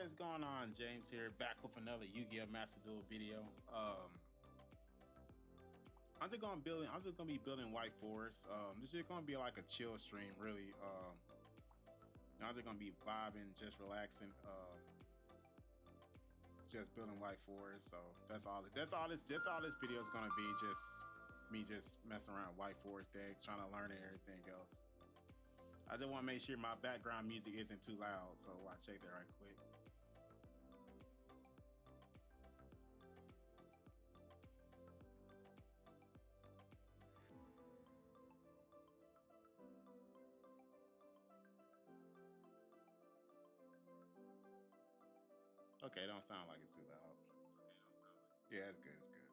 What's going on? James here, back with another Yu-Gi-Oh! Master Duel video. I'm just gonna be building White Forest. This is gonna be like a chill stream, really. I'm just gonna be vibing, just relaxing, just building White Forest. So that's all. That's all this video is gonna be. Just me, just messing around White Forest deck, trying to learn everything else. I just want to make sure my background music isn't too loud, so I'll check that right quick. Okay, it don't sound like it's too loud. Yeah, it's good. It's good.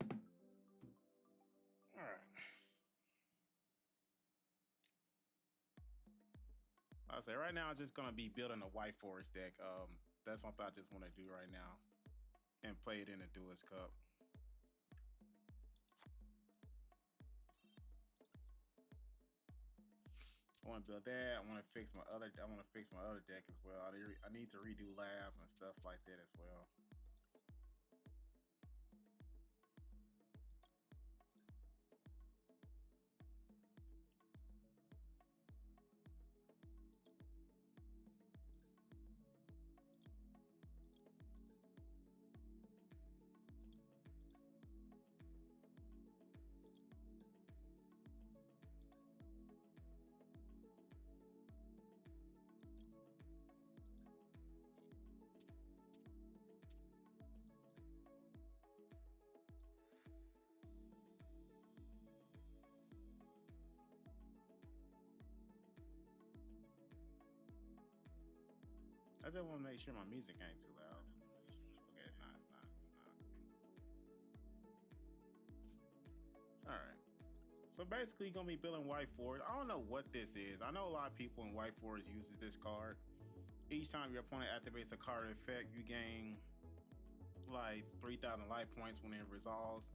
It's good. All right. I'll say right now I'm just gonna be building a White Forest deck. That's something I just want to do right now and play it in the Duelist Cup. I want to build that. I want to fix my other. I want to fix my other deck as well. I need to redo lab and stuff like that as well. I just want to make sure my music ain't too loud. Okay, it's not. It's not. It's not. All right. So basically, gonna be building White Forest. I don't know what this is. I know a lot of people in White Forest uses this card. Each time your opponent activates a card effect, you gain like 3,000 life points when it resolves.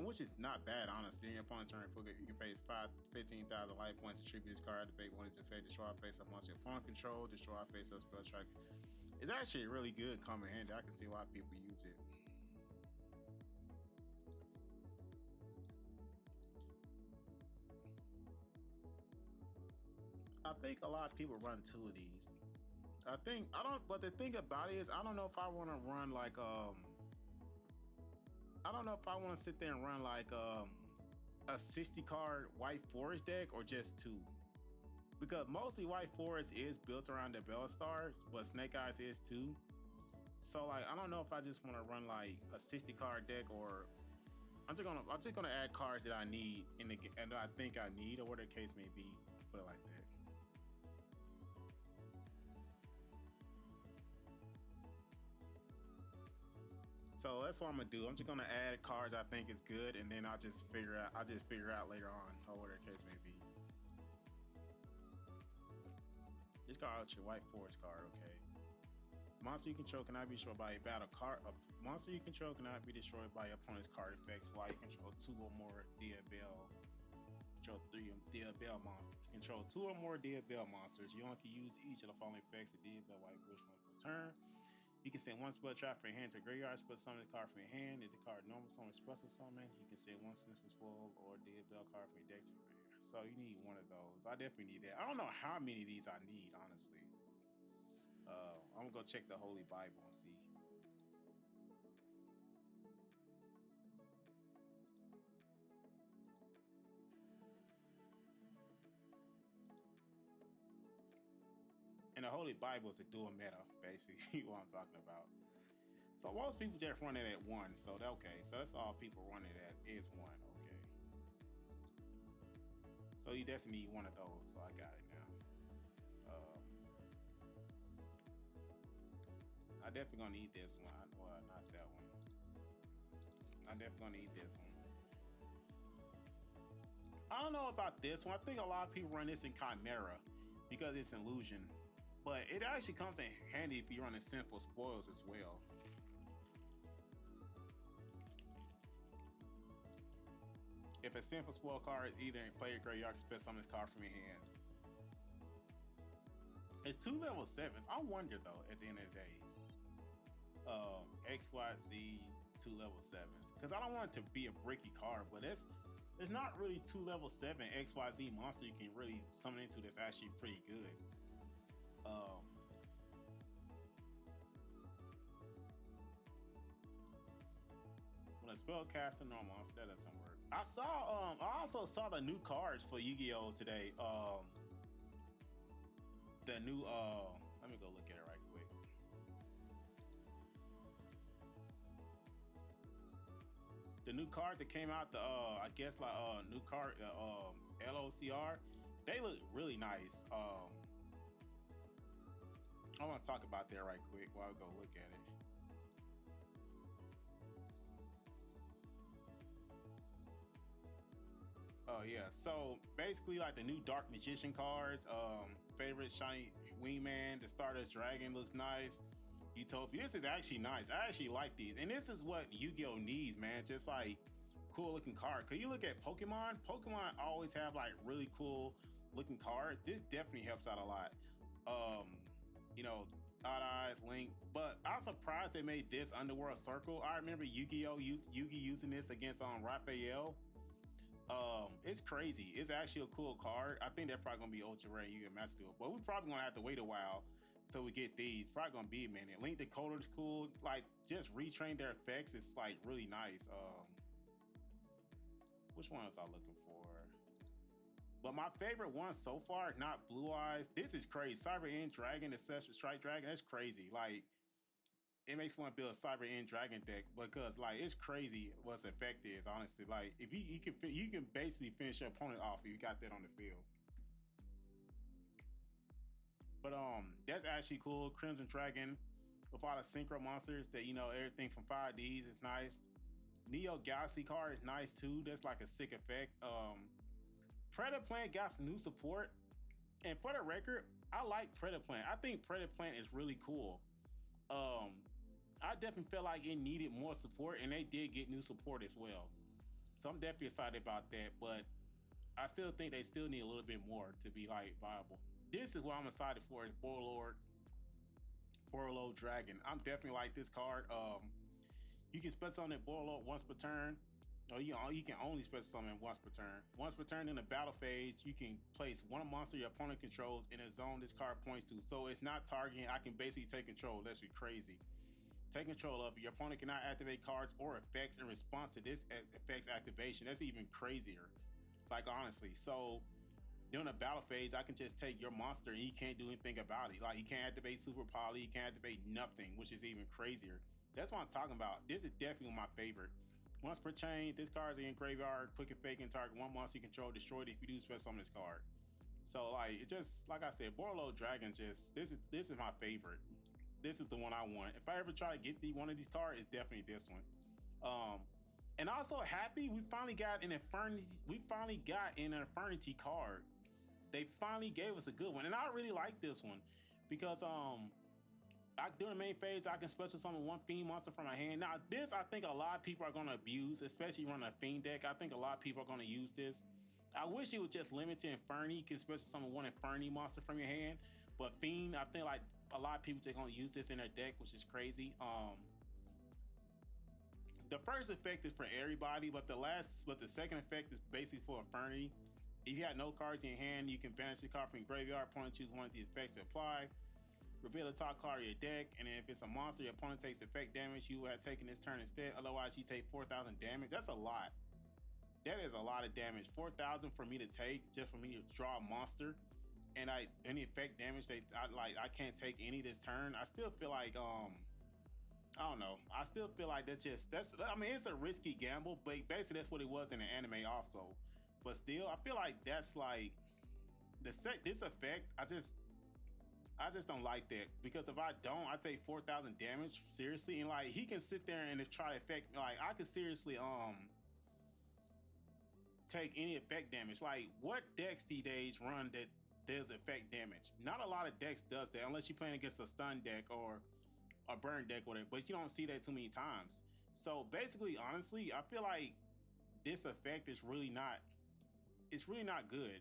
Which is not bad, honestly. In your opponent's turn, you can face 15,000 life points, attribute this card, activate one its effect, destroy a face of monster your opponent control, destroy a face of spell track. It's actually really good, come in handy. I can see why people use it. I think a lot of people run two of these. But the thing about it is, I don't know if I want to run like I don't know if I want to sit there and run like a 60 card White Forest deck or just two. Because mostly White Forest is built around the Bell Stars, but Snake Eyes is too. So like I don't know if I just want to run like a 60 card deck, or I'm just gonna add cards that I need and I think I need, or whatever the case may be. Put it like that. So that's what I'm gonna do. I'm just gonna add cards I think is good, and then I'll just figure out later on, or whatever the case may be. Just call out your White Forest card, okay? Monster you control cannot be destroyed by a battle card. A monster you control cannot be destroyed by your opponent's card effects while you control two or more Duel. Control 3 Duel monsters. To control 2 or more Duel monsters, you only can use each of the following effects: the Duel White Bush one for turn. You can send one spell trap from your hand to a graveyard, spell summon the card from your hand. If the card normal summon special summon, you can send one simple spell or Duel card from your deck to your hand. So you need one of those. I definitely need that. I don't know how many of these I need, honestly. I'm gonna go check the Holy Bible and see. And the Holy Bible is a dual meta, basically, what I'm talking about. So most people just run it at one. So okay, so that's all people run it at is one. Okay. So you definitely need one of those. So I got it now. I definitely gonna need this one. Well, not that one. I definitely gonna need this one. I don't know about this one. I think a lot of people run this in Chimera because it's illusion. But it actually comes in handy if you're running Sinful Spoils as well. If a Sinful Spoil card is either in play or graveyard, you can spell summon this card from your hand. It's two level sevens. I wonder though, at the end of the day, XYZ two level sevens. Because I don't want it to be a bricky card, but it's not really two level seven XYZ monster you can really summon into that's actually pretty good. Um, when a spell cast a normal monster, that doesn't work. I also saw the new cards for Yu-Gi-Oh today. The new let me go look at it right quick. The new card that came out, the I guess like new card LOCR, they look really nice. I want to talk about that right quick while I go look at it. Oh yeah, so basically like the new Dark Magician cards, favorite shiny Wingman, the Stardust Dragon looks nice. Utopia, this is actually nice. I actually like these, and this is what Yu-Gi-Oh needs, man. Just like cool looking card. Cause you look at Pokemon, Pokemon always have like really cool looking cards. This definitely helps out a lot. Um, you know, Odd Eyes, Link, but I'm surprised they made this Underworld Circle. I remember Yu-Gi-Oh Yugi using this against Raphael. It's crazy. It's actually a cool card. I think they're probably gonna be ultra rare. You can master duel, but we're probably gonna have to wait a while till we get these. Probably gonna be a minute. Link Decoder is cool. Like just retrain their effects. It's like really nice. Which one was I looking for? But my favorite one so far, not Blue Eyes. This is crazy. Cyber End Dragon, Ancestral Strike Dragon. That's crazy. Like it makes me want to build a Cyber End Dragon deck because like it's crazy what its effect is. Honestly, like if you can basically finish your opponent off if you got that on the field. But that's actually cool. Crimson Dragon with all the synchro monsters that everything from 5Ds is nice. Neo Galaxy card is nice too. That's like a sick effect. Predator Plant got some new support, and for the record, I like Predator Plant. I think Predator Plant is really cool. Um, I definitely felt like it needed more support, and they did get new support as well. So I'm definitely excited about that, but I still think they still need a little bit more to be like viable. This is what I'm excited for is Borlord Dragon. I'm definitely like this card. You can special summon Borlord once per turn. Or you can only special summon once per turn. Once per turn in the battle phase, you can place one monster your opponent controls in a zone this card points to. So it's not targeting. I can basically take control. That's crazy. Take control of it. Your opponent cannot activate cards or effects in response to this effect's activation. That's even crazier. Like honestly. So during the battle phase, I can just take your monster and he can't do anything about it. Like he can't activate Super Poly, he can't activate nothing, which is even crazier. That's what I'm talking about. This is definitely my favorite. Once per chain, this card is in graveyard. Quick and fake and target one monster you control, destroyed if you do special summon this card. So like it just like I said, Borlo Dragon just this is my favorite. This is the one I want. If I ever try to get one of these cards, it's definitely this one. And also happy we finally got an Infernity. We finally got an Infernity card. They finally gave us a good one, and I really like this one because during the main phase, I can special summon one Fiend monster from my hand. Now, this I think a lot of people are going to abuse, especially running a Fiend deck. I think a lot of people are going to use this. I wish it was just limited to Inferni. You can special summon one Inferni monster from your hand, but Fiend, I think like a lot of people just going to use this in their deck, which is crazy. The first effect is for everybody, but the second effect is basically for Inferni. If you have no cards in your hand, you can banish the card from your graveyard. Opponent choose one of the effects to apply. Reveal the top card of your deck, and then if it's a monster, your opponent takes effect damage. You have taken this turn instead. Otherwise, you take 4,000 damage. That's a lot. That is a lot of damage. 4,000 for me to take just for me to draw a monster, and any effect damage I can't take any this turn. I still feel like I don't know. I still feel like I mean it's a risky gamble, but basically that's what it was in the anime also. But still, I feel like that's like this effect. I just don't like that because if I don't, I take 4,000 damage seriously, and like he can sit there and try to affect. Like I could seriously take any effect damage. Like what decks these days run that does effect damage? Not a lot of decks does that unless you're playing against a stun deck or a burn deck or whatever. But you don't see that too many times. So basically, honestly, I feel like this effect is really not. It's really not good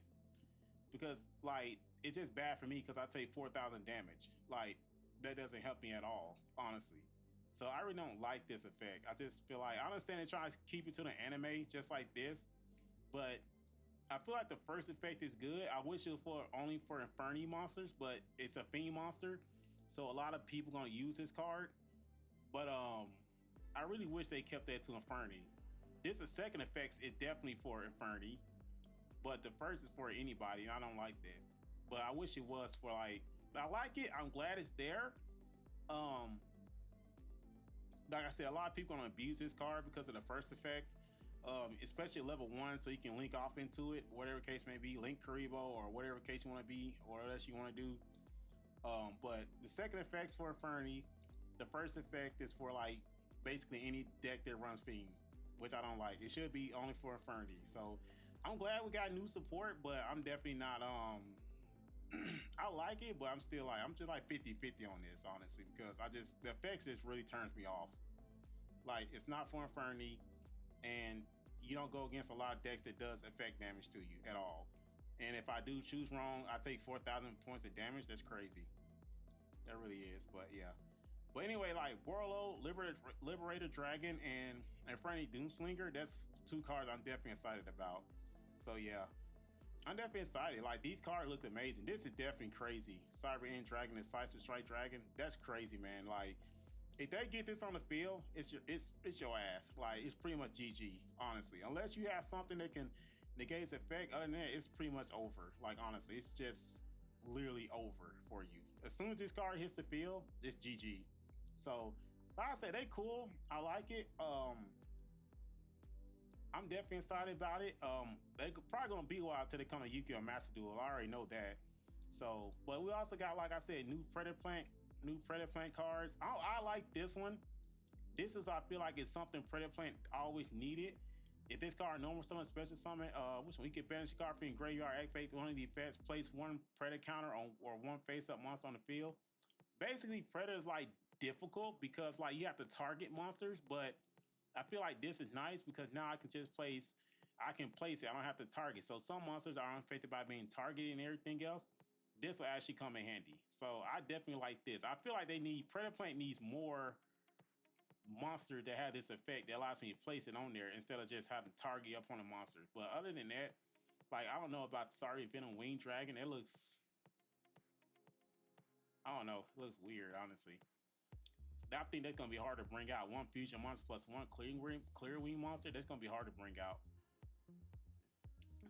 because like it's just bad for me because I take 4,000 damage. Like that doesn't help me at all, honestly. So I really don't like this effect. I just feel like I understand they try to keep it to the anime just like this, but I feel like the first effect is good. I wish it was for only for Inferni monsters, but it's a Fiend monster, so a lot of people gonna use this card. But I really wish they kept that to Inferni. This the second effects is definitely for Inferni, but the first is for anybody, and I don't like that. But I wish it was for like I like it. I'm glad it's there. Um, like I said, a lot of people are gonna abuse this card because of the first effect, especially level one, so you can link off into it, whatever case may be, link Karibo or whatever case you want to be, or whatever else you want to do. But the second effect's for Inferni. The first effect is for like basically any deck that runs Fiend, which I don't like. It should be only for Inferni. So I'm glad we got new support, but I'm definitely not I like it, but I'm still like I'm just like 50-50 on this, honestly, because I just the effects just really turns me off. Like it's not for Inferni, and you don't go against a lot of decks that does effect damage to you at all. And if I do choose wrong, I take 4,000 points of damage. That's crazy. That really is. But yeah. But anyway, like Warlow, Liberator Dragon, and Inferni Doomslinger, that's two cards I'm definitely excited about. So yeah, I'm definitely excited. Like these cards look amazing. This is definitely crazy. Cyber End Dragon and Seismic Strike Dragon. That's crazy, man. Like if they get this on the field, it's your ass. Like it's pretty much GG, honestly. Unless you have something that can negate its effect. Other than that, it's pretty much over. Like honestly, it's just literally over for you. As soon as this card hits the field, it's GG. So like I said, they cool. I like it. I'm definitely excited about it. They probably gonna be a while till they come to Yugioh Master Duel. I already know that. So, but we also got, like I said, new Predator Plant cards. I like this one. This is, I feel like it's something Predator Plant always needed. If this card normal summon, special summon, which one you can banish a card from your graveyard, activate one of the effects, place one Predator counter on or one face-up monster on the field. Basically, Predator is like difficult because like you have to target monsters, but I feel like this is nice because now I can just place, I can place it. I don't have to target. So some monsters are unaffected by being targeted and everything else. This will actually come in handy. So I definitely like this. I feel like they need, Predator Plant needs more monsters that have this effect that allows me to place it on there instead of just having to target up on a monster. But other than that, like I don't know about Starry Venom Winged Dragon. It looks, I don't know, it looks weird, honestly. I think that's gonna be hard to bring out. One fusion monster plus one clear wing monster. That's gonna be hard to bring out.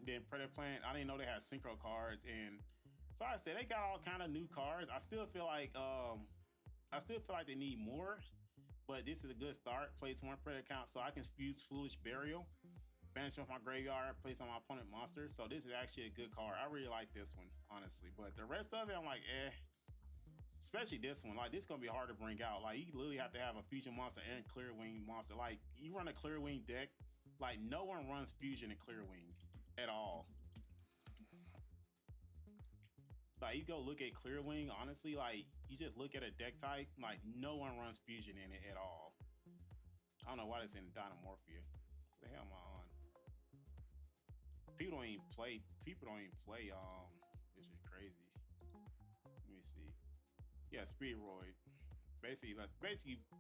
Then Predator Plant, I didn't know they had synchro cards, and so I said they got all kind of new cards. I still feel like they need more, but this is a good start. Place one Predator count, so I can use Foolish Burial, banish off my graveyard, place on my opponent monster. So this is actually a good card. I really like this one, honestly. But the rest of it, I'm like, eh. Especially this one, like this gonna be hard to bring out. Like you literally have to have a fusion monster and clear wing monster. Like you run a clear wing deck, like no one runs fusion and clear wing at all. Like you go look at clear wing, honestly, like you just look at a deck type, like no one runs fusion in it at all. I don't know why it's in Dynamorphia. What the hell am I on? People don't even play. People don't even play. This is crazy. Let me see. Yeah, Speedroid. Basically,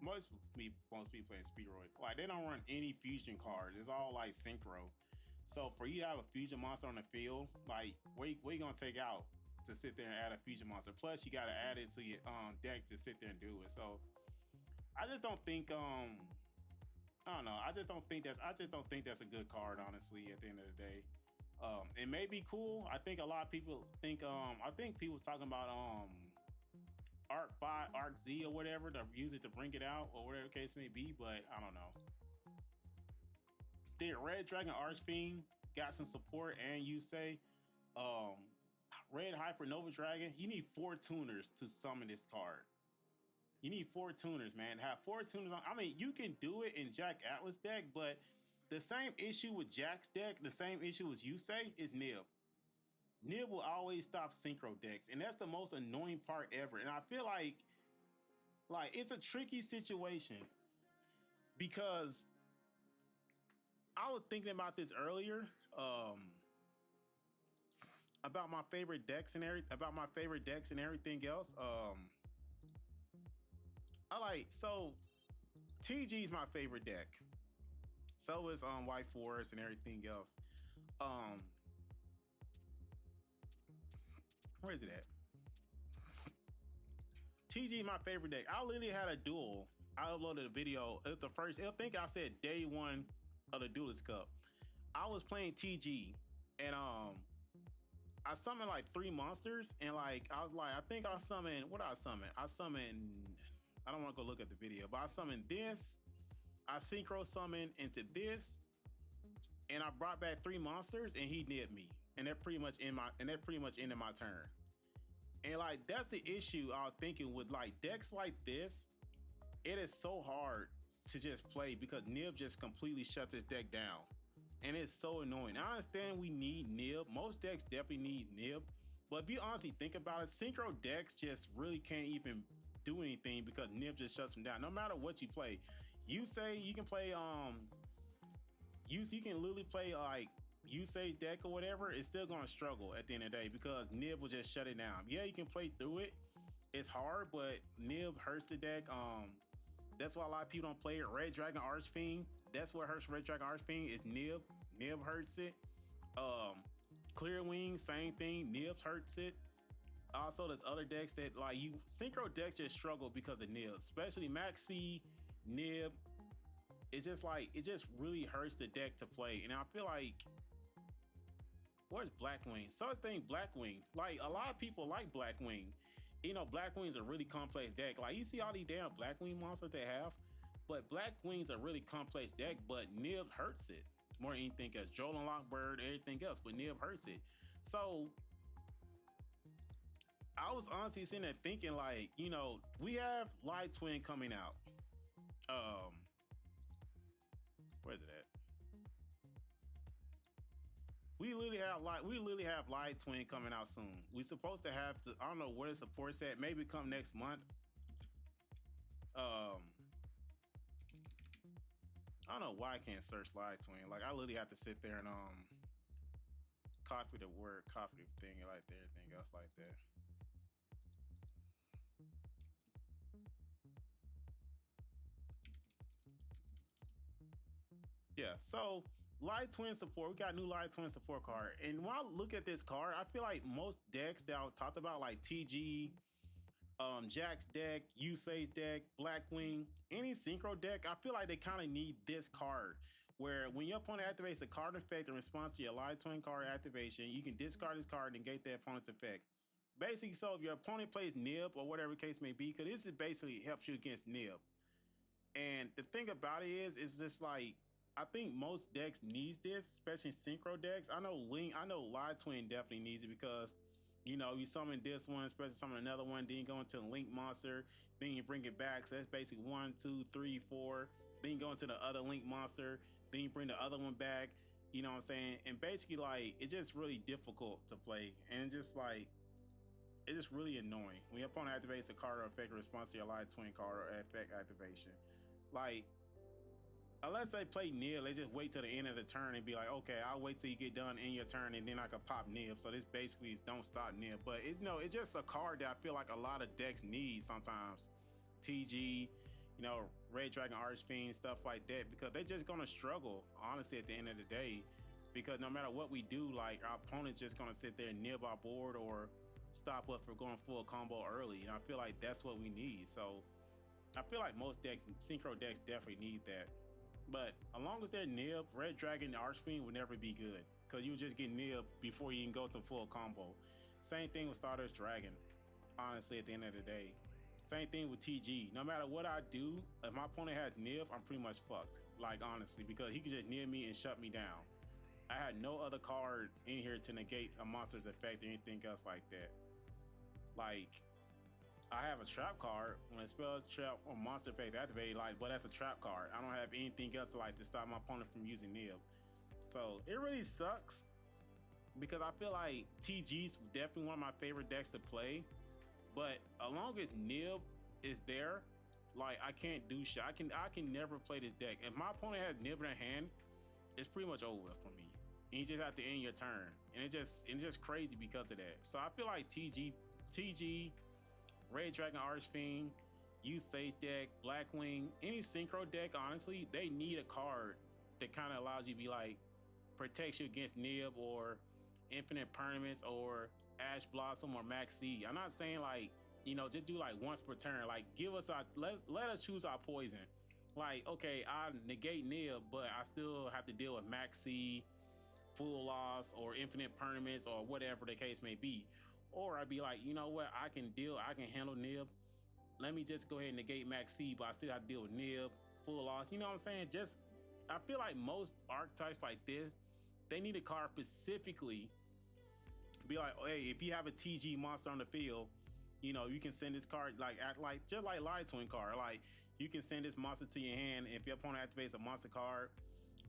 most people playing Speedroid. Like they don't run any fusion cards. It's all like synchro. So for you to have a fusion monster on the field, like what you gonna take out to sit there and add a fusion monster? Plus you gotta add it to your deck to sit there and do it. So I just don't think I don't know. I just don't think that's a good card, honestly, at the end of the day. It may be cool. I think a lot of people think I think people talking about Arc 5, Arc Z or whatever to use it to bring it out or whatever the case may be, but I don't know. Did Red Dragon Archfiend got some support, and you say um Red Hypernova Dragon, you need 4 tuners to summon this card. You need 4 tuners, man. Have 4 tuners on. I mean, you can do it in Jack Atlas deck, but the same issue with Jack's deck, the same issue as you say, is Nib. Nib will always stop synchro decks, and that's the most annoying part ever. And I feel like it's a tricky situation because I was thinking about this earlier. about my favorite decks and everything else. I like so TG is my favorite deck. So is White Forest and everything else. Um, where is it at? TG is my favorite deck. I literally had a duel. I uploaded a video. It's the first. I think I said day one of the Duelist Cup. I was playing TG and I summoned like 3 monsters and like I was like I think I summoned what I summoned. I summoned. I don't want to go look at the video, but I summoned this. I synchro summoned into this, and I brought back 3 monsters, and he nipped me, and that pretty much ended my turn. And like that's the issue I was thinking with like decks like this. It is so hard to just play because Nib just completely shuts this deck down, and it's so annoying. I understand we need Nib. Most decks definitely need Nib, but if you honestly think about it, synchro decks just really can't even do anything because Nib just shuts them down. No matter what you play, you say you can play you can literally play like Usage deck or whatever, it's still gonna struggle at the end of the day because Nib will just shut it down. Yeah, you can play through it. It's hard, but Nib hurts the deck. That's why a lot of people don't play it. Red Dragon Archfiend, that's what hurts Red Dragon Archfiend is Nib. Nib hurts it. Clear Wing, same thing. Nib hurts it. Also, there's other decks that like you synchro decks just struggle because of Nib, especially Maxi, Nib. It's just like it just really hurts the deck to play. And I feel like where's Blackwing? Such thing Blackwing. Like a lot of people like Blackwing. You know, Blackwing's a really complex deck. Like you see all these damn Blackwing monsters they have, but Blackwing's a really complex deck. But Nib hurts it more than anything else. Joel and Lockbird, everything else, but Nib hurts it. So I was honestly sitting there thinking, like, you know, we have Light Twin coming out. Where's it at? We literally have Light Twin coming out soon. We supposed to have I don't know where the support's at. Maybe come next month. I don't know why I can't search Light Twin. Like I literally have to sit there and copy the word, copy the thing, and like everything else like that. Yeah, so Light Twin support. We got new Light Twin support card. And when I look at this card, I feel like most decks that I talked about, like TG, Jack's deck, Usage deck, Blackwing, any synchro deck, I feel like they kind of need this card. Where when your opponent activates a card effect in response to your Light Twin card activation, you can discard this card and negate the opponent's effect. Basically, so if your opponent plays Nib or whatever case may be, because this is basically helps you against Nib. And the thing about it is, it's just like I think most decks needs this, especially synchro decks. I know Light Twin definitely needs it because you know you summon this one, especially summon another one, then you go into the Link monster, then you bring it back. So that's basically 1, 2, 3, 4. Then you go into the other Link monster, then you bring the other one back. You know what I'm saying? And basically, like it's just really difficult to play, and just like it's just really annoying when your opponent activates a card or effect in response to your Light Twin card or effect activation. Like unless they play Nib, they just wait till the end of the turn and be like, okay, I'll wait till you get done in your turn and then I can pop Nib. So this basically is don't stop Nib. But it's no, it's just a card that I feel like a lot of decks need sometimes. TG, you know, Red Dragon Archfiend, stuff like that, because they're just gonna struggle, honestly, at the end of the day. Because no matter what we do, like our opponent's just gonna sit there and nib our board or stop us from going full combo early. And I feel like that's what we need. So I feel like most decks, synchro decks, definitely need that. But as long as they're nib, Red Dragon Archfiend would never be good because you just get nib before you can go to full combo. Same thing with Stardust Dragon, honestly, at the end of the day. Same thing with TG. No matter what I do, if my opponent has nib, I'm pretty much fucked. Like, honestly, because he could just nib me and shut me down. I had no other card in here to negate a monster's effect or anything else like that. Like, I have a trap card when a spell, trap, or monster effect activated, like, but that's a trap card. I don't have anything else like to stop my opponent from using nib. So it really sucks because I feel like TG's definitely one of my favorite decks to play. But as long as nib is there, like I can't do shit. I can never play this deck. If my opponent has nib in their hand, it's pretty much over for me. and you just have to end your turn, and it's just crazy because of that. So I feel like TG, Red Dragon Archfiend, Youth Sage deck, Blackwing, any synchro deck, honestly, they need a card that kind of allows you to be like protects you against Nib or Infinite Permanents or Ash Blossom or Max C. I'm not saying like, just do like once per turn. Like give us our let us choose our poison. Like, okay, I negate Nib, but I still have to deal with Max C, Full Loss, or Infinite Permanents, or whatever the case may be. Or I'd be like, you know what, I can handle Nib. Let me just go ahead and negate Max C, but I still have to deal with Nib, Full Loss. You know what I'm saying? Just I feel like most archetypes like this, they need a card specifically. Be like, oh, hey, if you have a TG monster on the field, you can send this card like just like Light Twin card. Like you can send this monster to your hand. And if your opponent activates a monster card,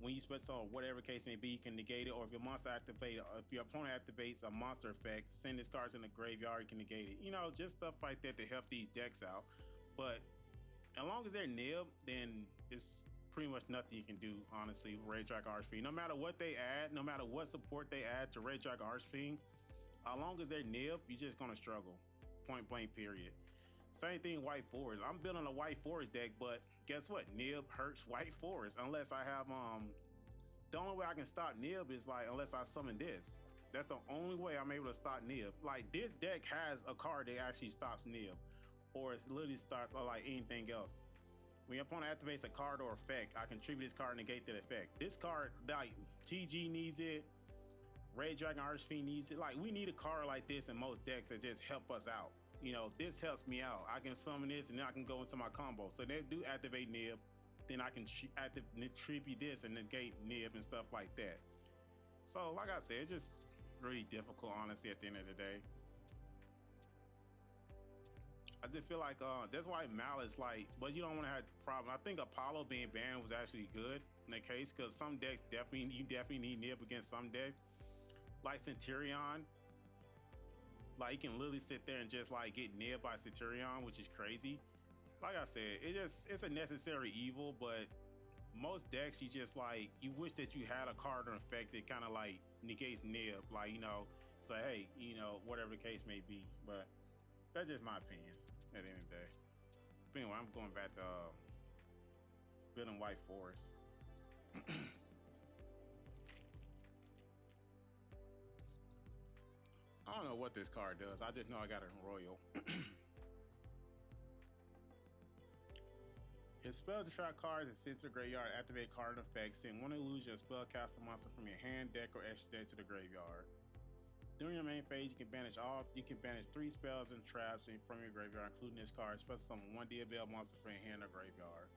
when you special or whatever case may be, you can negate it. Or if your if your opponent activates a monster effect, send this card in the graveyard, you can negate it. Just stuff like that to help these decks out. But as long as they're nib, then it's pretty much nothing you can do, honestly, with Red Dragon Archfiend. No matter what they add, no matter what support they add to Red Dragon Archfiend, as long as they're nib, you're just gonna struggle. Point blank, period. Same thing, White Forest. I'm building a White Forest deck, but guess what? Nib hurts White Forest unless I have the only way I can stop Nib is like unless I summon this. That's the only way I'm able to stop Nib. Like this deck has a card that actually stops Nib, or it's literally start like anything else. When your opponent activates a card or effect, I contribute this card and negate that effect. This card, like TG needs it, Red Dragon Archfiend needs it. Like we need a card like this in most decks that just help us out. This helps me out. I can summon this and then I can go into my combo. So they do activate Nib, then I can tribute this and negate Nib and stuff like that. So like I said, it's just really difficult, honestly, at the end of the day. I just feel like that's why Malice, like, but you don't want to have a problem. I think Apollo being banned was actually good in that case because some decks you definitely need Nib against some decks. Like Centurion, like you can literally sit there and just like get Nib by Centurion, which is crazy. Like I said, it's a necessary evil, but most decks you just like you wish that you had a card or effect that kind of like negates Nib, like say hey, whatever the case may be. But that's just my opinion at the end of the day. But anyway, I'm going back to building White Forest. I don't know what this card does. I just know I got it in Royal. His spell to trap cards and send to the graveyard, activate card effects. Send one illusion or spellcaster monster from your hand, deck, or extra deck to the graveyard. During your main phase, you can banish 3 spells and traps from your graveyard, including this card. Special summon 1 DBL monster from your hand or graveyard.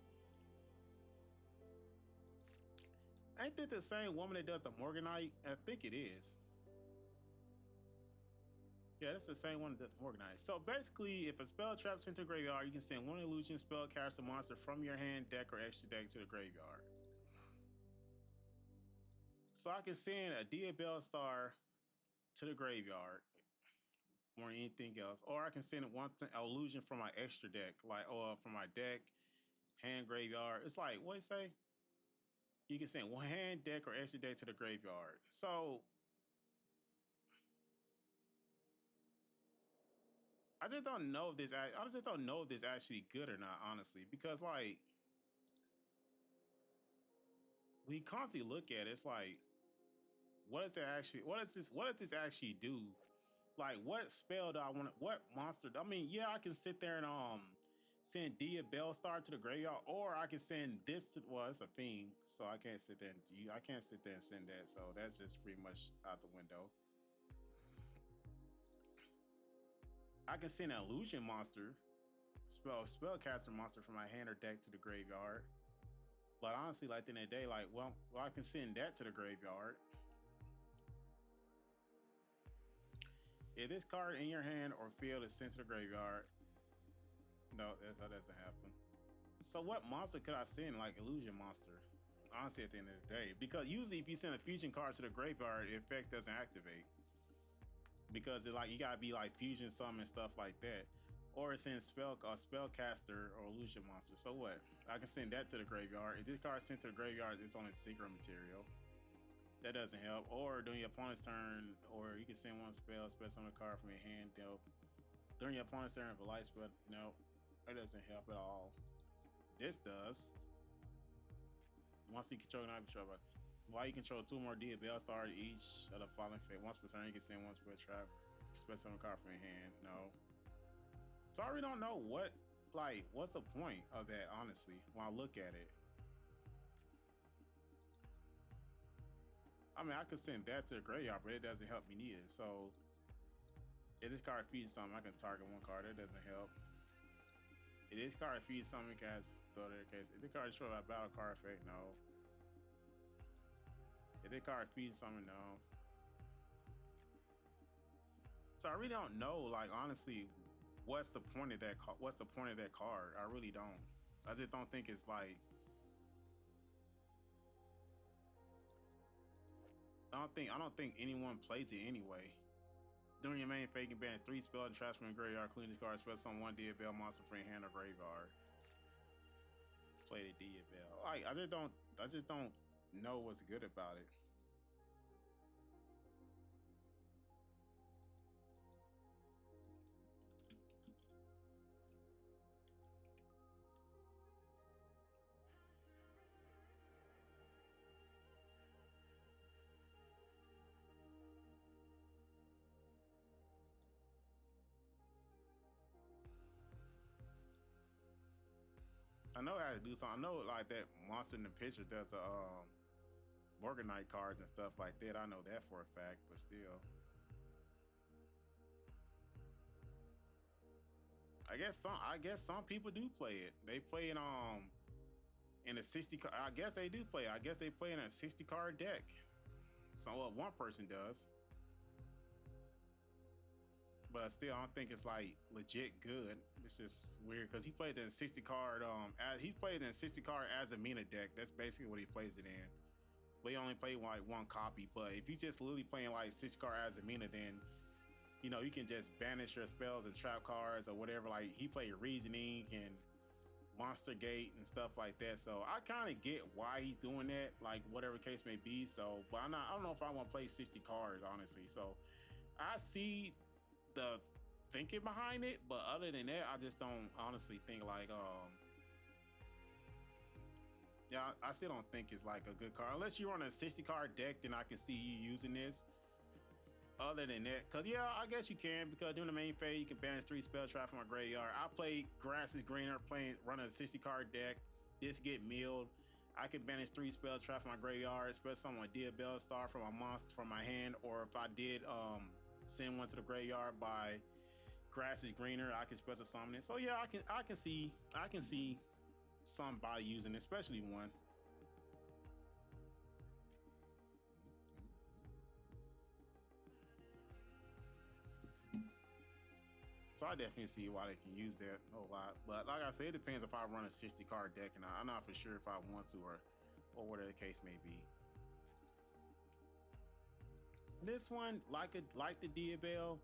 Ain't that the same woman that does the Morganite? I think it is. Yeah, that's the same one that's organized. So basically, if a spell traps into the graveyard, you can send 1 illusion spellcaster monster from your hand, deck, or extra deck to the graveyard. So I can send a Diabell Star to the graveyard more than anything else, or I can send one illusion from my extra deck, like from my deck, hand, graveyard. It's like what do you say? You can send one hand, deck, or extra deck to the graveyard. So I just don't know if this actually good or not, honestly, because like we constantly look at it, it's like what does this actually do? Like what spell do I want? What monster? I mean, yeah, I can sit there and send Diabell Star to the graveyard, or I can send this to well, it's a fiend, so I can't sit there and send that. So that's just pretty much out the window. I can send an illusion monster, spellcaster monster from my hand or deck to the graveyard. But honestly, like in the day, like well, I can send that to the graveyard. If this card in your hand or field is sent to the graveyard, no, that doesn't happen. So what monster could I send? Like illusion monster. Honestly, at the end of the day, because usually if you send a fusion card to the graveyard, the effect doesn't activate. Because like you gotta be like fusion summon stuff like that, or it sends spellcaster or illusion monster. So what? I can send that to the graveyard. If this card is sent to the graveyard, it's only secret material. That doesn't help. Or during your opponent's turn, or you can send one spell, spell summon a card from your hand dealt. During your opponent's turn, if a light spell, no, that doesn't help at all. This does. Once you control not control, while you control 2 more DBL stars each of the following fate. Once per turn, you can send one spell trap, spell summon a card from your hand. No. So I really don't know what's the point of that, honestly, when I look at it. I mean, I could send that to the graveyard, but it doesn't help me neither. So if this card feeds something, I can target one card. That doesn't help. If this card feeds something, you can throw that case. If the card is short of battle card effect, no. If the card feeds something, no. So I really don't know, like, honestly, what's the point of that? What's the point of that card? I really don't. I just don't think it's like. I don't think anyone plays it anyway. During your main phase, you can banish 3 spells and trash from your graveyard, including this card. Spell summon 1 DBL monster from your hand or graveyard. Play the DBL. Like, I just don't know what's good about it. I know how to do something. I know like that monster in the picture does Morganite cards and stuff like that. I know that for a fact, but still. I guess some people do play it. They play it in a 60 I guess they do play it. I guess they play in a 60 card deck. So one person does. But still, I don't think it's like legit good. It's just weird because he played in 60 card. He's played in 60 card Azamina deck. That's basically what he plays it in. But he only played like 1 copy. But if you just literally playing like 60 card Azamina, then you know you can just banish your spells and trap cards or whatever. Like he played Reasoning and Monster Gate and stuff like that. So I kind of get why he's doing that. Like whatever case may be. So, but I don't know if I want to play 60 cards honestly. So I see the thinking behind it, but other than that, I just don't honestly think like yeah, I still don't think it's like a good card unless you're on a 60 card deck. Then I can see you using this. Other than that, because yeah, I guess you can, because during the main phase you can banish 3 spell trap from my graveyard. I play Grass is Greener running a 60 card deck. This get milled. I can banish 3 spell trap from my graveyard, spell someone Diabell Star from my monster from my hand, or if I did send one to the graveyard by Grass is Greener, I can special summon it. So yeah, I can see somebody using it, especially one. So I definitely see why they can use that a lot. But like I said, it depends if I run a 60 card deck, and I'm not for sure if I want to or whatever the case may be. This one, like the Diabell,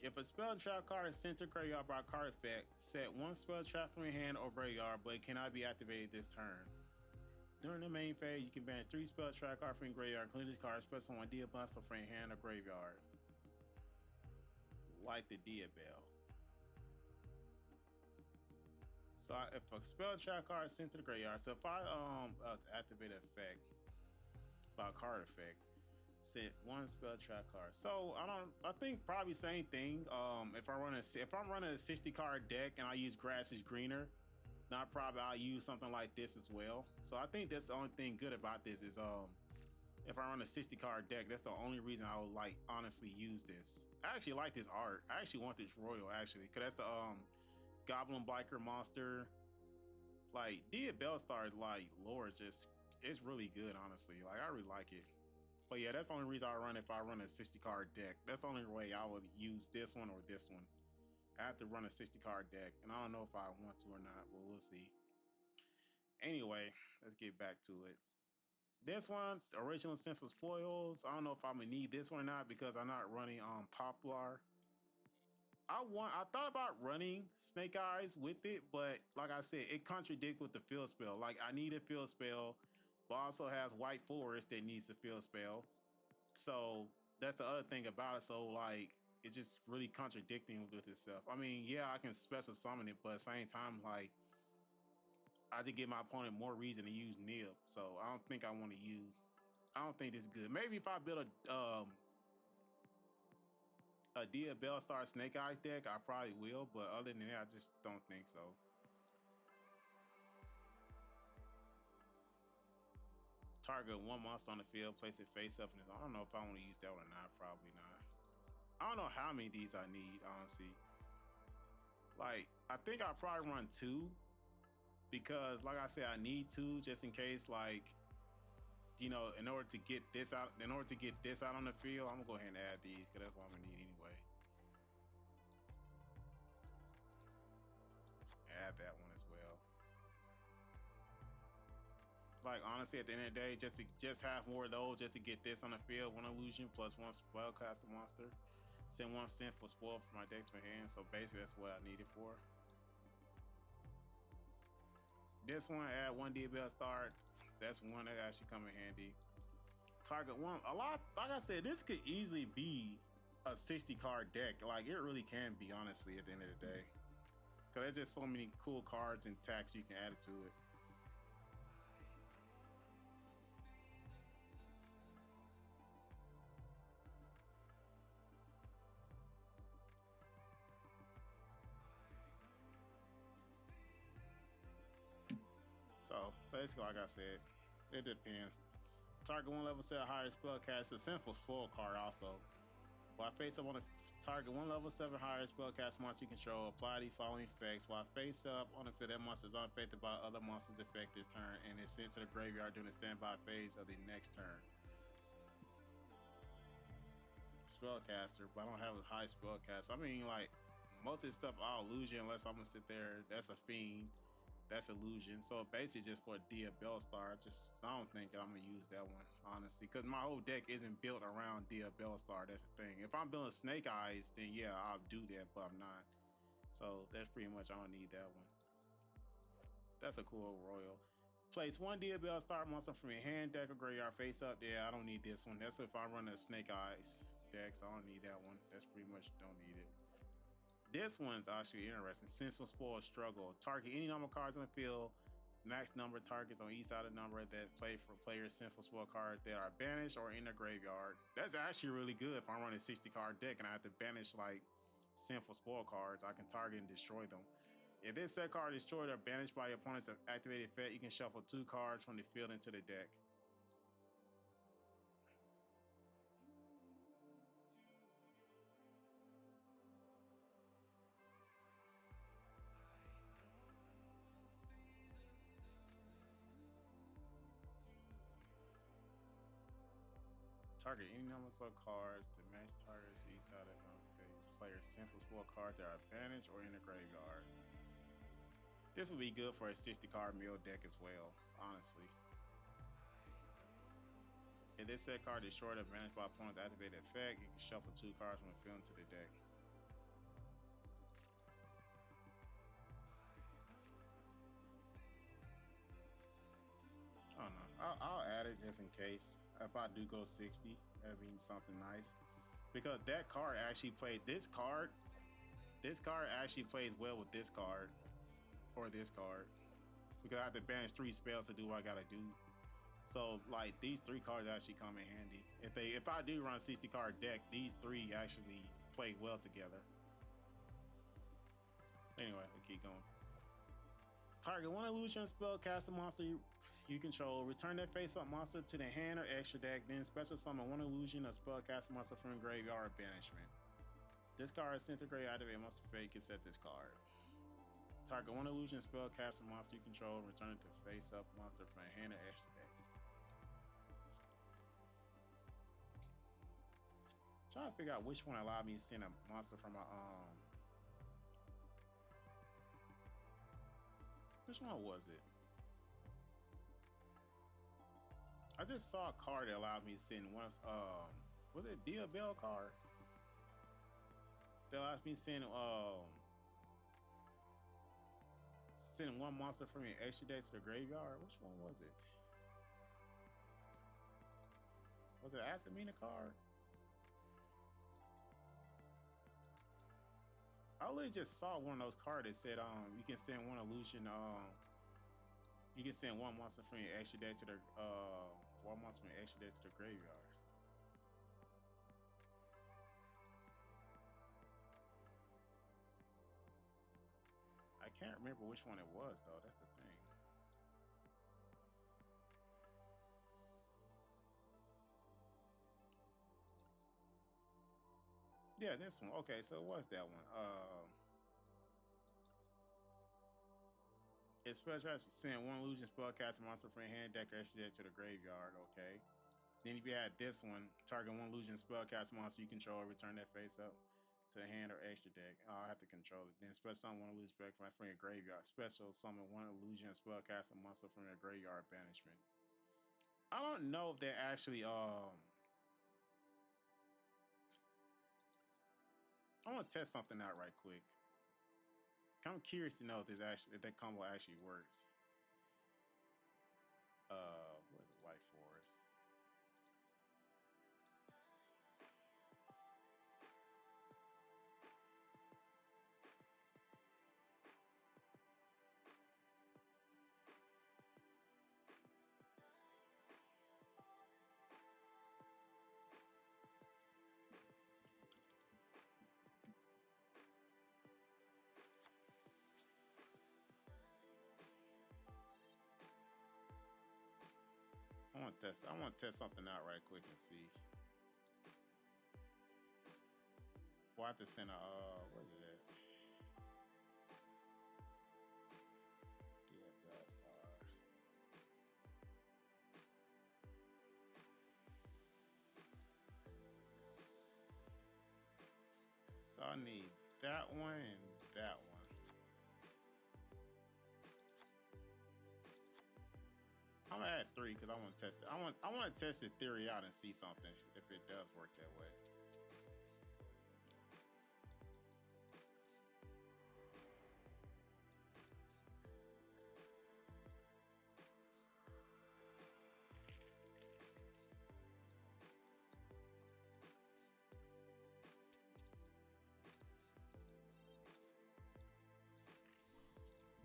if a spell trap card is sent to graveyard by card effect, set 1 spell trap from your hand or graveyard, but it cannot be activated this turn. During the main phase, you can banish 3 spell trap cards from your graveyard, including this card, spell someone Diabell from your hand or graveyard. Like the Diabell. So if a spell trap card is sent to the graveyard, so if I activate an effect by a card effect, set 1 spell trap card. So I think probably same thing. If I'm running a 60 card deck and I use Grass is Greener, not probably I'll use something like this as well. So I think that's the only thing good about this is if I run a 60 card deck, that's the only reason I would like honestly use this. I actually like this art. I actually want this royal actually, because that's the Goblin Biker monster. Like Diabell Star, like lore, just it's really good honestly. Like I really like it. But yeah, that's the only reason I run if I run a 60 card deck. That's the only way I would use this one or this one. I have to run a 60 card deck, and I don't know if I want to or not, but we'll see. Anyway, let's get back to it. This one's original Sinful Spoils. I don't know if I'm gonna need this one or not because I'm not running Poplar. I thought about running Snake Eyes with it, but like I said, it contradicts with the field spell. Like I need a field spell but also has white forest that needs to field spell. So that's the other thing about it. So like it's just really contradicting with itself. I mean, yeah, I can special summon it, but at the same time, like I just give my opponent more reason to use Nib. So I don't think I want to use. I don't think this is good. Maybe if I build a Dia Bellstar Snake Eyes deck, I probably will. But other than that, I just don't think so. Target one monster on the field, place it face up, and I don't know if I want to use that one or not. Probably not. I don't know how many of these I need, honestly. Like, I think I probably run 2 because, like I said, I need 2 just in case, like, you know, in order to get this out on the field, I'm gonna go ahead and add these because that's what I'm gonna need anyway. Add that one as well. Like honestly, at the end of the day, just have more of those just to get this on the field. 1 illusion plus 1 spellcaster monster. Send 1 sinful spoil for my deck to my hand. So basically, that's what I need it for. This one, add 1 DBL start. That's one that actually come in handy. Target one. A lot. Like I said, this could easily be a 60 card deck. Like it really can be, honestly, at the end of the day. Because there's just so many cool cards and attacks you can add it to it. So basically, like I said, it depends. Target 1 level set higher spellcast. A sinful spoil card also. While face up on a target 1 level 7 higher spellcast monster you control, apply the following effects. While face up on the field, that monster is unaffected by other monsters' effect this turn and is sent to the graveyard during the standby phase of the next turn. Spellcaster, but I don't have a high spellcast. I mean, like most of this stuff, I'll lose you unless I'm gonna sit there. That's a fiend. That's illusion. So basically, just for a Dia Bellstar, I don't think I'm gonna use that one honestly, because my whole deck isn't built around Dia Bellstar. That's the thing. If I'm building Snake Eyes, then yeah, I'll do that, but I'm not. So that's pretty much I don't need that one. That's a cool royal. Place 1 Dia Bellstar monster from your hand, deck, or graveyard face up. Yeah, I don't need this one. That's if I run a Snake Eyes deck, so I don't need that one. That's pretty much don't need it. This one's actually interesting. Sensual Spoil Struggle. Target any number of cards on the field. Max number of targets on each side of the number that play for players' Sinful Spoil cards that are banished or in the graveyard. That's actually really good if I'm running a 60 card deck and I have to banish like Sinful Spoil cards. I can target and destroy them. If this set card is destroyed or banished by your opponent's activated effect, you can shuffle 2 cards from the field into the deck. Target any number of cards to match targets each side of the player's Sinful Spoil cards that are banished or in the graveyard. This would be good for a 60 card mill deck as well, honestly. If this set card is short of managed by opponent's activated effect, you can shuffle 2 cards from the field into the deck. I don't know. I'll add it just in case. If I do go 60, that'd be something nice. Because that card actually played this card. This card actually plays well with this card or this card. Because I have to banish 3 spells to do what I gotta do. So like these 3 cards actually come in handy. If I do run a 60 card deck, these 3 actually play well together. Anyway, we'll keep going. Target 1 illusion spellcaster monster you control. Return that face-up monster to the hand or extra deck. Then special summon 1 illusion or spellcaster monster from the graveyard or banishment. This card is sent to graveyard. Activate monster fate. You can set this card. Target 1 illusion spellcaster monster you control. Return it to face-up monster from the hand or extra deck. Trying to figure out which one allowed me to send a monster from a Which one was it? I just saw a card that allowed me to send one. Was it Dia Bell card? That allows me to send one monster from your extra deck to the graveyard. Which one was it? Was it Azamina card? I literally just saw one of those cards that said you can send one illusion you can send one monster from your extra deck to the one monster from your extra deck to the graveyard. I can't remember which one it was though. That's the thing. Yeah, this one. Okay, so it was that one. It's special as send one illusion spellcaster monster from your hand deck or extra deck to the graveyard. Okay. Then if you had this one, target one illusion spellcaster monster you control, return that face up to the hand or extra deck. I'll have to control it. Then special summon one illusion spellcaster from your graveyard. Special summon one illusion spellcaster monster from your graveyard banishment. I don't know if they actually I want to test something out right quick. I'm curious to know if that combo actually works. What is it? White Forest. I want to test something out right quick and see. Well, I have to send a where is it at? Yeah, Bellstar. So I need that one and that one. I'm gonna add 3 because I want to test it. I want to test the theory out and see something if it does work that way.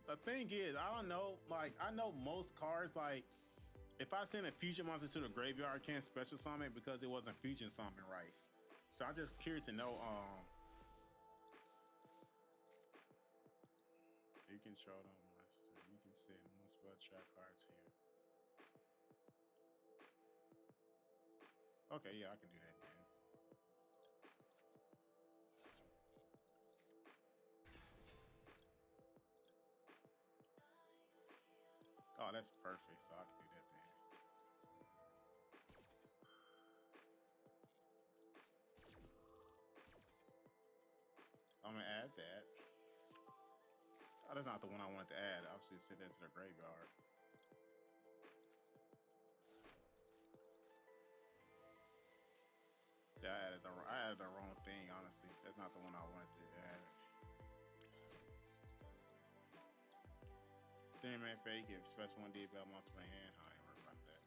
The thing is, I don't know. Like, I know most cards, like, if I send a fusion monster to the graveyard, I can't special summon it because it wasn't fusion summon right. So I'm just curious to know. You can show them monster. You can send one spell track cards here. Okay, yeah, I can do that then. Oh, that's perfect. So I can do that then. I'm gonna add that. Oh, that's not the one I wanted to add. I should send that to the graveyard. Yeah, I added the wrong thing, honestly. That's not the one I wanted to add. Then man, fake give special one D bell monster in hand. I ain't worried about that.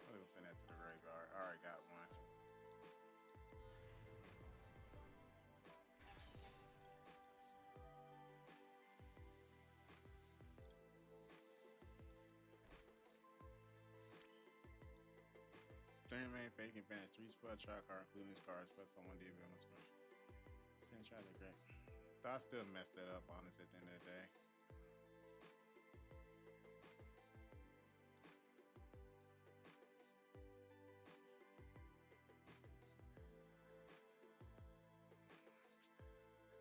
I'm gonna send that to the graveyard. Alright, got one. Turn main fake and banish 3 spell track card, including this card, special one D bell monster. Send try to great. But I still messed that up, honestly, at the end of the day.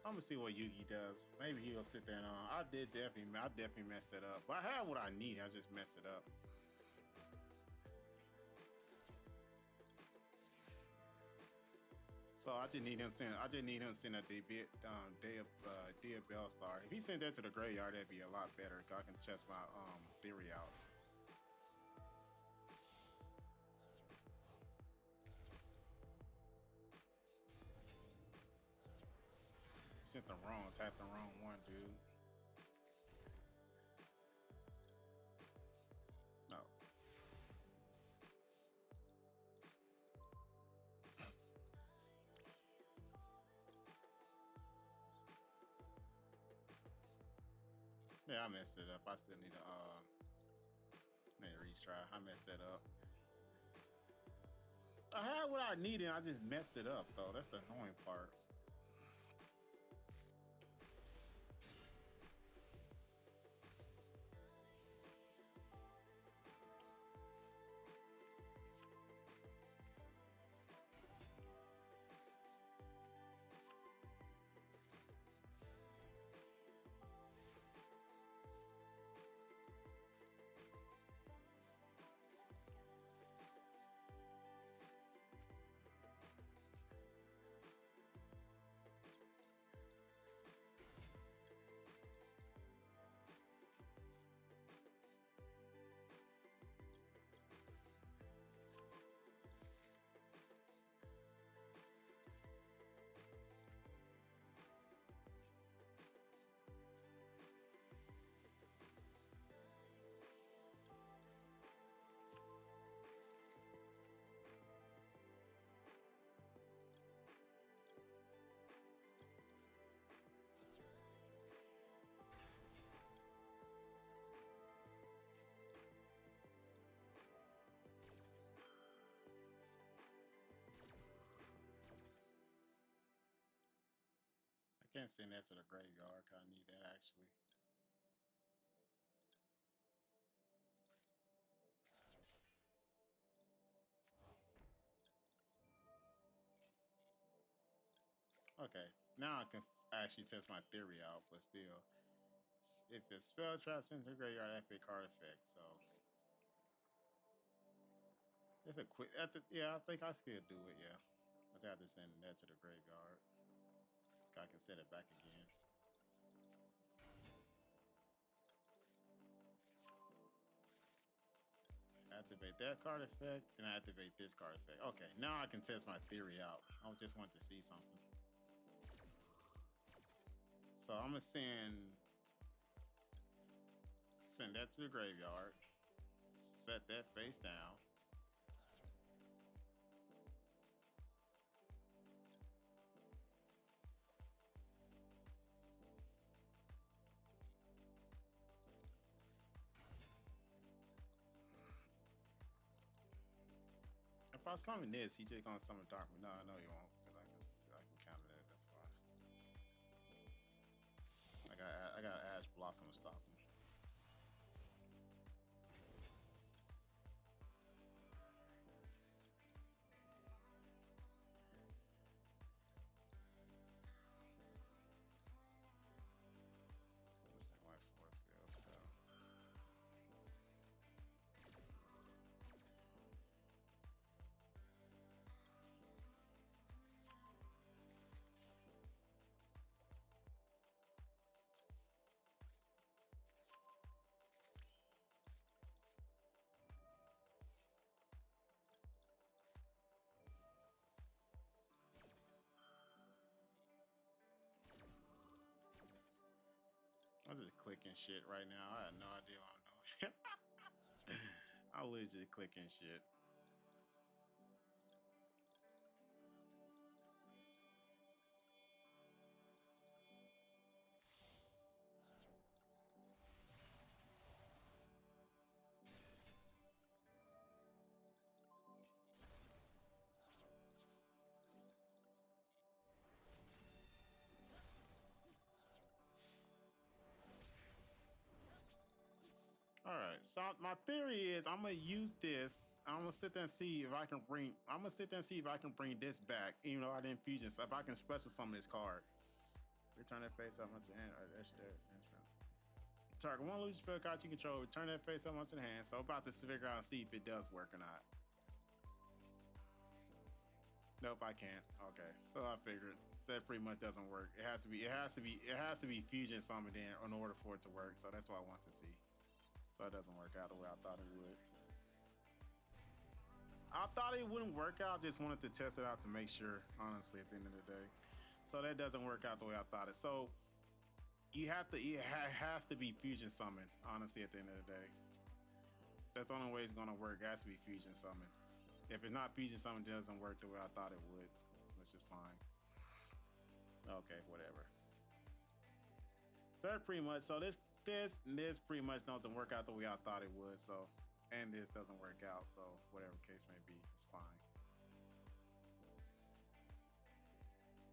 I'm gonna see what Yugioh does. Maybe he'll sit there and I definitely messed it up. But I had what I need. I just messed it up. So I just need him send. I just need him to send a day of Bellstar. If he sent that to the graveyard, that'd be a lot better. Cause I can test my theory out. Sent the wrong, tapped the wrong one, dude. No. Yeah, I messed it up. I still need to retry. I messed that up. I had what I needed. I just messed it up though. That's the annoying part. I can't send that to the graveyard. Cause I need that actually. Okay, now I can actually test my theory out. But still, if it's spell trap sent to the graveyard, that's a card effect. So it's a quick. Yeah, I think I still do it. Yeah, I just have to send that to the graveyard. I can set it back again. Activate that card effect, then I activate this card effect. Okay, now I can test my theory out. I just want to see something. So I'm gonna send that to the graveyard. Set that face down. If I summon this, he just gonna summon Darkman. No, I know he won't, because I can counter that. That's fine. I got Ash Blossom to stop him. What's that white force field spell? I'm just clicking shit right now. I have no idea what I'm doing. I was just clicking shit. All right. So my theory is I'm gonna use this. I'm gonna sit there and see if I can bring. I'm gonna sit there and see if I can bring this back. Even though I didn't fusion, so if I can special summon this card, return that face up onto the hand. That's target one lose spell card you control. Return that face up onto the hand. So I'm about to figure out and see if it does work or not. Nope, I can't. Okay, so I figured that pretty much doesn't work. It has to be. It has to be. It has to be fusion summoned in order for it to work. So that's what I want to see. So it doesn't work out the way I thought it would. I thought it wouldn't work out. Just wanted to test it out to make sure, honestly, at the end of the day. So that doesn't work out the way I thought it. So you have to, it has to be fusion summon, honestly, at the end of the day. That's the only way it's going to work. It has to be fusion summon. If it's not fusion summon, it doesn't work the way I thought it would, which is fine. Okay, whatever. So that's pretty much, so this this pretty much doesn't work out the way I thought it would. So, and this doesn't work out. So, whatever case may be, it's fine.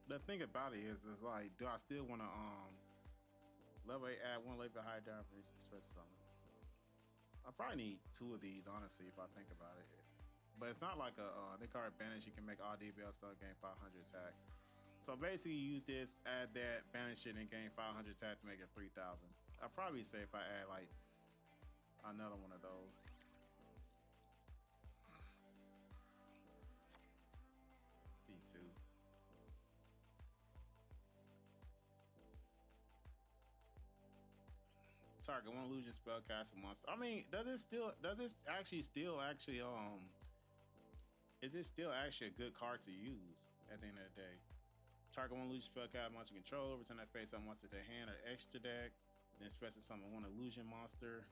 The thing about it is like, do I still want to level 8, add one level higher down for express something? I probably need two of these, honestly, if I think about it. But it's not like a they card banish. You can make all DBL stuff gain 500 attack. So basically, use this, add that, banish it, and gain 500 attack to make it 3,000. I'd probably say if I add like another one of those. B2. Target one illusion spellcaster monster. I mean, does this actually still actually is this still actually a good card to use at the end of the day? Target one illusion spellcaster monster control, return that face up monster to hand or extra deck, then special summon one illusion monster.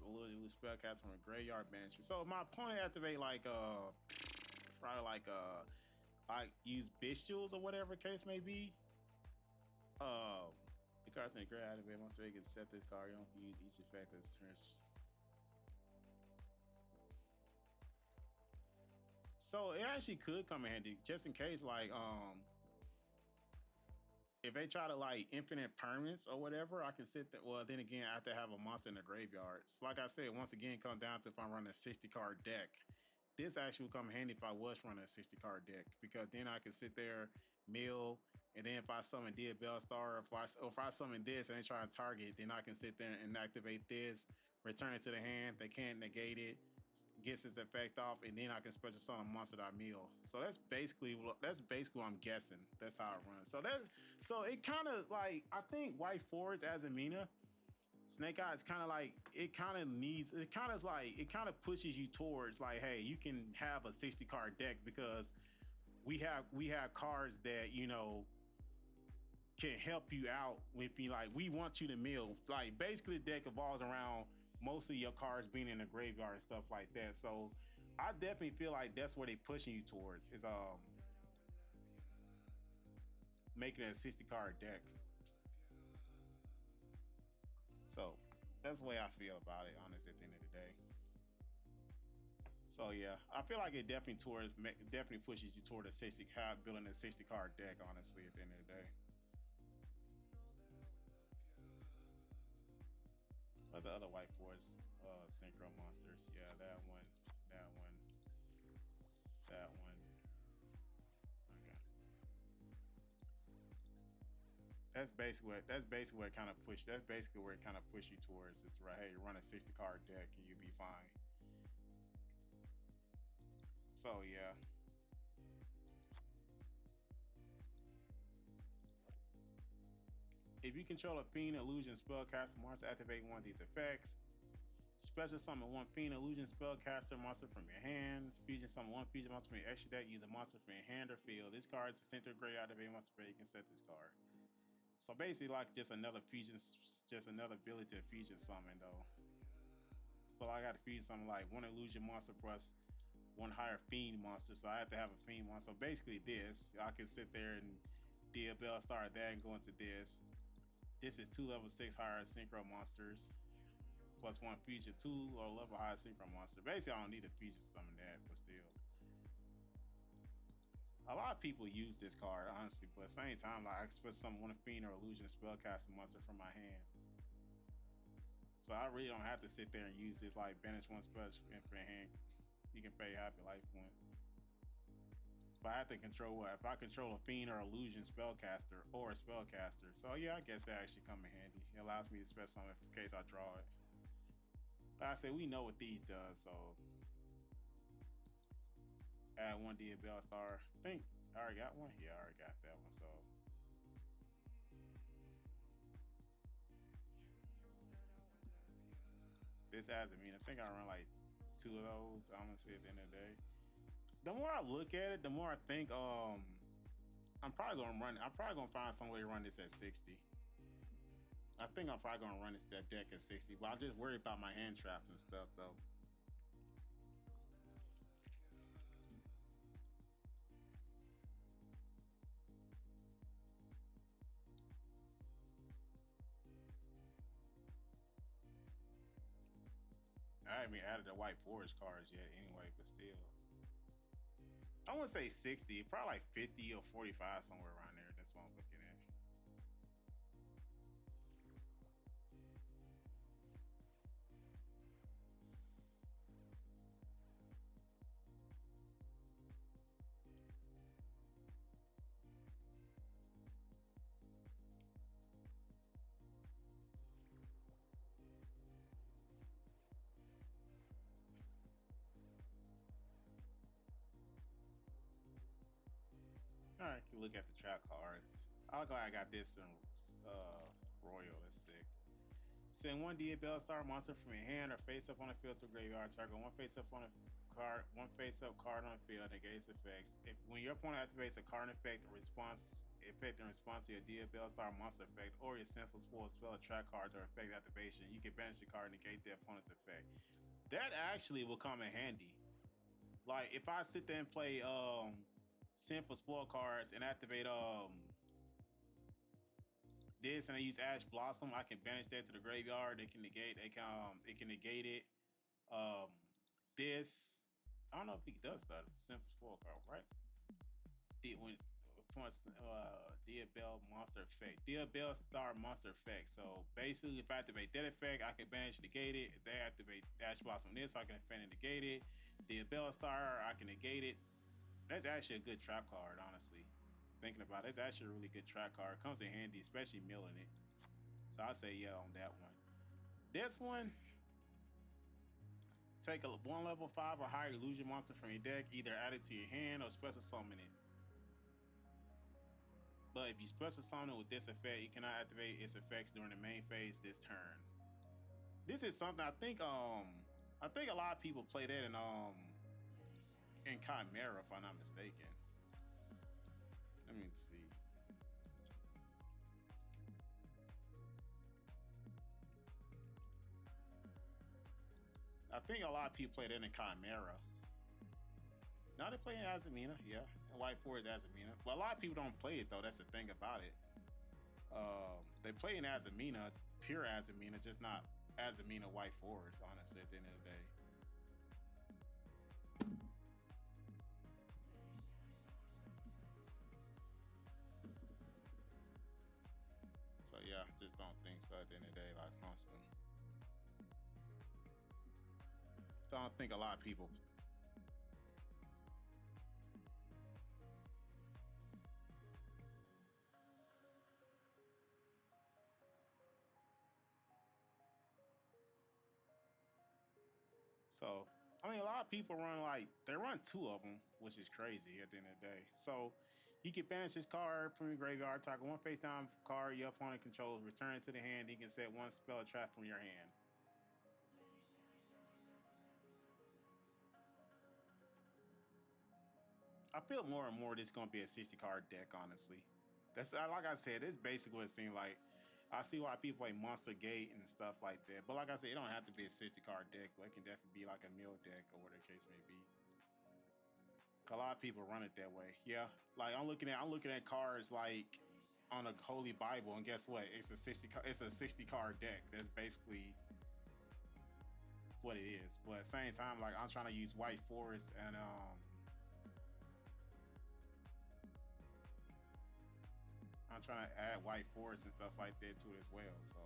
Illusion spellcaster from a graveyard management. So my opponent activate like probably like use bestials or whatever case may be. The cards in the gray activate monster they can set this card. You don't use each effect as turns. So it actually could come in handy just in case, like if they try to like infinite permanents or whatever, I can sit there. Well, then again, I have to have a monster in the graveyard. So like I said, once again, it comes down to if I'm running a 60 card deck. This actually would come handy if I was running a 60 card deck, because then I can sit there, mill, and then if I summon Dia Bellstar, if I summon this and they try to target, then I can sit there and activate this, return it to the hand. They can't negate it, gets its effect off, and then I can special summon a monster that I mill. So that's basically what I'm guessing. That's how it runs. So it kind of like, I think white forwards Azamina, Snake Eyes kind of like, it kind of pushes you towards like, hey, you can have a 60 card deck because we have cards that, you know, can help you out if you like. We want you to mill. Like basically, the deck evolves around most of your cards being in the graveyard and stuff like that. So I definitely feel like that's what they're pushing you towards, is making it a 60 card deck. So that's the way I feel about it, honestly, at the end of the day. So yeah, I feel like it definitely pushes you toward building a 60 card deck, honestly, at the end of the day. What's the other white force synchro monsters? Yeah, that one. Okay. That's basically where it kind of push. That's basically where it kind of push you towards. It's right. Hey, run a 60 card deck and you'll be fine. So yeah. If you control a Fiend Illusion spellcaster monster, activate one of these effects. Special summon one Fiend Illusion spellcaster monster from your hands. Fusion summon one fusion monster from your extra deck. Use a monster from your hand or field. This card is sent to a graveyard. Activate monster play. You can set this card. So basically, like just another fusion, just another ability to fusion summon though. But I got to fusion summon like one illusion monster plus one higher fiend monster. So I have to have a fiend monster. So basically, this I can sit there and Dia Bellstar that and go into this. This is 2 level 6 higher synchro monsters plus 1 fusion, 2 or level higher synchro monster. Basically, I don't need a fusion summon that, but still. A lot of people use this card, honestly, but at the same time, like I expect summon one fiend or illusion spellcaster monster from my hand. So I really don't have to sit there and use this like banish one spell in your hand. You can pay half your life point. But I have to control what? If I control a fiend or illusion spellcaster or a spellcaster. So yeah, I guess that actually come in handy. It allows me to spell something in case I draw it. But I say we know what these does, so add one Dia Bellstar. I think I already got one. Yeah, I already got that one. So this Azamina, I think I run like 2 of those, honestly, at the end of the day. The more I look at it, the more I think I'm probably gonna find some way to run this at 60. I think I'm probably gonna run that deck at 60, but I just worry about my hand traps and stuff though. haven't added the white forest cards yet anyway, but still. I wouldn't say 60, probably like 50 or 45, somewhere around there. That's what I'm looking at. All right, you look at the trap cards. I'm glad I got this in Royal. That's sick. Send one DFL star monster from your hand or face up on the field to graveyard. Target one face up on a card, one face up card on the field. Negates effects. If when your opponent activates a card effect, in response to your DFL star monster effect, or your simple spell track card or effect activation, you can banish the card and negate the opponent's effect. That actually will come in handy. Like if I sit there and play sinful spoil cards and activate this and I use Ash Blossom, I can banish that to the graveyard. It can negate it. Um this I don't know if he does that. Simple spoil card, right? When Diabell monster effect. Diabell star monster effect. So basically if I activate that effect, I can banish negate it. If they activate Ash Blossom on this, I can defend and negate it. Diabell star, I can negate it. That's actually a good trap card, honestly. Thinking about it, it's actually a really good trap card. Comes in handy, especially milling it. So I say yeah on that one. This one, take a one level 5 or higher illusion monster from your deck, either add it to your hand or special summon it. But if you special summon it with this effect, you cannot activate its effects during the main phase this turn. This is something I think a lot of people play that in Chimera, if I'm not mistaken. Let me see. I think a lot of people play that in Chimera. Now they're playing Azamina, yeah. And White Forest Azamina. But a lot of people don't play it though, that's the thing about it. They play in Azamina, pure Azamina, just not Azamina White Forest, honestly, at the end of the day. So yeah, I just don't think so at the end of the day, like constantly. So I don't think a lot of people. So I mean, a lot of people run they run two of them, which is crazy at the end of the day. So you can banish this card from your graveyard, target one face down card your opponent controls, return it to the hand. You can set one spell or trap from your hand. I feel more and more this is gonna be a 60 card deck, honestly. That's like I said, it's basically what it seems like. I see why people play Monster Gate and stuff like that. But like I said, it don't have to be a 60 card deck, but it can definitely be like a mill deck or whatever the case may be. A lot of people run it that way. Yeah. Like I'm looking at cards like on a Holy Bible, and guess what? It's a 60 card deck. That's basically what it is. But at the same time, like I'm trying to use White Forest and I'm trying to add White Forest and stuff like that to it as well. So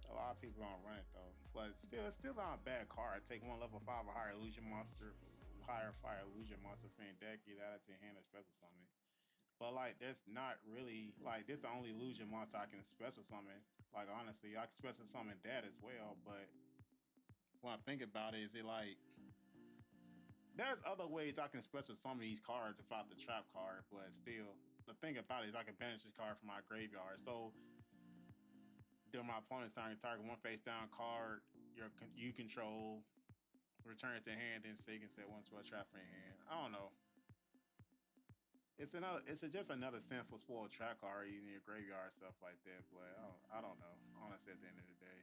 a lot of people don't run it though. But it's still not a bad card. Take one level 5 or higher illusion monster, higher fire illusion monster from your deck, either add it to your hand or special summon. But like that's not really like this the only illusion monster I can special summon. Like honestly, I can special summon that as well, but when I think about it, is it like there's other ways I can special summon these cards without the trap card, but still the thing about it is I can banish this card from my graveyard. So during my opponent's turn, target one face down card you control, return it to hand, then say you can set one spell trap from your hand. I don't know. just another sinful spoiled track card in your graveyard stuff like that. But I don't know. Honestly, at the end of the day.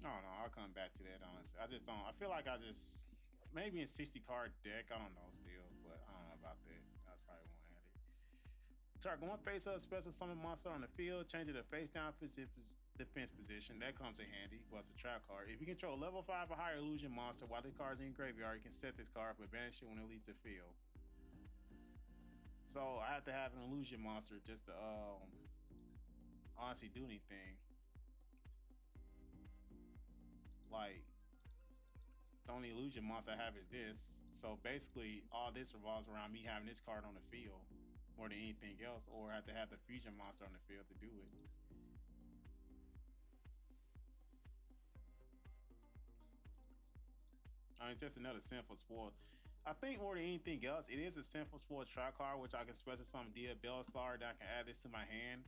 I don't know. I'll come back to that. Honestly, I just don't. I feel like I just maybe in 60 card deck. I don't know still, but I don't know about that. I probably won't have it. Target one face up special summon monster on the field. Change it to face down defense position. That comes in handy. Well, it's a trap card. If you control level 5 or higher illusion monster while the card's in your graveyard, you can set this card but banish it when it leaves the field. So I have to have an illusion monster just to honestly do anything. Like the only illusion monster I have is this. So basically, all this revolves around me having this card on the field more than anything else, or I have to have the fusion monster on the field to do it. I mean, it's just another sinful spoil. I think more than anything else, it is a sinful spoil trap card, which I can special summon Dia Bellstar. That I can add this to my hand,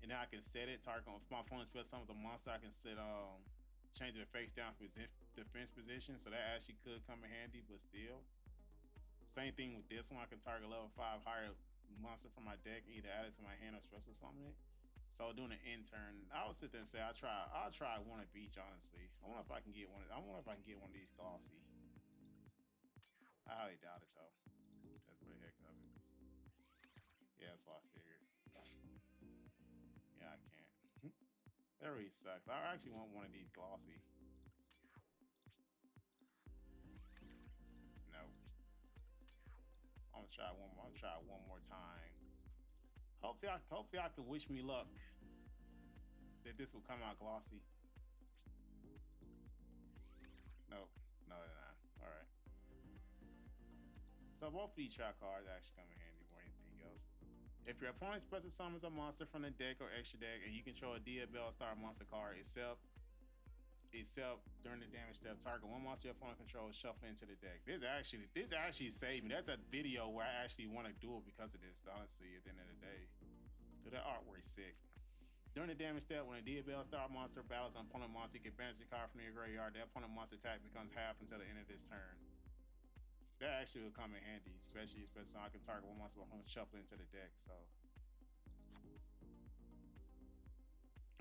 and then I can set it. Target if my opponent special summons a monster, I can set change it to face down defense position. So that actually could come in handy, but still. Same thing with this one. I can target level 5 higher monster from my deck, either add it to my hand or special summon it. So doing an intern, I would sit there and say I'll try one of each. Honestly, I wonder if I can get one. I wonder if I can get one of these glossy. I highly doubt it though. That's for the heck of it. Yeah, that's what I figured. Yeah, I can't. That really sucks. I actually want one of these glossy. No. I'm gonna try one more. I'm gonna try one more time. Hopefully I can wish me luck that this will come out glossy. No, no, no. All right. So both of these trap cards actually come in handy more than anything else. If your opponent special summons a monster from the deck or extra deck, and you control a Dia Bellstar monster card, except during the damage step, target one monster your opponent controls, shuffle into the deck. This actually saved me. That's a video where I actually want to do it because of this. Honestly, at the end of the day, so that artwork's sick. During the damage step, when a Dia Bellstar monster battles an opponent monster, you can banish the card from your graveyard. The opponent monster attack becomes half until the end of this turn. That actually will come in handy, especially so I can target one monster opponent shuffle into the deck. So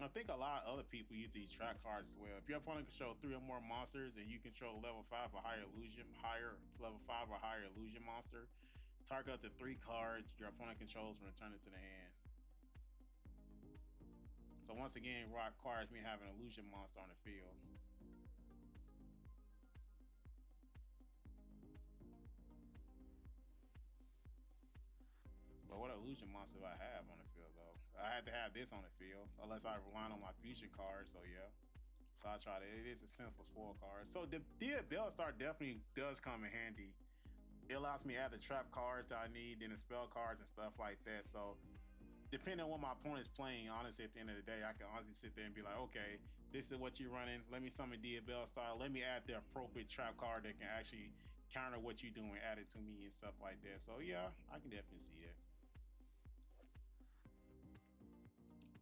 I think a lot of other people use these trap cards as well. If your opponent controls 3 or more monsters and you control level 5 or higher level 5 or higher illusion monster, target up to 3 cards your opponent controls and return it to the hand. So once again, it requires me having an illusion monster on the field. But what illusion monster do I have on the field though? I had to have this on the field, unless I rely on my fusion card. So yeah, so I tried it. It is a sinful spoil card. So the Dia Bellstar definitely does come in handy. It allows me to add the trap cards that I need, and the spell cards and stuff like that. So depending on what my opponent's playing, honestly, at the end of the day, I can honestly sit there and be like, okay, this is what you're running. Let me summon Dia Bellstar. Let me add the appropriate trap card that can actually counter what you're doing, add it to me and stuff like that. So yeah, I can definitely see that.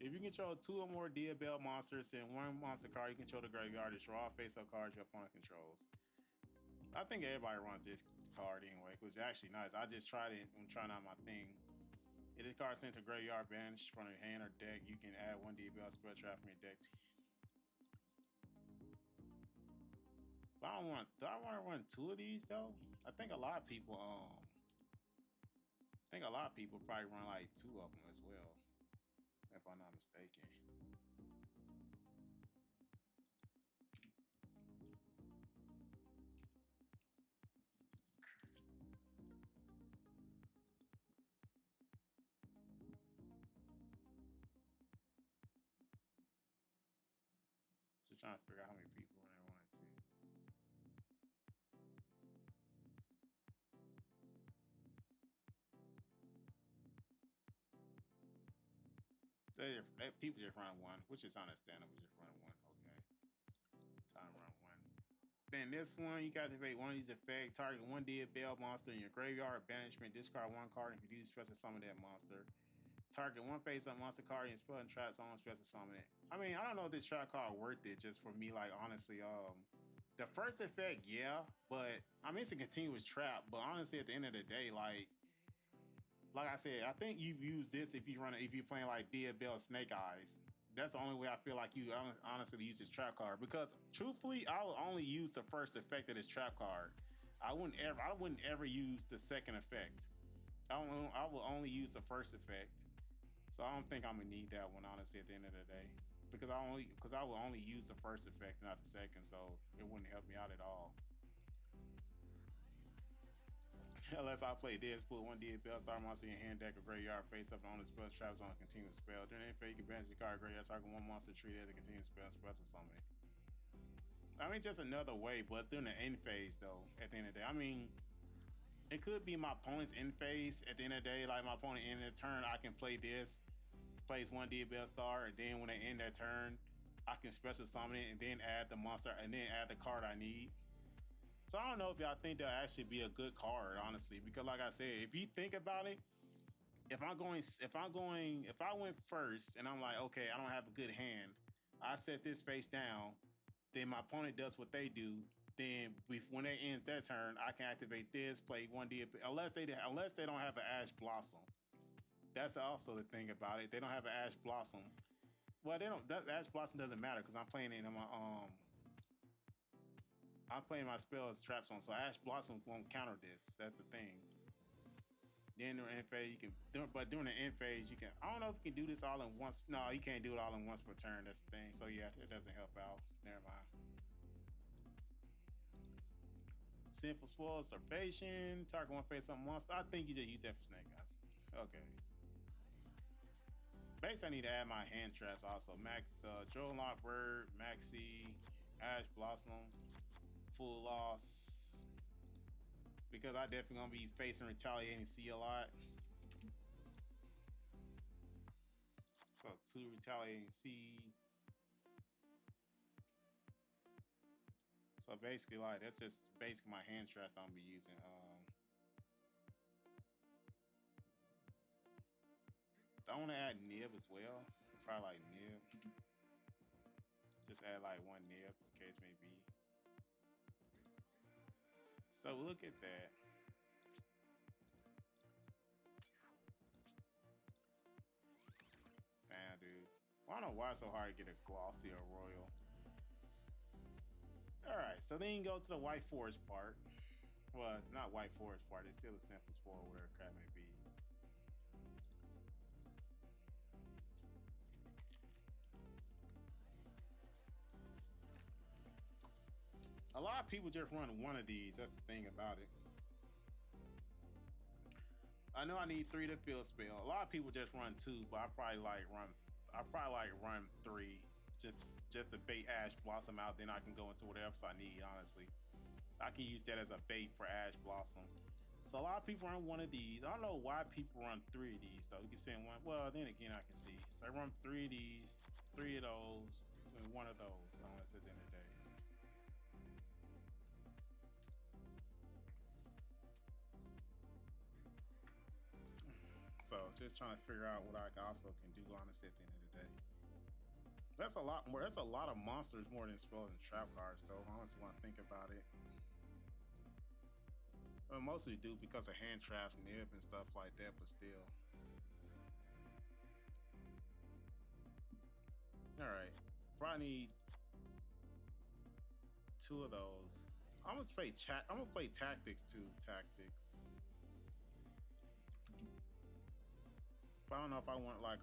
If you control 2 or more Dia Bell monsters and 1 monster card, you control the graveyard. Destroy all face-up cards your opponent controls. I think everybody runs this card anyway, which is actually nice. I just tried it when trying out my thing. If this card sent to graveyard banish from your hand or deck, you can add 1 Dia Bell spell trap from your deck. But do I want to run 2 of these though? I think a lot of people probably run like 2 of them as well, if I'm not mistaken. Just trying to figure out how many people I wanted to. People just run 1, which is understandable. Just run 1, okay. Time run 1. Then this one, you can activate one of these effects. Target one Diabell monster in your graveyard. Banishment. Discard one card and if you do special summon that monster. Target one face-up monster card and spell and trap on special summon it. I mean, I don't know if this trap card worth it just for me, like honestly. The first effect, yeah, but I mean it's a continuous trap, but honestly at the end of the day, like I said, I think you use this if you're playing like Diabell Snake Eyes. That's the only way I feel like you honestly use this trap card because truthfully, I will only use the first effect of this trap card. I wouldn't ever use the second effect. I will only use the first effect. So I don't think I'm gonna need that one honestly at the end of the day. Because I will only use the first effect, not the second, so it wouldn't help me out at all. Unless I play this, put one Diabell star monster in your hand deck or graveyard face up on the spell traps on a continuous spell. During the you can banish the card graveyard, target one monster treated as a continuous spell special summon. I mean, just another way, but during the end phase though, at the end of the day. I mean, it could be my opponent's end phase at the end of the day, like my opponent end of the turn, I can play this, plays one Diabell star, and then when they end that turn, I can special summon it and then add the monster and then add the card I need. So I don't know if y'all think that'll actually be a good card, honestly, because like I said, if you think about it, if I went first and I'm like, okay, I don't have a good hand, I set this face down, then my opponent does what they do, then when they ends their turn, I can activate this, play one Diabell, unless they don't have an Ash Blossom. That's also the thing about it. They don't have an Ash Blossom. Well, they don't. That Ash Blossom doesn't matter because I'm playing it in my I'm playing my spell as traps on, so Ash Blossom won't counter this. That's the thing. Then during the end phase, you can, but during the end phase, you can. I don't know if you can do this all in once. No, you can't do it all in once per turn. That's the thing. So yeah, it doesn't help out. Never mind. Sinful Spoil, Surfation, target one face up monster. I think you just use that for Snake Eyes. Okay. Basically, I need to add my hand traps also. Joel Lock Bird, Maxi, Ash Blossom, Full Loss. Because I definitely gonna be facing Retaliating Sea a lot. So 2 Retaliating Sea. So basically, like that's just basically my hand traps I'm gonna be using. I want to add nib as well. Probably like nib. Just add like one nib, in case may be. So look at that. Damn, dude. I don't know why it's so hard to get a glossy or royal. All right, so then you go to the White Forest part. Well, not White Forest part. It's still a Sinful Spoil, whatever crap may be. A lot of people just run one of these. That's the thing about it. I know I need 3 to field spell. A lot of people just run 2, but I probably like run 3 just to bait Ash Blossom out. Then I can go into whatever else I need. Honestly, I can use that as a bait for Ash Blossom. So a lot of people run one of these. I don't know why people run 3 of these though. You can send one. Well, then again, I can see. So I run 3 of these, 3 of those, and 1 of those. Honestly, at the end of the day. So just trying to figure out what I also can do honestly at the end of the day. That's a lot more. That's a lot of monsters more than spells and trap cards though. Honestly, when I think about it. Well, mostly do because of hand traps, nib, and stuff like that, but still. All right, probably need 2 of those. I'm gonna play chat. I'm gonna play tactics too. Tactics. But I don't know if I want like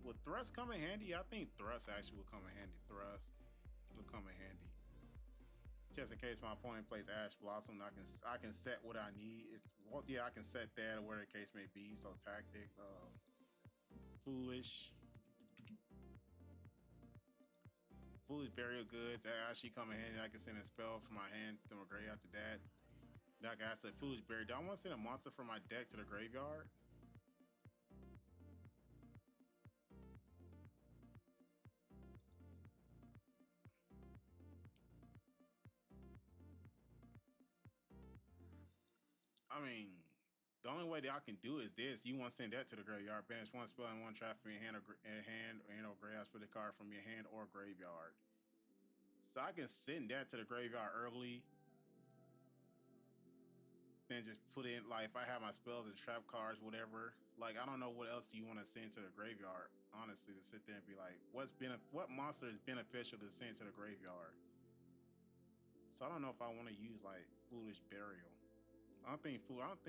would thrust come in handy? I think thrust actually will come in handy. Thrust will come in handy. Just in case my opponent plays Ash Blossom, I can set what I need. Well, yeah, I can set that or whatever the case may be. So tactics, foolish burial goods that actually come in handy. I can send a spell from my hand to my graveyard after that. Like I said, foolish burial. Do I want to send a monster from my deck to the graveyard? I mean, the only way that I can do is this. You want to send that to the graveyard. Banish one spell and one trap from your hand or grab split the card from your hand or graveyard. So I can send that to the graveyard early, then just put in like if I have my spells and trap cards, whatever. Like I don't know what else you want to send to the graveyard. Honestly, to sit there and be like, what monster is beneficial to send to the graveyard? So I don't know if I want to use like Foolish Burial. I don't think fool. I don't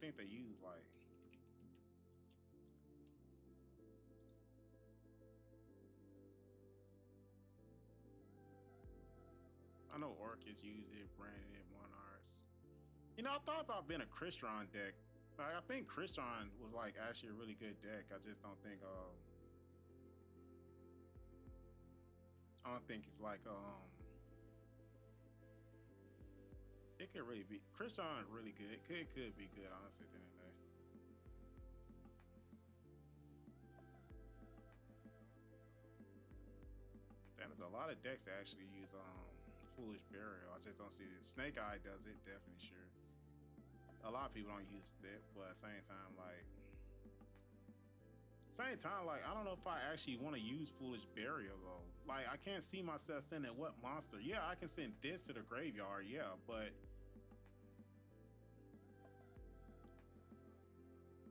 think they use like. I know Orchids use it, Brandon it, Monarchs. You know, I thought about being a Crystron deck. Like, I think Crystron was like actually a really good deck. I just don't think I don't think it's like it could really be Crystron really good. It could be good, honestly, at the end of the day. Damn, there's a lot of decks that actually use Foolish Burial. I just don't see it. Snake Eye does it, definitely sure. A lot of people don't use it, but at the same time, like I don't know if I actually want to use Foolish Burial though. Like I can't see myself sending what monster. Yeah, I can send this to the graveyard, yeah, but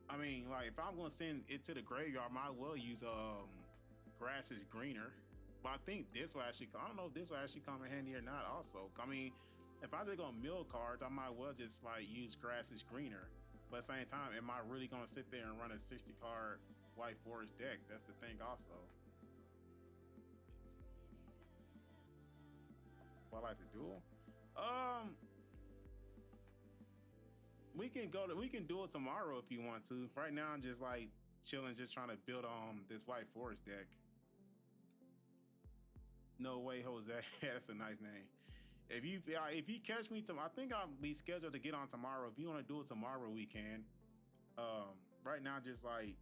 I mean, like if I'm gonna send it to the graveyard, I might well use Grass is Greener. But I think this will actually. I don't know if this will actually come in handy or not. Also, I mean, if I just go mill cards, I might well just like use Grass is Greener. But at the same time, am I really gonna sit there and run a 60 card White Forest deck? That's the thing. Also, well, I like the duel. Um, we can do it tomorrow if you want to. Right now, I'm just like chilling, just trying to build on this White Forest deck. No way, Jose. That's a nice name. If you catch me tomorrow, I think I'll be scheduled to get on tomorrow. If you want to do it tomorrow, we can. Right now, just like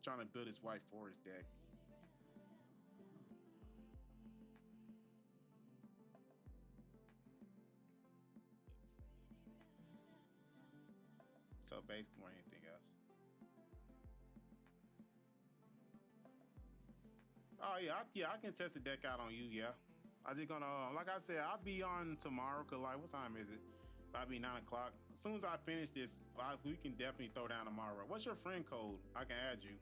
trying to build this White Forest deck. So basically, more than anything else. Oh yeah, I can test the deck out on you. Yeah, I just gonna like I said, I'll be on tomorrow. Cause like, what time is it? I'll be 9 o'clock. As soon as I finish this, we can definitely throw down tomorrow. What's your friend code? I can add you.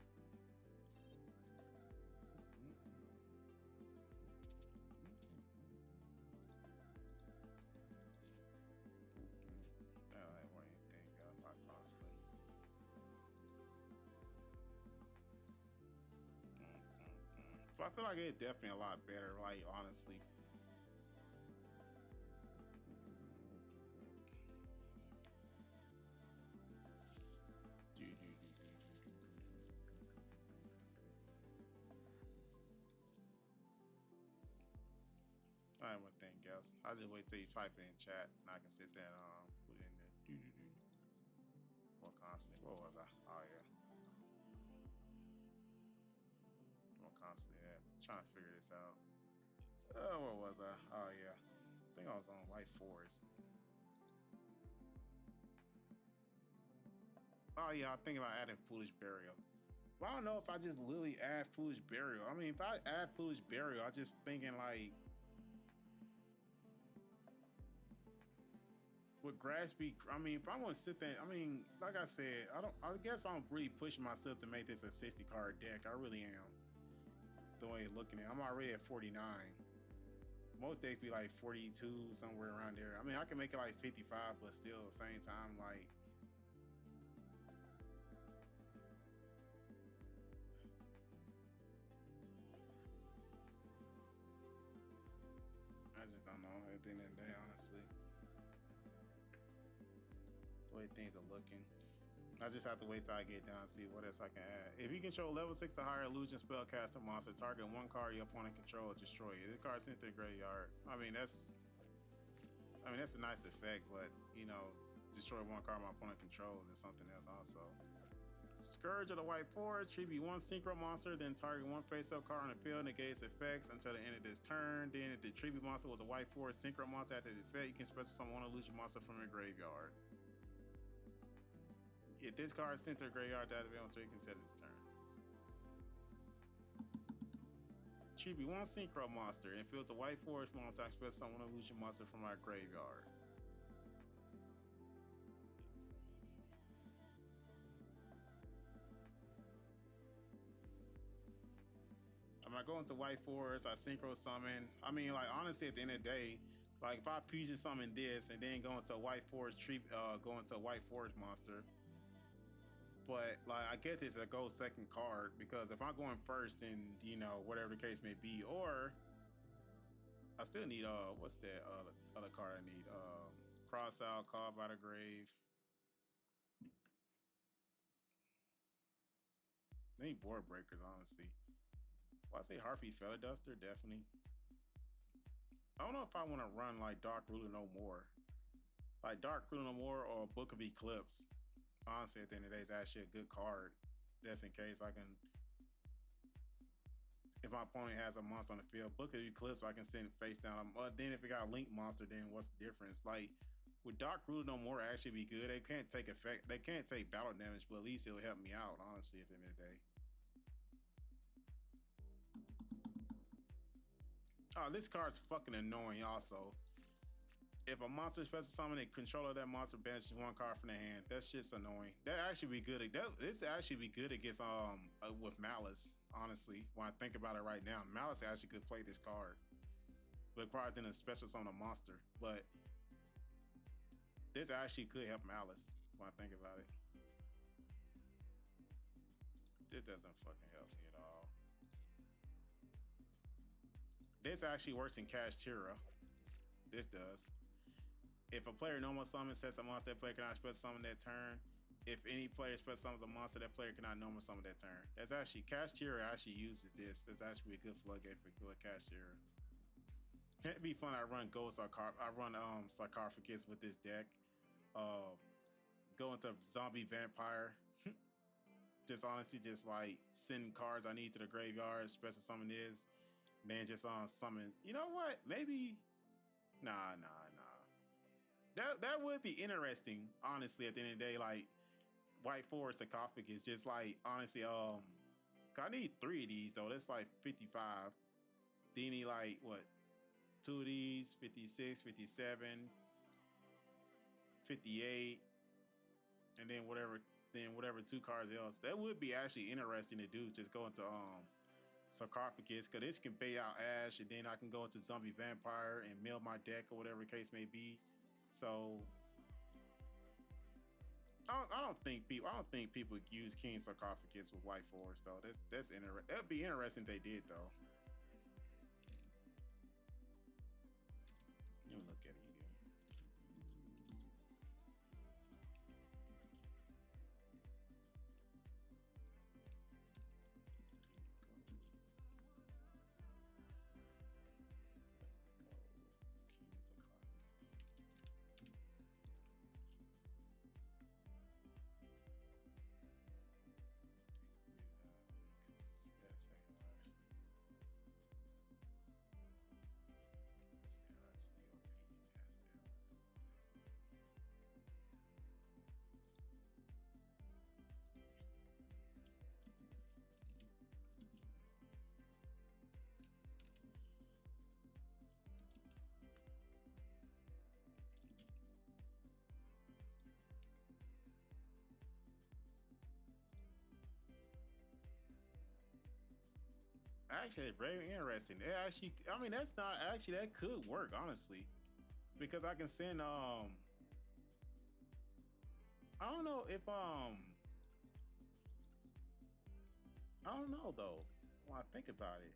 More than anything else, I constantly. So I feel like it's definitely a lot better. Like honestly. I ain't one thing else. I'll just wait till you type it in chat and I can sit there and put it in there. More constantly. What was I? Oh yeah. More constantly that. Trying to figure this out. Where was I? Oh yeah. I think I was on White Forest. Oh yeah, I'm thinking about adding Foolish Burial. But I don't know if I just literally add Foolish Burial. I mean, if I add Foolish Burial, I just thinking like with Graspy. I mean, if I want to sit there, I mean, like I said, I don't. I guess I'm really pushing myself to make this a 60 card deck. I really am. The way you're looking at it. I'm already at 49. Most decks be like 42, somewhere around there. I mean, I can make it like 55, but still at the same time, like I just don't know at the end of the day, honestly. The way things are looking. I just have to wait till I get down and see what else I can add. If you control level 6 or higher illusion spellcaster monster, target one card your opponent controls, destroy it. This card's sent to the graveyard. That's a nice effect, but you know, destroy one card my opponent controls is something else also. Scourge of the White Forest. Tribute one synchro monster, then target one face-up card on the field, negates effects until the end of this turn. Then, if the tribute monster was a White Forest synchro monster after the effect, you can special summon one illusion monster from your graveyard. If this card is sent to the graveyard, that event, so you can set it this turn. Tribute one synchro monster, and if it was a White Forest monster, I can special summon one illusion monster from my graveyard. I'm not going to White Forest. I synchro summon. I mean, like honestly, at the end of the day, like if I fusion summon this and then go into a White Forest go into a White Forest monster. But like I guess it's a go second card because if I'm going first, then you know whatever the case may be, or I still need what's that other card I need? Cross out, call by the grave. I need board breakers, honestly. Well, I say Harpy Feather Duster, definitely. I don't know if I want to run like Dark Ruler No More. Like Dark Ruler No More or Book of Eclipse. Honestly, at the end of the day, it's actually a good card. Just in case I can, if my opponent has a monster on the field, Book of Eclipse, I can send it face down. Then if it got a Link monster, then what's the difference? Like, would Dark Ruler No More actually be good? They can't take effect, they can't take battle damage, but at least it'll help me out, honestly, at the end of the day. Oh, this card's fucking annoying also. If a monster special summon, the controller of that monster banishes one card from the hand. That shit's annoying. That actually be good. This actually be good against with Malice. Honestly, when I think about it right now, Malice actually could play this card. But requires then a special summon a monster. But this actually could help Malice when I think about it. This doesn't fucking help me at all. This actually works in Kashtira. This does. If a player normal summons sets a monster, that player cannot special summon that turn. If any player special summons a monster, that player cannot normal summon that turn. That's actually, Kashtira actually uses this. That's actually a good floodgate for good Kashtira. It'd be fun. I run Sarcophagus with this deck. Go into Zombie Vampire. Just honestly, just like send cards I need to the graveyard, special summon this. Then just summons. You know what? Maybe. Nah. That would be interesting, honestly, at the end of the day. Like White Forest Sarcophagus, just like honestly, I need 3 of these though. That's like 55. Then you need like what? 2 of these, 56, 57, 58, and then whatever 2 cards else. That would be actually interesting to do. Just go into Sarcophagus, because this can pay out Ash, and then I can go into Zombie Vampire and mill my deck or whatever the case may be. So I don't think people use King Sarcophagus with White Forest though. That's interesting. That'd be interesting if they did though. Let me look at it again. Actually, very interesting. It actually, I mean, that's not actually, that could work honestly, because I can send I don't know if I don't know though. When I think about it,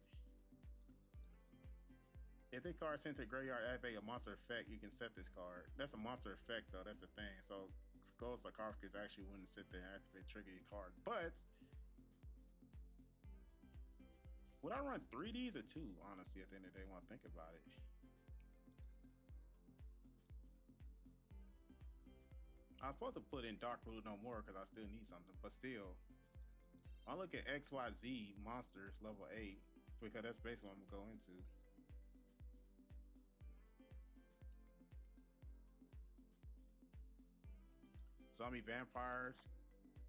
if the card sent to the graveyard activate a monster effect, you can set this card. That's a monster effect though. That's the thing. So Skull Sarcophagus actually wouldn't sit there and activate trigger the card, but. Would I run 3Ds or 2, honestly, at the end of the day, when I think about it? I'm supposed to put in Dark Ruler No More because I still need something, but still, I look at XYZ monsters level 8 because that's basically what I'm gonna go into. Zombie vampires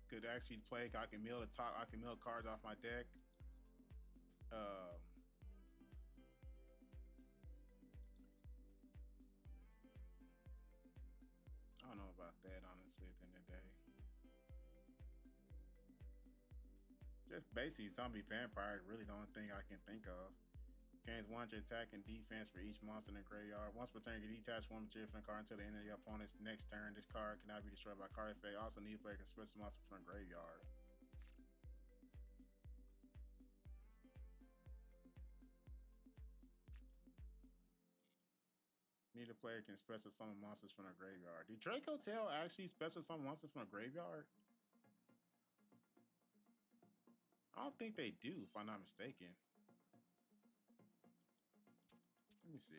could actually play. I can mill the top. I can mill cards off my deck. Um, I don't know about that honestly. At the end of the day, just basically zombie vampire. Really, the only thing I can think of. Gains 100 attack and defense for each monster in the graveyard. Once per turn, you detach one material from the card until the end of your opponent's next turn. This card cannot be destroyed by card effect. Also, need player can special monster from the graveyard. Neither player can special summon monsters from the graveyard. Do Draco Tail actually special summon monsters from the graveyard? I don't think they do, if I'm not mistaken. Let me see.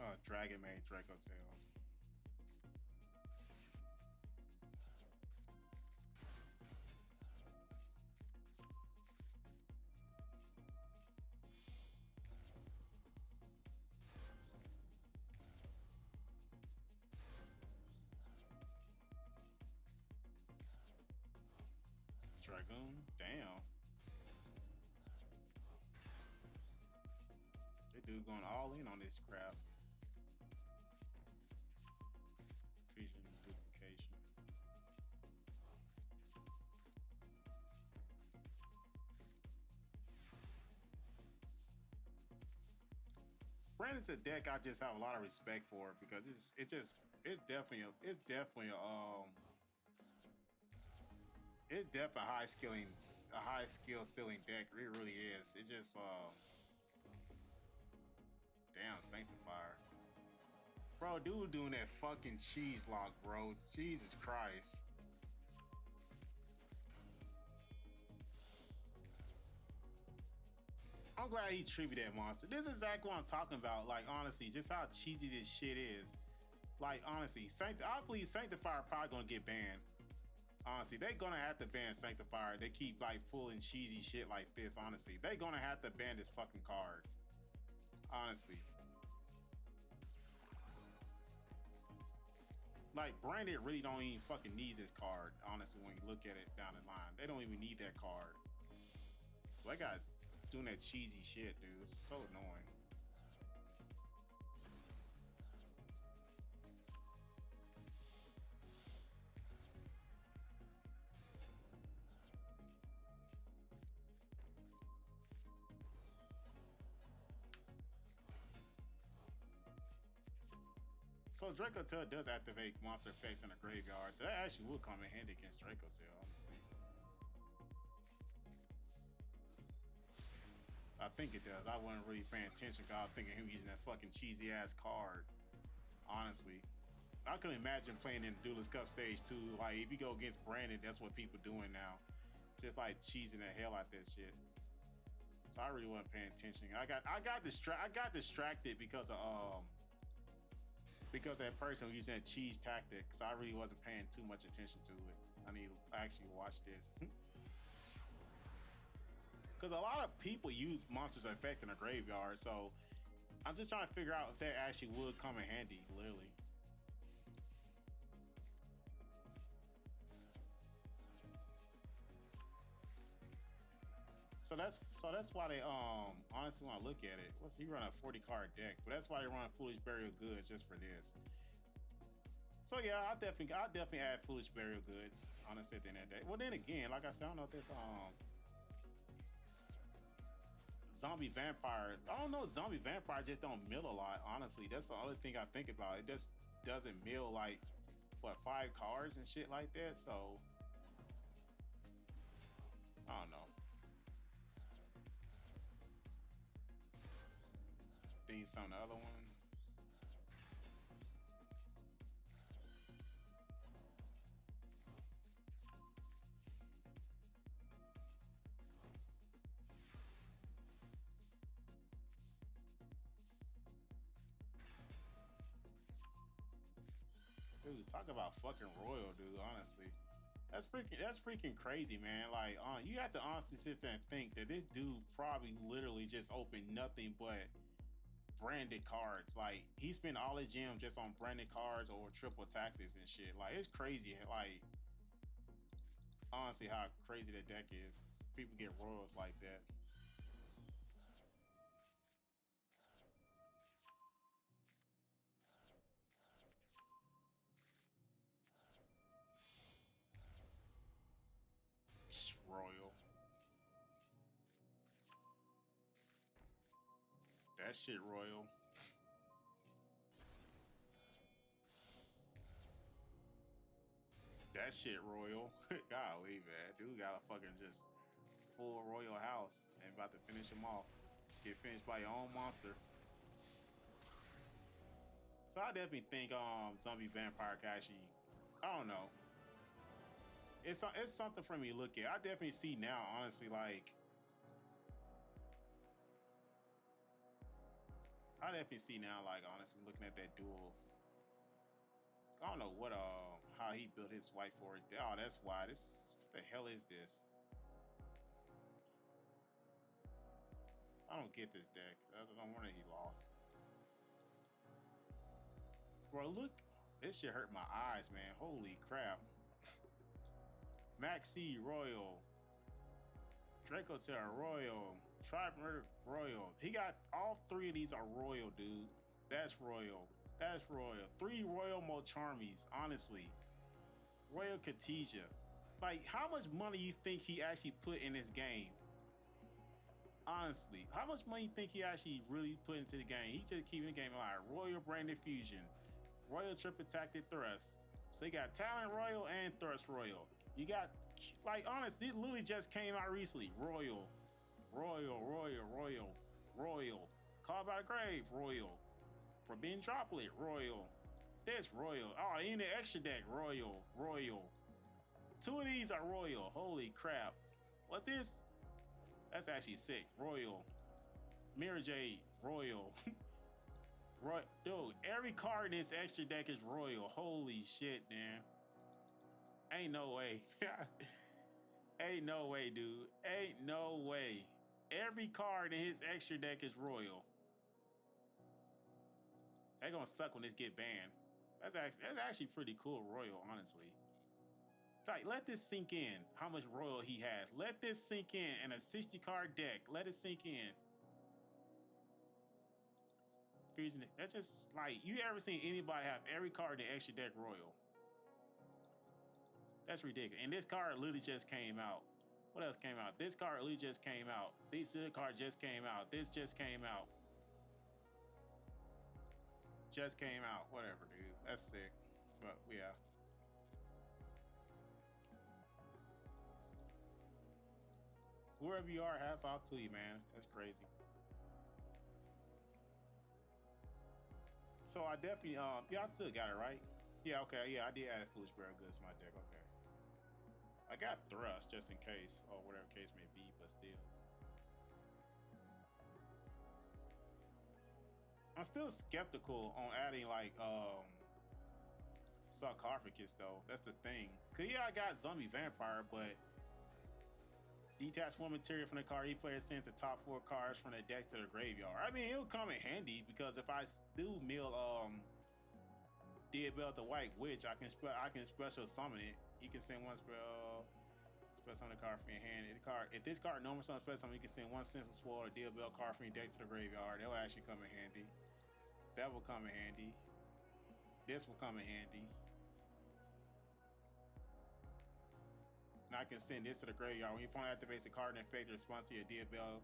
Oh, Dragon made Draco Tail. Dragoon? Damn. That dude going all in on this crap. Fusion duplication. Brandon's a deck I just have a lot of respect for because it's definitely a high skill ceiling deck. It really is. It just damn Sanctifier. Bro, dude doing that fucking cheese lock, bro. Jesus Christ. I'm glad he tributed that monster. This is exactly what I'm talking about. Like, honestly, just how cheesy this shit is. Like, honestly, I believe Sanctifier probably gonna get banned. Honestly, they gonna have to ban Sanctifier. They keep like pulling cheesy shit like this. Honestly, they gonna have to ban this fucking card. Honestly, like Branded really don't even fucking need this card. Honestly, when you look at it down the line, they don't even need that card. They got doing that cheesy shit, dude. It's so annoying. So Draco Tail does activate monster effects in the graveyard, so that actually will come in handy against Draco Tail, honestly. I think it does. I wasn't really paying attention because I was thinking him using that fucking cheesy ass card. Honestly. I couldn't imagine playing in the Duelist Cup stage too. Like if you go against Brandon, that's what people doing now. Just like cheesing the hell out that shit. So I really wasn't paying attention. I got distracted because that person was using that cheese tactic. So I really wasn't paying too much attention to it. I need to actually watch this. Because a lot of people use monsters effect in a graveyard, so I'm just trying to figure out if that actually would come in handy, literally. So that's why they honestly when I look at it, he run a 40 card deck, but that's why they run Foolish Burial Goods just for this. So yeah, I definitely add Foolish Burial Goods, honestly, at the end of the day. Well then again, like I said, I don't know if this Zombie vampire. I don't know. Zombie vampire just don't mill a lot. Honestly, that's the only thing I think about. It just doesn't mill like what 5 cards and shit like that. So I don't know. Think some of the other one. Dude, talk about fucking royal, dude. Honestly, that's freaking crazy, man. Like, you have to honestly sit there and think that this dude probably literally just opened nothing but branded cards. Like, he spent all his gems just on branded cards or triple tactics and shit. Like, it's crazy. Like, honestly, how crazy the deck is. People get royals like that. Royal. That shit royal. That shit royal. Golly, man. Dude got a fucking just full royal house and about to finish him off. Get finished by your own monster. So I definitely think zombie vampire can actually, I don't know. It's something for me to look at. I definitely see now, honestly, like I definitely see now, like honestly, looking at that duel. I don't know what how he built his white forest. Oh, that's why. This what the hell is this? I don't get this deck. I don't wonder he lost. Bro, look, this shit hurt my eyes, man. Holy crap. Maxi Royal, Draco Terra Royal, Tribe Murder Royal. He got all 3 of these are royal, dude. That's royal. That's royal. 3 royal Mocharmies, honestly. Royal Katija. Like, how much money you think he actually put in this game? Honestly, how much money you think he actually really put into the game? He just keeping the game alive. Royal Branded Fusion, Royal Triple Tactic Thrust. So you got Talent Royal and Thrust Royal. You got, like, honestly, it literally just came out recently. Royal, Royal. Called by the Grave, Royal. Forbidden Droplet, Royal. This Royal. Oh, in the extra deck, Royal. 2 of these are Royal. Holy crap. What's this? That's actually sick. Royal. Mirror Jade, Royal. Dude, every card in this extra deck is Royal. Holy shit, man. Ain't no way. Ain't no way, dude. Ain't no way. Every card in his extra deck is Royal. They gonna suck when this get banned. That's actually pretty cool, Royal, honestly. Like, let this sink in. How much Royal he has. Let this sink in a 60 card deck. Let it sink in. Fusion. That's just like, you ever seen anybody have every card in the extra deck Royal? That's ridiculous. And this card literally just came out. What else came out? This card literally just came out. This card just came out. This just came out. Just came out. Whatever, dude. That's sick. But yeah. Whoever you are, hats off to you, man. That's crazy. So I definitely yeah, I still got it, right? Yeah, okay, yeah, I did add a Foolish Bear Goods to my deck, okay. I got Thrust just in case, or whatever case may be, but still. I'm still skeptical on adding like sarcophagus though. That's the thing. Cause yeah, I got zombie vampire, but detach 1 material from the card he player sends the top 4 cards from the deck to the graveyard. I mean, it'll come in handy because if I do mill Diabell the White Witch, I can special summon it. You can send 1 spell summon the card from your hand. If this card normal summon special summon, you can send 1 simple spoil or Diabell card from your deck to the graveyard. That will actually come in handy. That will come in handy. This will come in handy. And I can send this to the graveyard. When your opponent activates a card and affects the response to your Diabell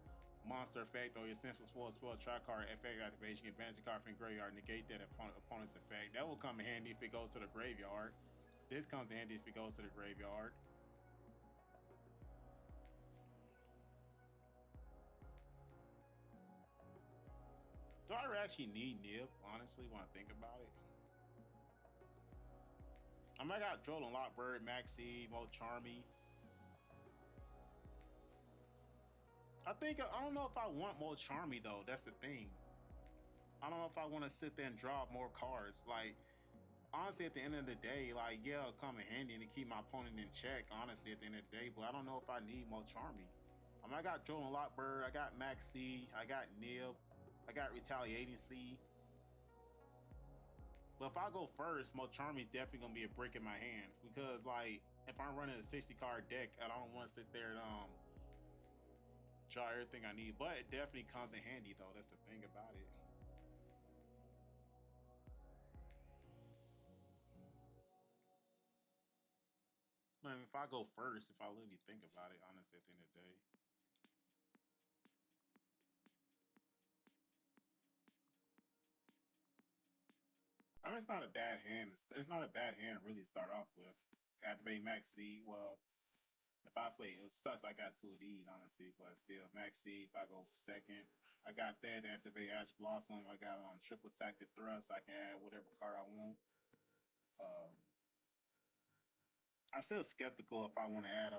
monster effect or essential spell trap card effect activation. Get banish a card from the graveyard, negate that opponent's effect. That will come in handy if it goes to the graveyard. This comes in handy if it goes to the graveyard. Do I actually need Nib, honestly, when I think about it? I might got Droll and Lockbird, Maxi, Mo Charmy. I don't know if I want Mo Charmy though. That's the thing. I don't know if I want to sit there and draw more cards. Like honestly, at the end of the day, like yeah, it'll come in handy and to keep my opponent in check. Honestly, at the end of the day, but I don't know if I need Mo Charmy. I got Droll and Lockbird. I got Maxi. I got Nib. I got Retaliating C. But if I go first, Mo Charmy is definitely gonna be a brick in my hand because like if I'm running a 60 card deck, I don't want to sit there and draw everything I need. But it definitely comes in handy though. That's the thing about it. I mean, if I go first, if I really think about it, honestly, at the end of the day, I mean, it's not a bad hand. It's not a bad hand to really start off with. Activate Max C. Well, if I play, it sucks. I got two of these, honestly, but still, Max C. If I go second, I got that to activate Ash Blossom. I got triple tactic thrust. I can add whatever card I want. Um, I'm still skeptical if I want to add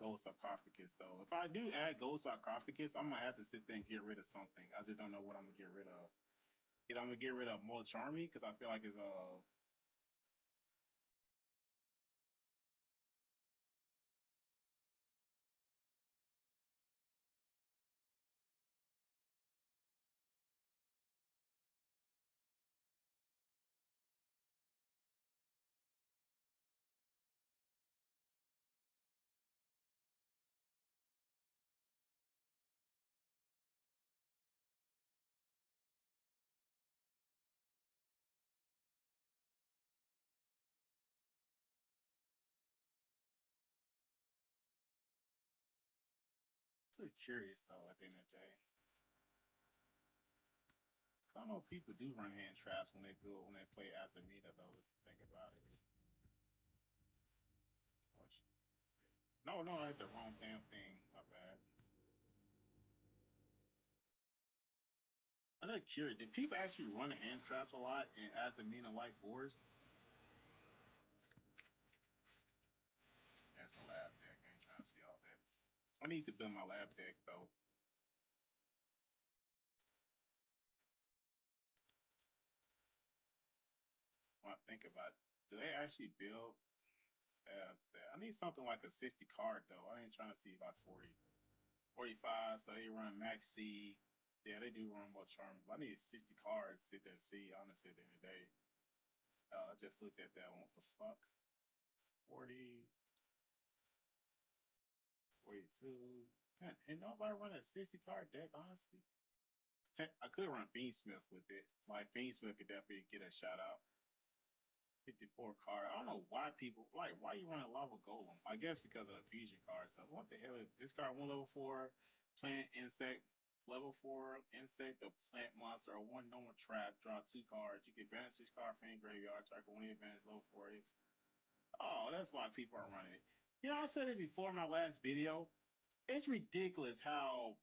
Gold Sarcophagus though. If I do add Gold Sarcophagus, I'm gonna have to sit there and get rid of something. I just don't know what I'm gonna get rid of. Either I'm gonna get rid of Mo Charmy because I feel like I'm curious though. At the end of the day, I don't know if people do run hand traps when they play Azamina though. Let's think about it. No, no, I had the wrong damn thing. My bad. I'm just curious. Did people actually run hand traps a lot in Azamina White Forest? That's a lab deck. I ain't trying to see all that. I need to build my lab deck though. When I think about, do they actually build that? I need something like a 60 card though. I ain't trying to see about 40, 45. So they run Maxi. Yeah, they do run more charm. I need 60 cards. Sit there and see. Honestly, at the end of the day, I just looked at that one. What the fuck? 40, 42. Man, and nobody run a 60 card deck. Honestly, I could run Beansmith with it. Like Beansmith could definitely get a shout out. 54 card. I don't know why people like why you run a lava golem. I guess because of the fusion card. So what the hell is this card? One level four, plant insect, level four insect or plant monster or one normal trap. Draw two cards. You can advance this card from your graveyard. Target one advantage level four. It's oh, that's why people are running it. You know, I said it before in my last video. It's ridiculous how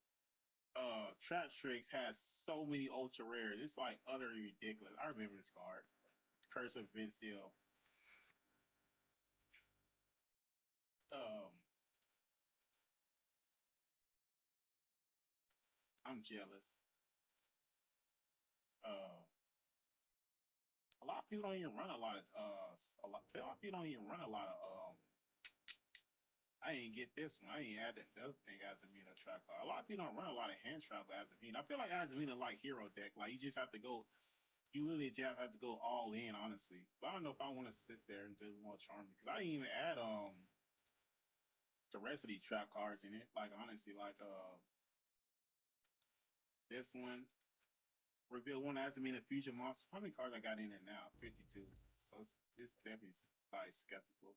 Trap Tricks has so many ultra rares. It's like utterly ridiculous. I remember this card. Curse of Vinciel. Um, I'm jealous. Uh, a lot of people don't even run a lot of a lot of people don't even run a lot of I ain't get this one. I ain't add that other thing Azamina trap card. A lot of people don't run a lot of hand trap with Azamina. I feel like Azamina like hero deck. Like you just have to go you really just have to go all in, honestly. But I don't know if I want to sit there and do more charming because I didn't even add the rest of these trap cards in it. Like honestly, like this one, reveal one Azamina fusion monster. How many cards I got in it now? 52. So it's definitely like skeptical.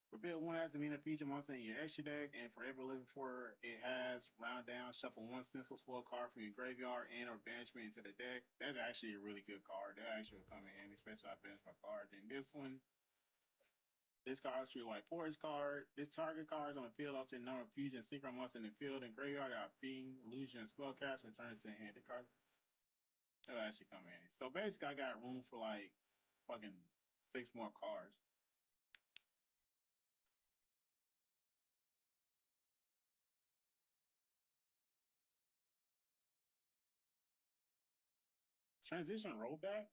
Reveal one Azamina feature monster in your extra deck, and for every living for it has round down, shuffle one simple spoil card from your graveyard and or banishment into the deck. That's actually a really good card. That actually will come in handy, especially if I banish my card. Then this card is a white forest card. This target card is on the field after the number of fusion synchro monsters in the field and graveyard got being illusion and spellcast return it to the hand. The card that'll actually come in handy. So basically I got room for like fucking 6 more cards. Transition rollback.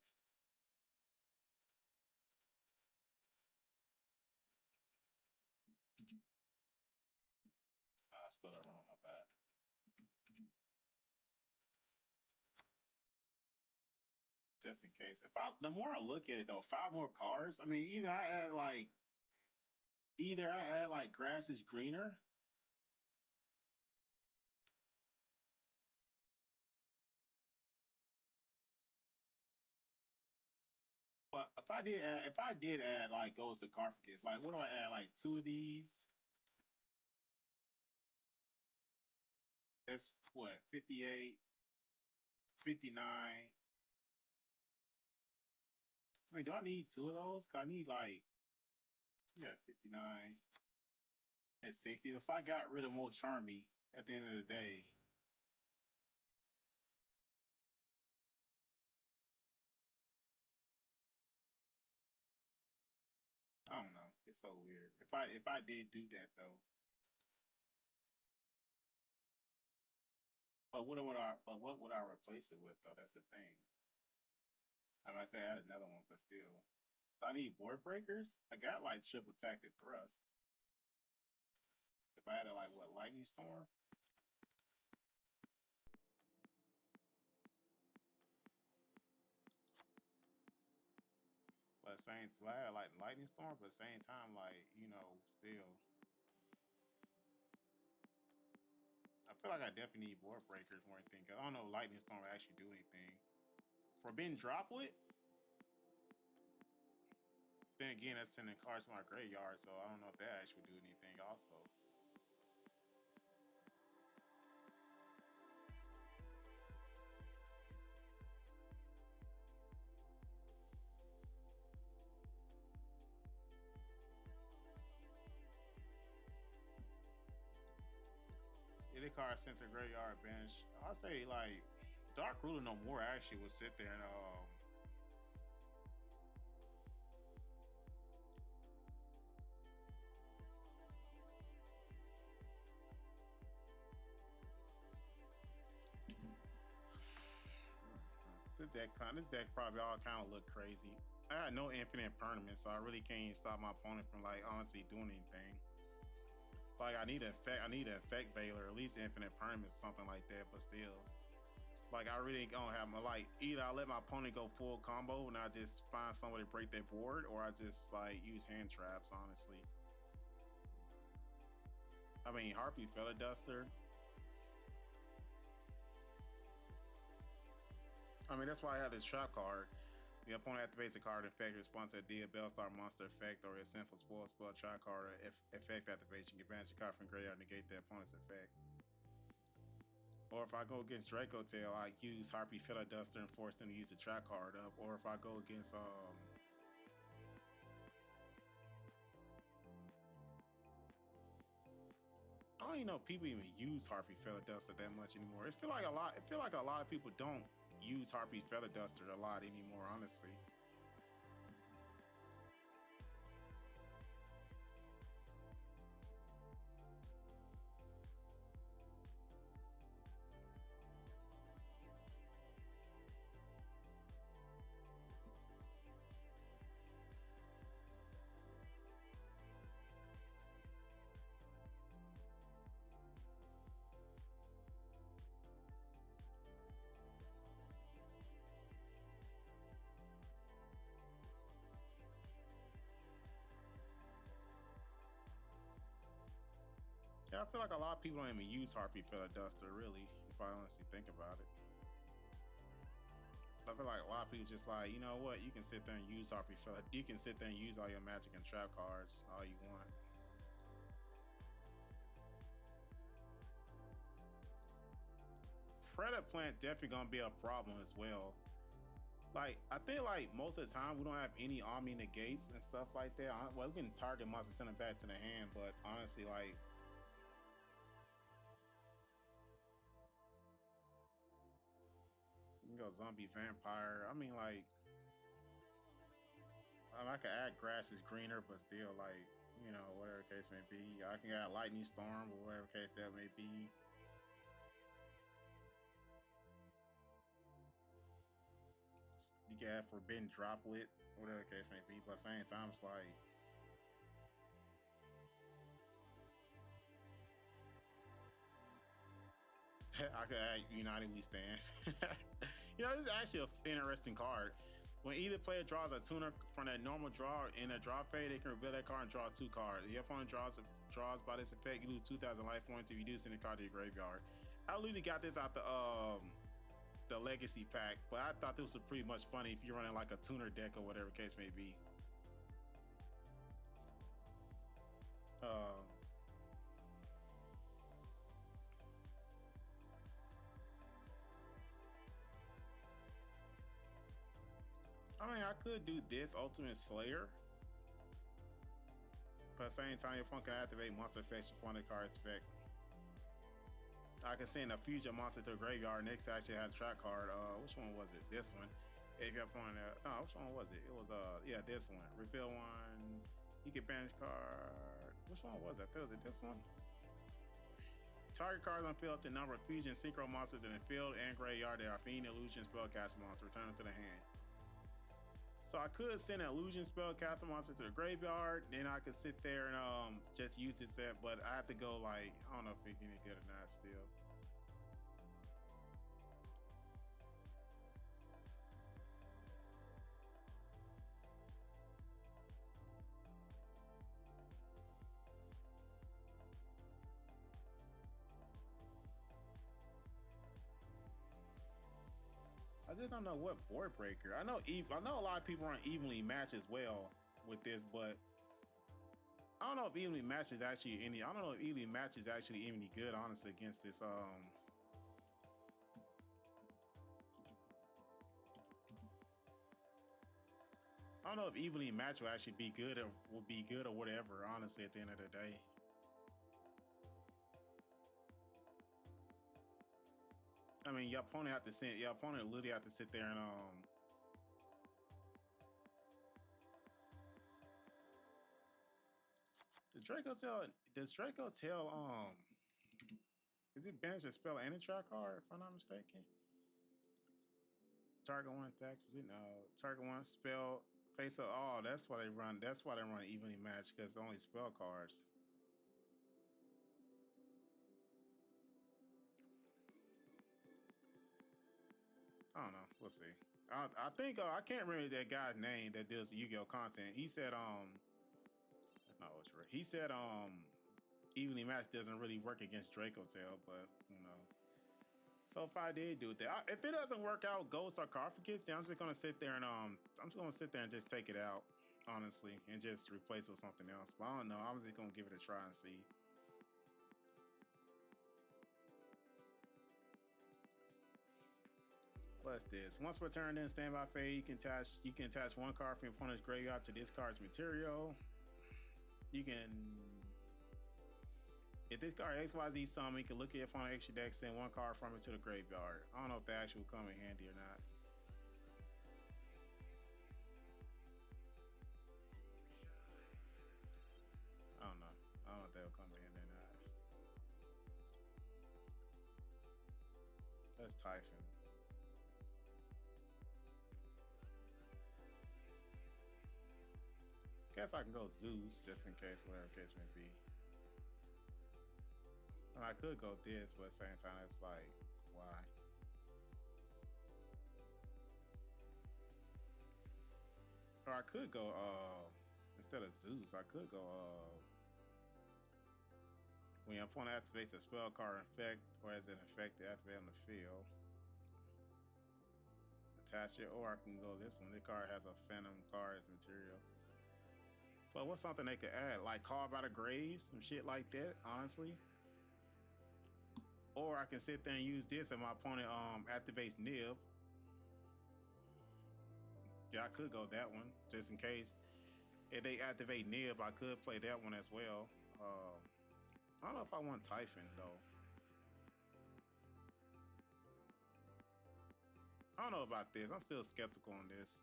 I spelled it wrong. My bad. Just in case. If I, the more I look at it though, 5 more cards. I mean, either I add like grass is greener. But if I did add like goes to Carthage, like what do I add? Like 2 of these. That's what 58, 59. I mean, do I need 2 of those? Cause I need like yeah 59 and 60. If I got rid of Mo Charmy at the end of the day, I don't know. It's so weird. If I did do that though, what would I replace it with though? That's the thing. I might add another one, but still, I need board breakers. I got like triple tactic thrust. If I had like what lightning storm, but same, so I had like lightning storm, but same time, like still, I feel like I definitely need board breakers more than anything. Cause I don't know if lightning storm will actually do anything. For being droplet, then again, that's sending cards to my graveyard, so I don't know if that actually do anything. Also, if the card sent to graveyard bench, I'll say like Dark Ruler no more actually would sit there and this deck probably all kind of look crazy. I had no infinite permanent, so I really can't stop my opponent from like honestly doing anything. Like I need an effect Veiler, at least infinite permanent, something like that. But still, like I really don't have my like either I let my opponent go full combo and I just find somebody to break their board, or I just like use hand traps. Honestly, I mean Harpy Feather Duster. I mean that's why I have this trap card. The opponent activates a card effect response to a Bellstar monster effect or a sinful spoil spell trap card or effect activation. Get banish a card from graveyard and negate the opponent's effect. Or if I go against Draco Tail, I use Harpy Feather Duster and force them to use the trap card up. Or if I go against I don't even know if people even use Harpy Feather Duster that much anymore. It feel like a lot of people don't use Harpy Feather Duster a lot anymore, honestly. Yeah, I feel like a lot of people don't even use Harpy Feather Duster, really, if I honestly think about it. I feel like a lot of people just like, you know what, you can sit there and use Harpy Feather. You can sit there and use all your magic and trap cards all you want. credit plant definitely gonna be a problem as well. Like, I think like most of the time we don't have any army negates and stuff like that. Well, we can target monster, send it back to the hand, but honestly, like, you can go zombie vampire. I mean, like, I could add grass is greener, but still, like, you know, whatever case may be. I can add lightning storm or whatever case that may be. You can add forbidden droplet, whatever the case may be. But at the same time, it's like, I could add United We Stand. You know, this is actually an interesting card. When either player draws a tuner from that normal draw in a draw phase, they can reveal that card and draw 2 cards. If your opponent draws by this effect, you lose 2,000 life points if you do send a card to your graveyard. I literally got this out the legacy pack, but I thought this was pretty much funny if you're running like a tuner deck or whatever case may be. I mean, I could do this Ultimate Slayer, but at the same time, your opponent can activate monster effects before the card's effect. I can send a fusion monster to the graveyard. Next, to actually had a track card. Which one was it? This one. If your opponent, no, which one was it? It was yeah, this one. Reveal one. You can banish card. Which one was it? Was it this one? Target cards on field to number of fusion synchro monsters in the field and graveyard. They are fiend, illusion, spellcaster monster. Return them to the hand. So I could send an illusion spellcaster monster to the graveyard, then I could sit there and just use this set, but I have to go like, I don't know if it's any good or not still. I just don't know what board breaker. I know a lot of people aren't evenly matched as well with this, but I don't know if evenly matched is actually any. I don't know if evenly match is actually any good, honestly, against this. I don't know if evenly match will actually be good or will be good or whatever. Honestly, at the end of the day. I mean, your opponent literally have to sit there and does Draco tell is it banish a spell and a track card, if I'm not mistaken? Target one attack, no. Target one spell face up. Oh, that's why they run evenly matched, because it's only spell cards. I don't know. We'll see. I think I can't remember that guy's name that does Yu-Gi-Oh content. He said no, it's right. He said evenly matched doesn't really work against Draco Tail, but who knows. So if I did do that, if it doesn't work out, Gold Sarcophagus, then I'm just gonna sit there and just take it out, honestly, and just replace it with something else. But I don't know. I'm just gonna give it a try and see. Plus this. Once per turn, then standby phase, you can attach 1 card from your opponent's graveyard to this card's material. You can, if this card XYZ summon, you can look at your opponent's extra deck, send 1 card from it to the graveyard. I don't know if that actually will come in handy or not. I don't know. I don't know if that will come in handy or not. That's Typhon. Guess I can go Zeus just in case, whatever case may be. And I could go this, but at the same time, it's like, why? Or I could go, instead of Zeus, I could go, when your opponent activates a spell card effect, or as an effect to activate on the field, attach it, or I can go this one. This card has a phantom card as material. But what's something they could add? Like Carve Out of Graves, some shit like that, honestly. Or I can sit there and use this and my opponent activates nib. Yeah, I could go that one just in case. If they activate nib, I could play that one as well. I don't know if I want Typhon though. I don't know about this. I'm still skeptical on this.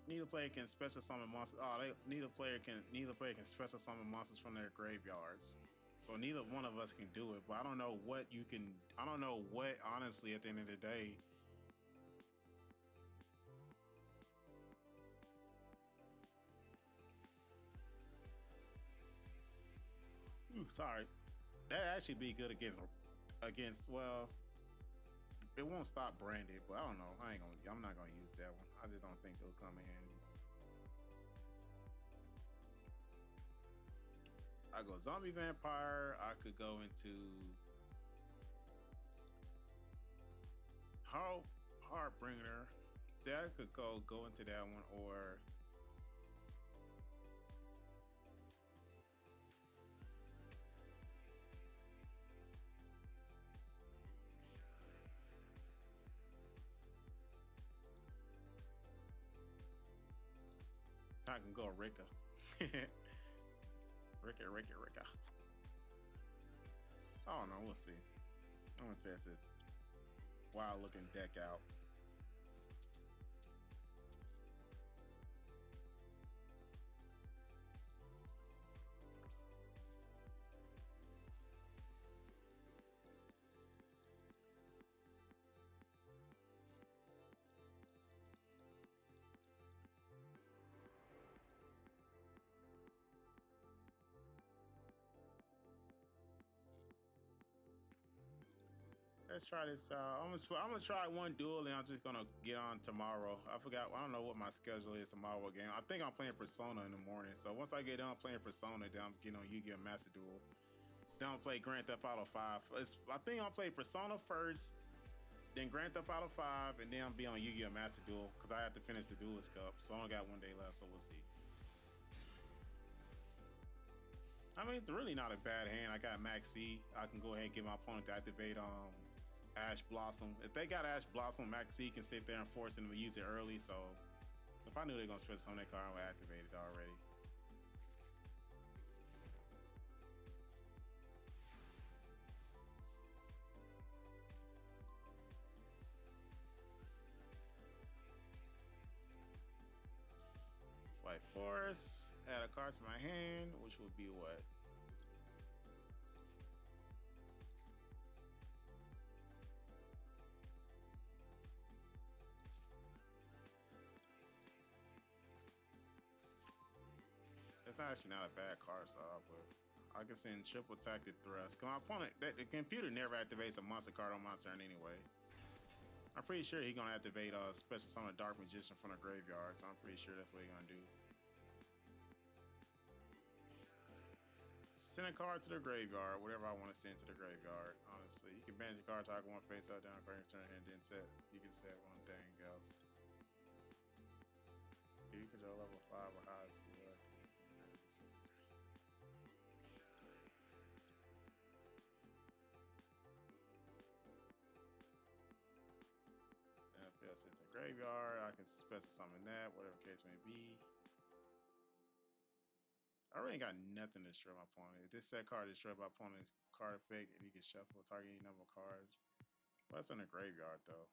Neither player can special summon monsters. Oh, neither player can special summon monsters from their graveyards. So neither one of us can do it. But I don't know what you can. I don't know what honestly at the end of the day. Ooh, sorry. That actually be good against well. It won't stop branded, but I don't know. I'm not gonna use that one. I just don't think it'll come in handy. I go zombie vampire. I could go into Heartbringer. That could go into that one, or I can go Rika. Rika. I don't know. We'll see. I'm gonna test this wild looking deck out. Let's try this out. I'm gonna try one duel and I'm just gonna get on tomorrow. I forgot. I don't know what my schedule is tomorrow again. I think I'm playing Persona in the morning. So once I get done playing Persona, then I'm getting on Yu-Gi-Oh! Master Duel. Then I'll play Grand Theft Auto 5. I think I'll play Persona first, then Grand Theft Auto 5, and then I'll be on Yu-Gi-Oh! Master Duel because I have to finish the Duelist Cup. So I only got 1 day left, so we'll see. I mean, it's really not a bad hand. I got Max C. I can go ahead and get my opponent to activate Ash Blossom. If they got Ash Blossom, Max C can sit there and force them to use it early. So if I knew they were gonna spend on that card, I would activate it already. White Forest, add a card to my hand, which would be what? It's actually not a bad card style, but I can send triple tactic thrust. Cause my opponent, the computer never activates a monster card on my turn anyway. I'm pretty sure he's gonna activate a special summon Dark Magician from the graveyard, so I'm pretty sure that's what he's gonna do. Send a card to the graveyard, whatever I want to send to the graveyard. Honestly, you can banish a card, target one face up, down, card turn, and then set. You can set one thing else. You control level 5 or higher if you like. If it's a graveyard, I can special summon that, whatever case may be. I really ain't got nothing to destroy my opponent. If this set card destroys my opponent's card effect, and he can shuffle target any number of cards. Well, that's in the graveyard though.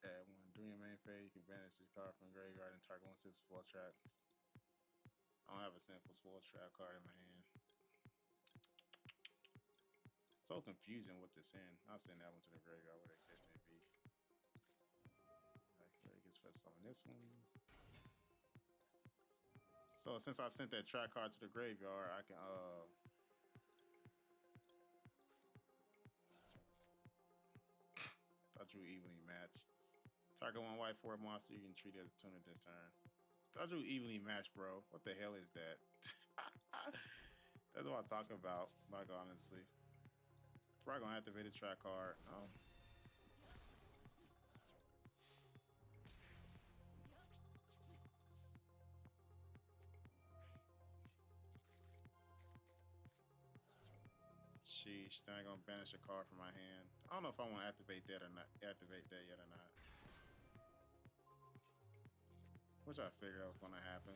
Add one during your main phase, you can banish this card from the graveyard and target one sinful trap. I don't have a sinful spoil trap card in my hand. So confusing what to send. I'll send that one to the graveyard, whatever the case may be. Okay, get special summon this one. So since I sent that track card to the graveyard, I can thought you evenly match. Target one white for a monster, you can treat it as a tuner this turn. Thought you evenly match, bro. What the hell is that? That's what I'm talking about, like honestly. Probably gonna activate a track card. Oh. Sheesh, then I'm gonna banish a card from my hand. I don't know if I want to activate that or not. Activate that yet or not. Which I figured that was gonna happen.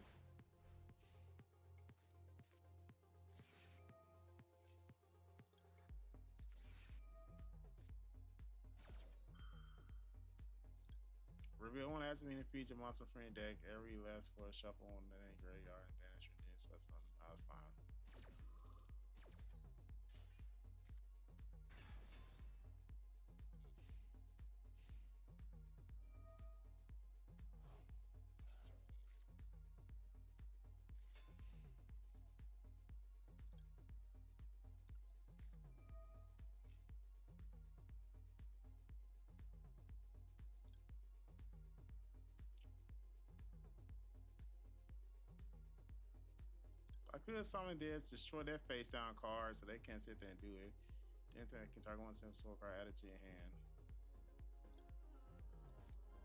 Reveal one Azamina feature monster friend deck every last for a shuffle on the graveyard and banish your nearest plus something. I was fine. I could have summoned this, destroy that face down card so they can't sit there and do it. Then I can target one simple card added to your hand.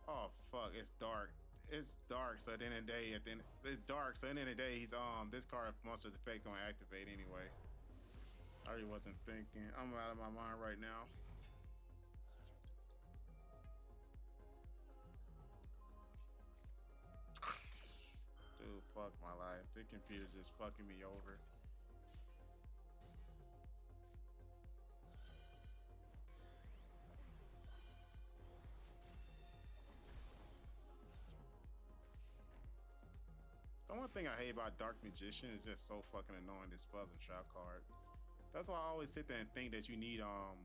Oh fuck, it's dark. It's dark, so at the end of the day, it's dark, so at the end of the day, he's this card monster's effect don't activate anyway. I already wasn't thinking. I'm out of my mind right now. Dude, fuck my life. The computer's just fucking me over. The one thing I hate about Dark Magician is just so fucking annoying, this puzzle trap card. That's why I always sit there and think that you need I swear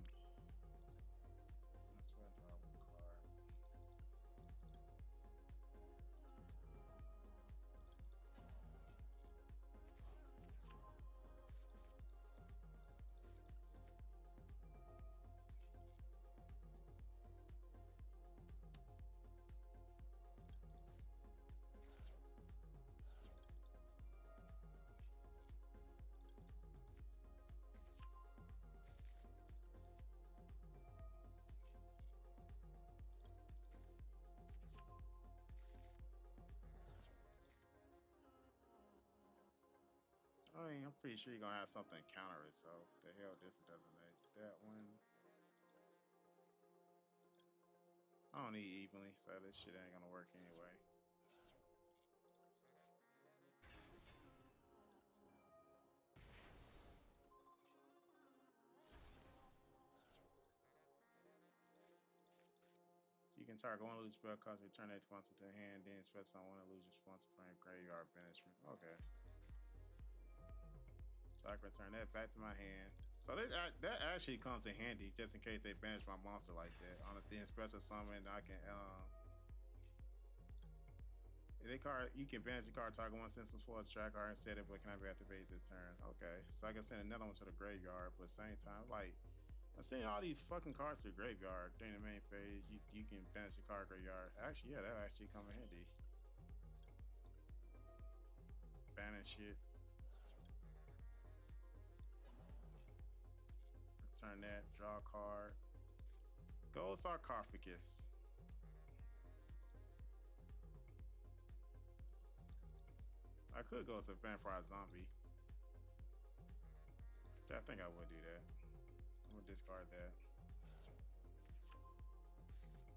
I draw one card. I mean, I'm pretty sure you're gonna have something counter it, so the hell different doesn't make that one. I don't need evenly, so this shit ain't gonna work anyway. You can target one lose spell cards, return that sponsor to hand, then spell someone and lose your sponsor from your graveyard banishment. Okay. So I can return that back to my hand. So that actually comes in handy just in case they banish my monster like that. On a thin special summon, I can if they card you can banish the card, target one sensible for a track card instead of but can I be activated this turn? Okay. So I can send another one to the graveyard, but at the same time, like I'm sending all these fucking cards to the graveyard during the main phase. You can banish the card graveyard. Actually, yeah, that actually come in handy. Banish it. Return that. Draw a card. Gold Sarcophagus. I could go to Vampire Zombie. I think I would do that. I'm gonna discard that.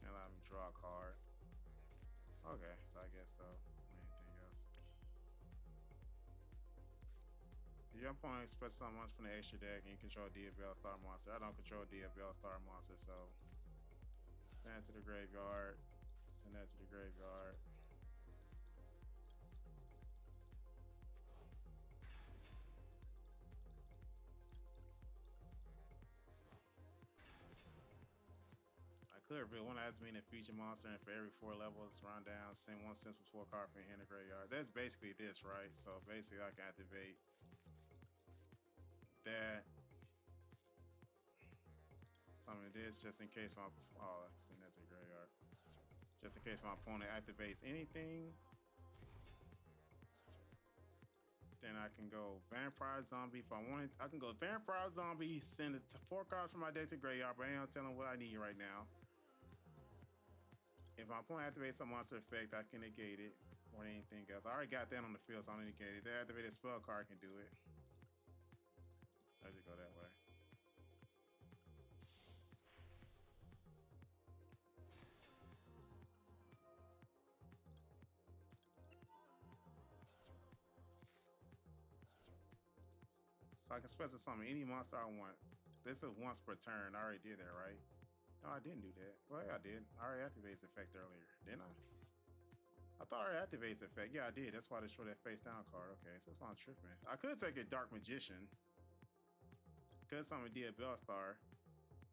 And allow me to draw a card. Okay, so I guess so. Anything else? If your opponent expects so much from the extra deck and you control DFL Star Monster, I don't control DFL Star Monster, so send it to the graveyard. Send that to the graveyard. I could reveal one Azamina feature monster, and for every 4 levels run down, send one simple 4 card from your hand to graveyard. That's basically this, right? So basically I can activate that. Summon this just in case my send that to the graveyard. Just in case my opponent activates anything. Then I can go Vampire Zombie. If I wanted, I can go Vampire Zombie, send it to 4 cards from my deck to graveyard, but I ain't telling what I need right now. If my opponent activates a monster effect, I can negate it or anything else. I already got that on the field, so I don't negate it. The activated spell card can do it. I just go that way. So I can special summon any monster I want. This is once per turn. I already did that, right? No, I didn't do that. Well, yeah, I did. I already activated its effect earlier, didn't I? I thought I already activated its effect. Yeah, I did. That's why I destroyed that face down card. Okay, so that's why I'm tripping. I could take a Dark Magician. Could summon a Bell Star.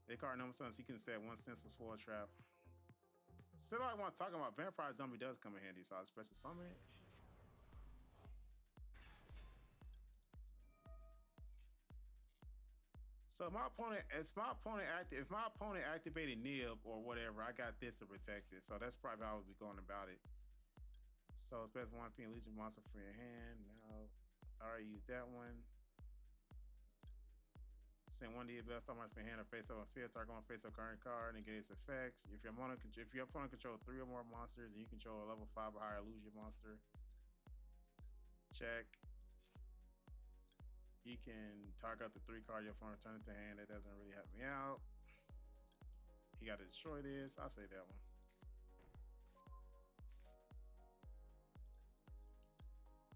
They card number 7, so you can set one senseless foil trap. Still, I want to talk about Vampire Zombie does come in handy, so I'll special summon it. So if my opponent activated Nib or whatever, I got this to protect it. So that's probably how I would be going about it. So special 1 P Legion monster for your hand. Now I already used that one. Send 1 DB best monster for your hand or face up on field. Target on face up current card and get its effects. If your opponent controls 3 or more monsters and you control a level 5 or higher illusion monster, check. You can target up to 3 cards your opponent return it to hand. That doesn't really help me out. You got to destroy this. I'll say that one.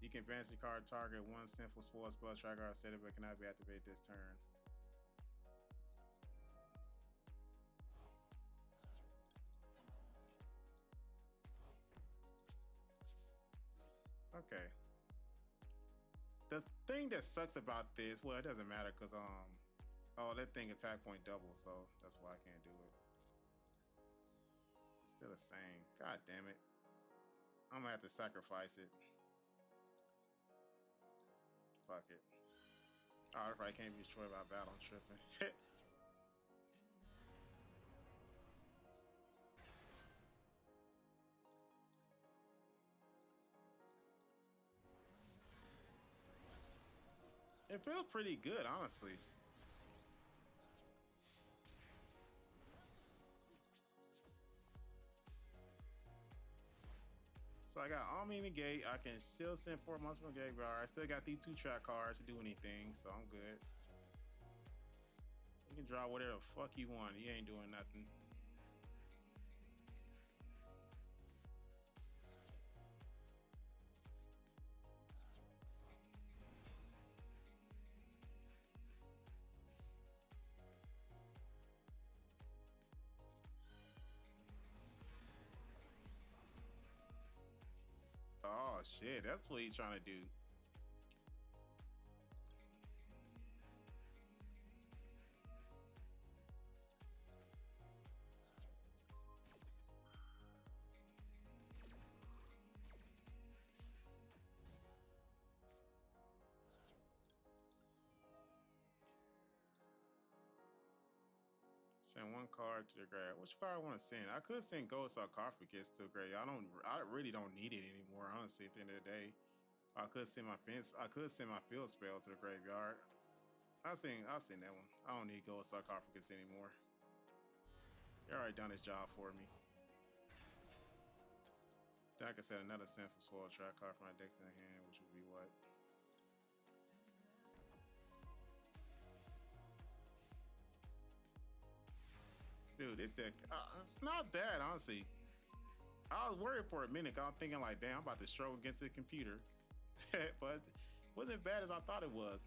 You can advance your card, target 1 sinful spoil spell tracker or set it, but cannot be activated this turn. Okay. The thing that sucks about this, well, it doesn't matter because oh, that thing attack point double, so that's why I can't do it. It's still the same. God damn it. I'm gonna have to sacrifice it. Fuck it. Oh, if I can't be destroyed by battle, I'm tripping. It feels pretty good, honestly. So I got Omni negate. I can still send 4 monsters from the graveyard. I still got these 2 trap cards to do anything, so I'm good. You can draw whatever the fuck you want. You ain't doing nothing. Oh shit, that's what he's trying to do. Send 1 card to the grave. Which card I want to send? I could send Gold Sarcophagus to the grave. I really don't need it anymore, honestly, at the end of the day. I could send my field spell to the graveyard. I'll send that one. I don't need Gold Sarcophagus anymore. You already done his job for me. Then I can set another sinful spoil trap card from my deck to the hand, which would be what? Dude, this deck, it's not bad, honestly. I was worried for a minute. I was thinking like, damn, I'm about to struggle against the computer. But it wasn't bad as I thought it was.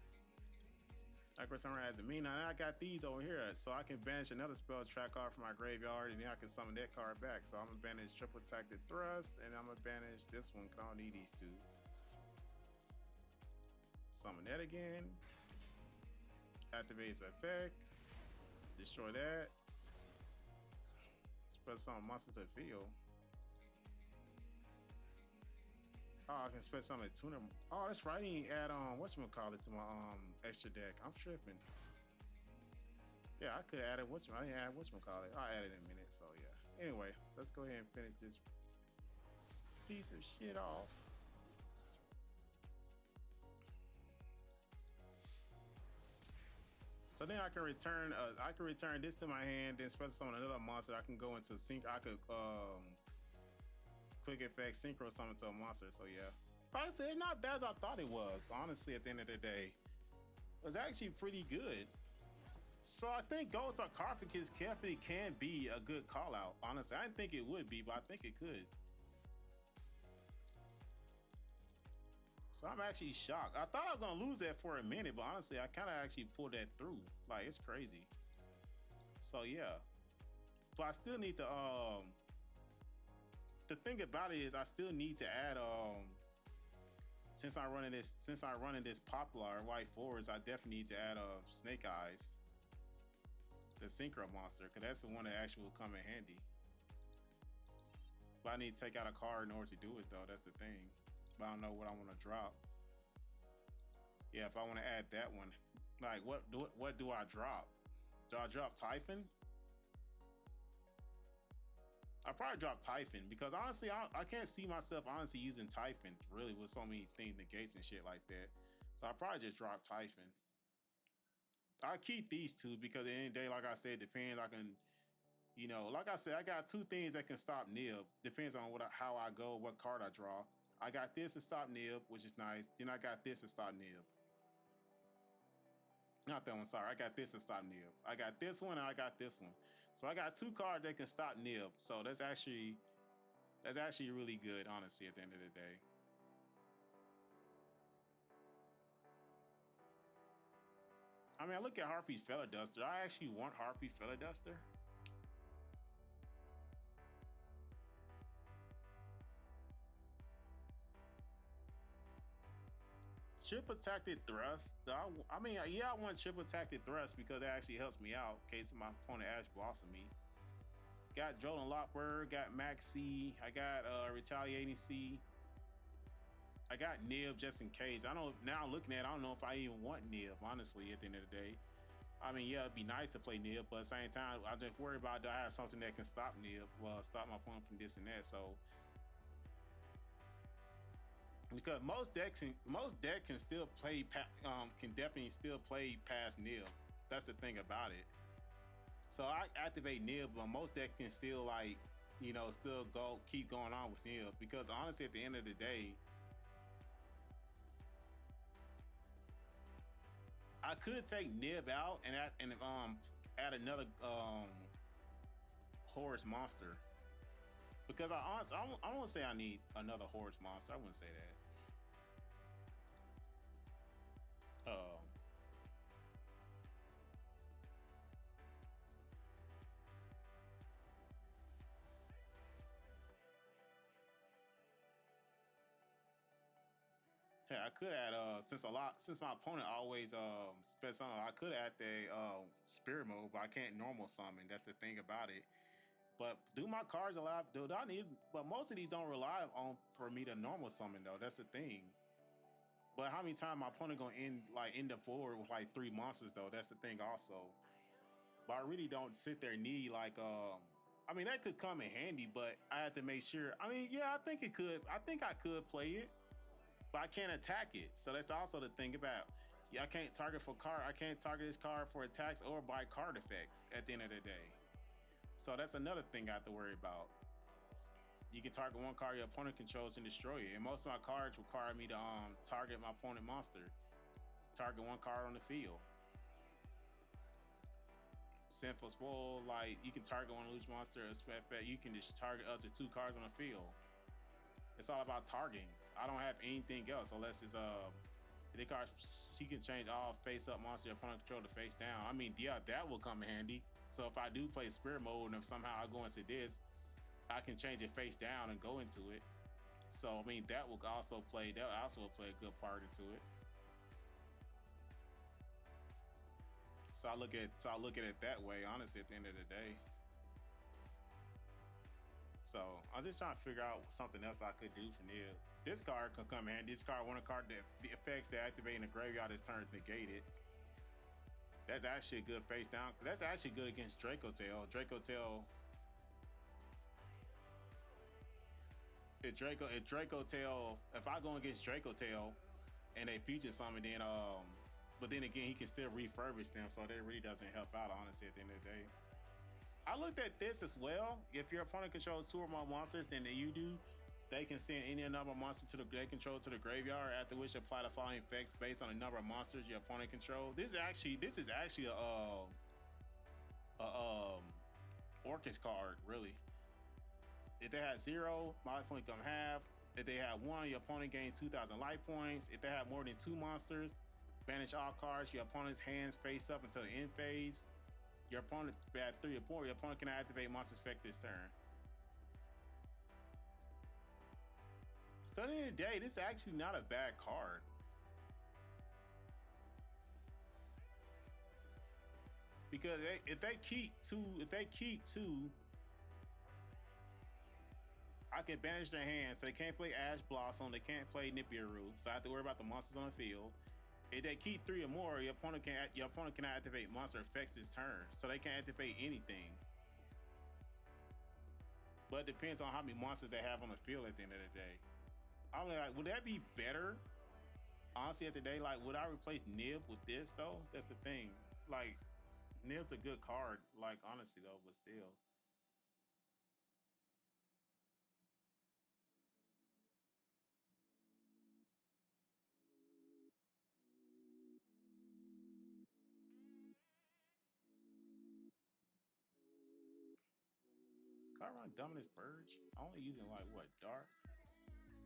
Like for some Azamina, and I got these over here. So I can banish another spell track card from my graveyard, and then I can summon that card back. So I'm gonna banish triple tactic thrust, and I'm gonna banish this one, because I don't need these 2. Summon that again. Activates the effect. Destroy that. Spread some monster to the field. Oh, I can spend some at tuner. Oh, that's right. I need to add on whatchamacallit to my extra deck. I'm tripping. Yeah, I could add it. I didn't add whatchamacallit. I'll add it in a minute. So yeah. Anyway, let's go ahead and finish this piece of shit off. So then I can return. This to my hand. Then special summon another monster. I can go into sync. I could quick effect synchro summon to a monster. So yeah, like I said, it's not bad as I thought it was. Honestly, at the end of the day, it was actually pretty good. So I think Gold Sarcophagus definitely can be a good call out. Honestly, I didn't think it would be, but I think it could. So I'm actually shocked. I thought I was gonna lose that for a minute, but honestly, I kind of actually pulled that through. Like it's crazy. So yeah, but I still need to. The thing about it is, I still need to add. Since I'm running this popular white forwards, I definitely need to add Snake Eyes, the synchro monster, because that's the one that actually will come in handy. But I need to take out a card in order to do it, though. That's the thing. But I don't know what I want to drop. Yeah, if I want to add that one, like what do I drop? Do I drop Typhon? I probably drop Typhon because honestly, I can't see myself honestly using Typhon really with so many things, negates and shit like that. So I probably just drop Typhon. I keep these two because at the end of the day, like I said, depends. I can, like I said, I got two things that can stop Nib. Depends on how I go, what card I draw. I got this to stop Nib, which is nice. Then I got this to stop Nib. Not that one, sorry. I got this to stop Nib. I got this one and I got this one. So I got two cards that can stop Nib. So that's actually really good, honestly, at the end of the day. I mean, I look at Harpy's Feather Duster. I actually want Harpy Feather Duster. Chip Attacked Thrust. I mean, yeah, I want Chip Attacked Thrust because that actually helps me out in case my opponent Ash Blossom me. Got Jolin Lockbird, got Max C, I got Retaliating C. I got Nib just in case. I don't now looking at it, I don't know if I even want Nib, honestly, at the end of the day. I mean, yeah, it'd be nice to play Nib, but at the same time, I just worry about do I have something that can stop Nib, stop my opponent from this and that. So because most decks can still play can definitely still play past Nib. That's the thing about it. So I activate Nib, but most decks can still still keep going on with Nib because honestly, at the end of the day, I could take Nib out and add another Horus monster because I don't say I need another Horus monster. I wouldn't say that. Yeah, I could add since my opponent always spends something, I could add the spirit mode, but I can't normal summon. That's the thing about it. But do my cards allow? Do I need? But most of these don't rely on for me to normal summon though. That's the thing. But how many times my opponent gonna end up forward with like 3 monsters though? That's the thing also. But I really don't sit there and need I mean that could come in handy, but I have to make sure. I mean, yeah, I think it could. I think I could play it, but I can't attack it. So that's also the thing about. Yeah, I can't target for card. I can't target this card for attacks or by card effects at the end of the day. So that's another thing I have to worry about. You can target one card your opponent controls and destroy it. And most of my cards require me to target my opponent monster. Target one card on the field. Sinful Spoil, like you can target one loose monster, you can just target up to 2 cards on the field. It's all about targeting. I don't have anything else unless it's the card she can change all face up monster your opponent control to face down. I mean, yeah, that will come in handy. So if I do play spirit mode and if somehow I go into this, I can change it face down and go into it. So I mean that will also play a good part into it. So I look at it that way, honestly, at the end of the day. So I'm just trying to figure out something else I could do for Nib. This card can come in handy. This card, one of the card that the effects that activate in the graveyard this turn is negated. That's actually a good face down. That's actually good against Draco Tail. Draco Tail. If Draco Tail, if I go against Draco Tail and they feature something, then but then again he can still refurbish them, so that really doesn't help out, honestly, at the end of the day. I looked at this as well. If your opponent controls 2 or more monsters than you do, they can send any number of monsters they control to the graveyard, after which apply the following effects based on the number of monsters your opponent controls. This is actually a Orcus card, really. If they had 0, my opponent come half. If they have one, your opponent gains 2,000 life points. If they have more than two monsters, banish all cards. Your opponent's hands face up until the end phase. Your opponent has 3 or more. Your opponent cannot activate monster effect this turn. So at the end of the day, this is actually not a bad card. Because if they keep two, I can banish their hands. So they can't play Ash Blossom, they can't play Nibiru. So I have to worry about the monsters on the field. If they keep 3 or more, your opponent cannot activate monster effects this turn. So they can't activate anything. But it depends on how many monsters they have on the field at the end of the day. I'm like, would that be better? Honestly, at the day, like, would I replace Nib with this though? That's the thing. Like, Nib's a good card, like, honestly though, but still. Can I run Dominus Purge? I'm only using like what, dark?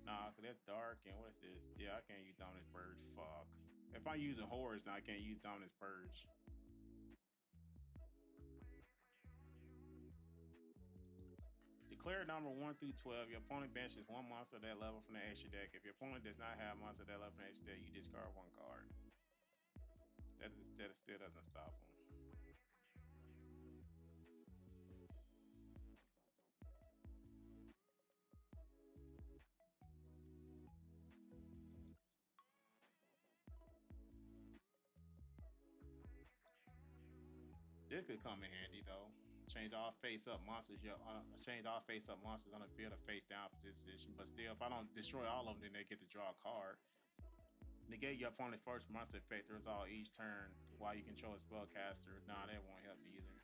Nah, cause that's dark and what's this? Yeah, I can't use Dominus Purge. Fuck. If I'm using horrors, then I can't use Dominus Purge. Declare number 1 through 12. Your opponent benches one monster of that level from the extra deck. If your opponent does not have monster of that level from the extra deck, you discard 1 card. That still doesn't stop them. This could come in handy though. Change all face-up monsters. Change all face-up monsters on the field to face-down position. But still, if I don't destroy all of them, then they get to draw a card. Negate your opponent's first monster effect to resolve each turn while you control a spellcaster. Nah, that won't help either.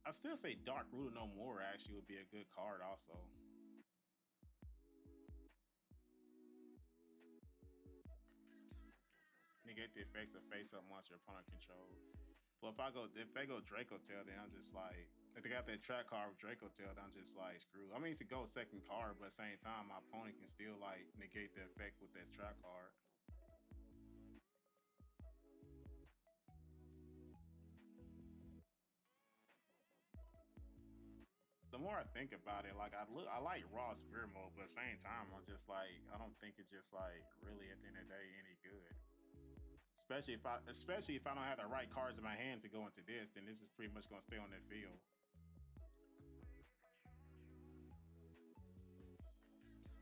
I still say Dark Ruler No More actually would be a good card also. Negate the effects of face-up monster opponent controls. But if they go Draco Tail, then I'm just like, if they got that track card with Draco Tail, then I'm just like screw. I mean, it's a go second card, but at the same time, my opponent can still like negate the effect with that track card. The more I think about it, like I like raw spirit mode, but at the same time, I'm just like, I don't think it's just like really at the end of the day any good. Especially if I don't have the right cards in my hand to go into this, then this is pretty much gonna stay on that field.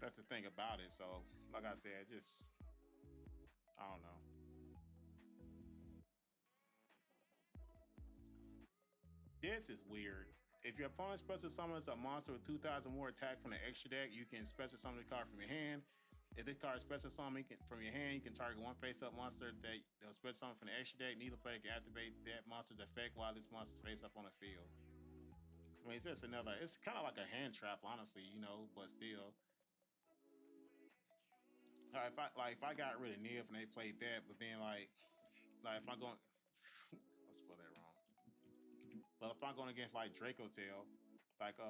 That's the thing about it. So, like I said, just I don't know. This is weird. If your opponent special summons a monster with 2,000 more attack from the extra deck, you can special summon the card from your hand. If this card is special summon from your hand, you can target one face-up monster that was special summon from the extra deck. Neither player can activate that monster's effect while this monster's face up on the field. I mean, it's just another. It's kind of like a hand trap, honestly, you know. But still, if I got rid of Nib and they played that, but then if I'm going, I spelled that wrong. But if I'm going against like Draco Tail, like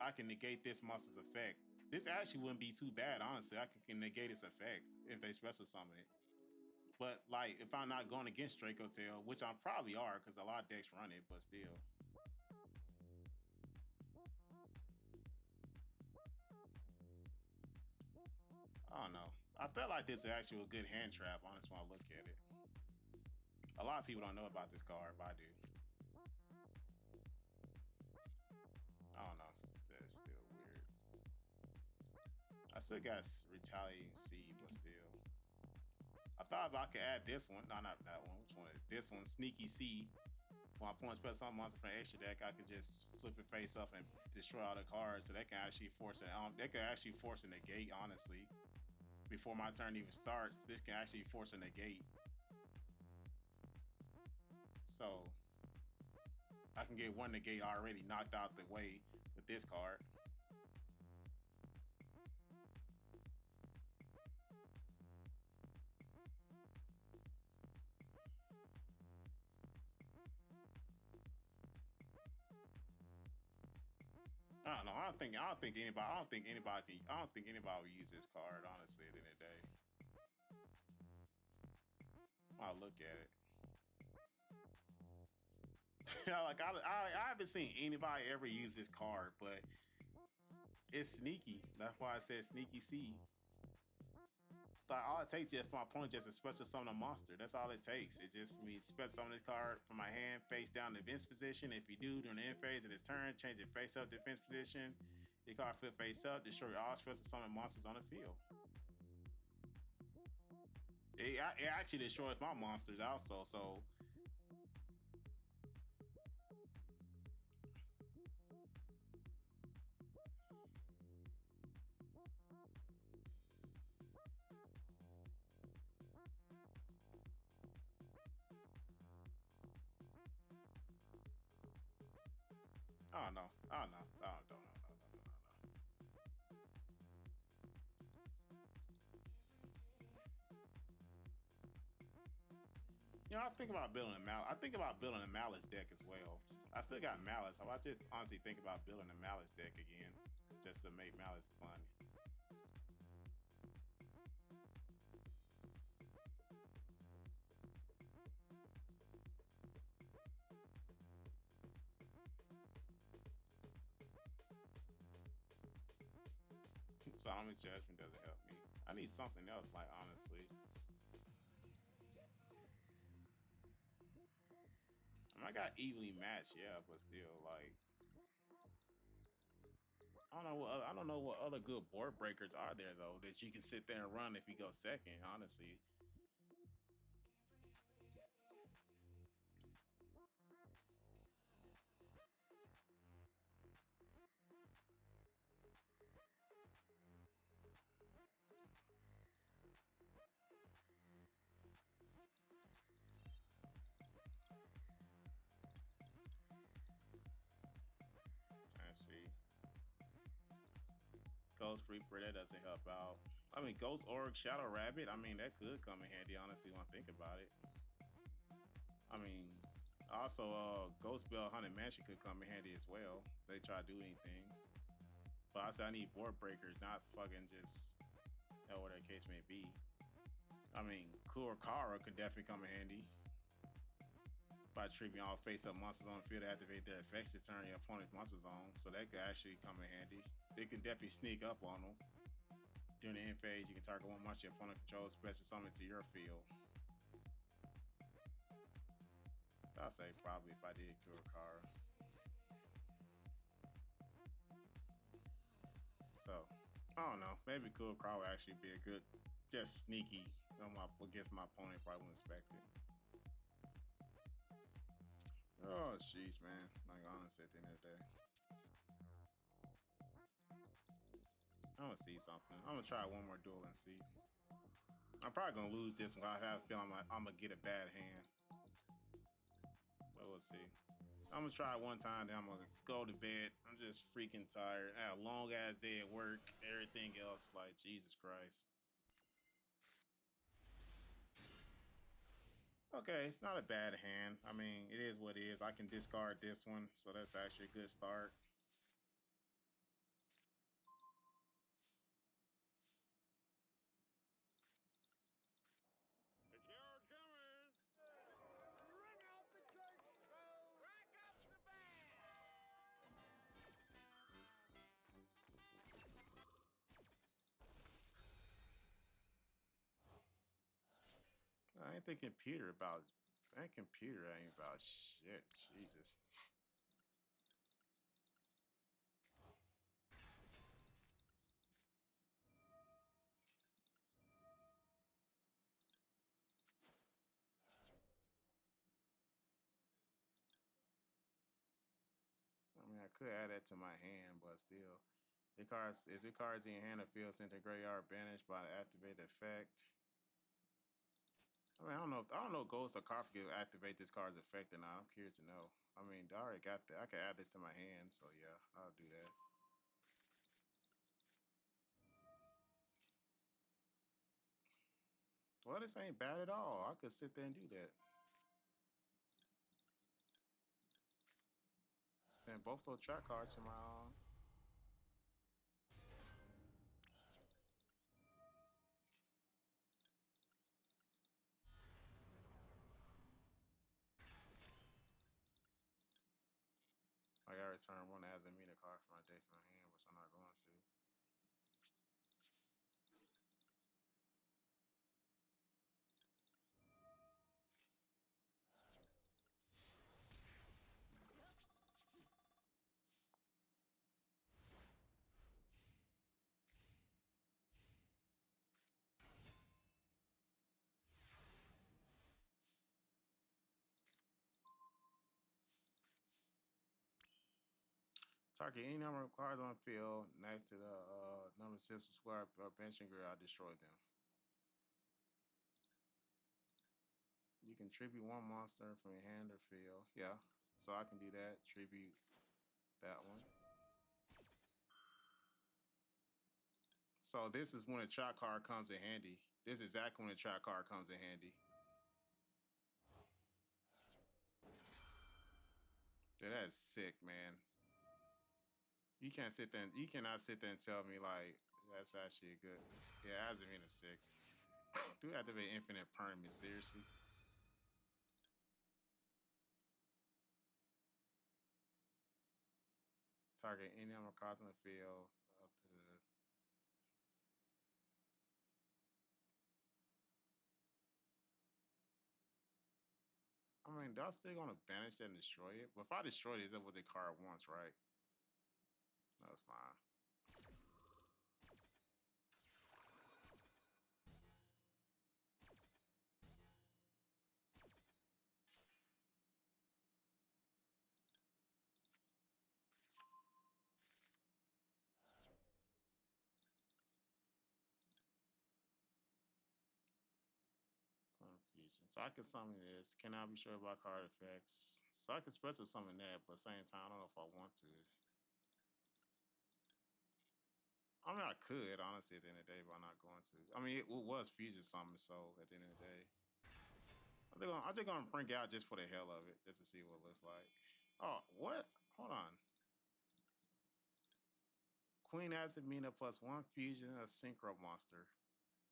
I can negate this monster's effect. This actually wouldn't be too bad, honestly. I can negate its effect if they special summon it. But like, if I'm not going against Draco Tail, which I probably are, because a lot of decks run it, but still. I don't know. I felt like this is actually a good hand trap, honestly, when I look at it. A lot of people don't know about this card, but I do. I don't know. That's still weird. I still got Retaliating Seed, but still. I thought if I could add this one, no, not that one. Which one? This one, Sneaky Seed. When I point special summon monster from the extra deck, I could just flip it face up and destroy all the cards. So they can actually force it. They can actually force a negate, honestly. Before my turn even starts, this can actually force a negate. So I can get one negate already knocked out the way with this card. I don't think anybody will use this card. Honestly, at the end of the day, I'll look at it. Like I haven't seen anybody ever use this card, but it's sneaky. That's why I said sneaky C. Like all it takes is for my opponent just to special summon a monster. That's all it takes. It's just for me to special summon this card from my hand face down to defense position. If you do during the end phase of this turn, change it face up defense position. Your card flip face up, destroy all special summon monsters on the field. It actually destroys my monsters also. So oh no, oh no, oh no, no, no, no, no, no. You know, I think about building a Malice. I think about building a Malice deck as well. I still got Malice. So I just honestly think about building a Malice deck again, just to make Malice fun. Solomon's Judgment doesn't help me. I need something else, like honestly. I mean, I got evenly matched, yeah, but still, like, I don't know what other good board breakers are there though that you can sit there and run if you go second. Honestly, let's see. Ghost Reaper, that doesn't help out. I mean, Ghost Orc, Shadow Rabbit. I mean, that could come in handy. Honestly, when I think about it. I mean, also, Ghost Bell Haunted Mansion could come in handy as well. If they try to do anything. But I said I need board breakers, not fucking just whatever that case may be. I mean, Kurakara could definitely come in handy. By triggering all face-up monsters on the field to activate their effects to turn your opponent's monster zone. So that could actually come in handy. They can definitely sneak up on them. During the end phase, you can target one monster your opponent controls, special summon to your field. I'll say probably if I did Kurakara. So, I don't know. Maybe Kurakara would actually be a good, just sneaky against my opponent. Probably wouldn't expect it. Oh, jeez, man. Like, honestly, at the end of the day. I'm gonna see something. I'm gonna try one more duel and see. I'm probably gonna lose this one. I have a feeling I'm gonna get a bad hand. But we'll see. I'm gonna try it one time, then I'm gonna go to bed. I'm just freaking tired. I had a long ass day at work, everything else, like Jesus Christ. Okay, it's not a bad hand. I mean, it is what it is. I can discard this one, so that's actually a good start. I ain't think computer about. That computer ain't about shit. Jesus. I mean, I could add that to my hand, but still, if the cards in your hand or field sent to graveyard banished by the activated effect. I mean, I don't know if Ghost or Sarcophagus will activate this card's effect or not. I'm curious to know. I mean, I already got that. I can add this to my hand, so yeah, I'll do that. Well, this ain't bad at all. I could sit there and do that. Send both those track cards to my my turn one Azamina card from my deck to my hand, which I'm not going to. Target any number of cards on field next to the number 6 square or bench and I destroy them. You can tribute one monster from your hand or field. Yeah, so I can do that. Tribute that one. So this is when a trap card comes in handy. This is exactly when a trap card comes in handy. Dude, that's sick, man. You can't sit there. You cannot sit there and tell me like that's actually good. Yeah, Azamina sick. Do activate infinite permanent? Seriously. Target any number of cards on the field up to the. I mean, that's still gonna banish that and destroy it. But if I destroy it, is that what the card wants, right? That's fine. Confusion. So I can summon this. Cannot be sure about card effects. So I can special summon that, but at the same time, I don't know if I want to. I mean, I could, honestly, at the end of the day, but I'm not going to. I mean, it was fusion summon, so at the end of the day. I'm just gonna bring it out just for the hell of it, just to see what it looks like. Oh, what? Hold on. Queen Azamina plus one fusion of synchro monster.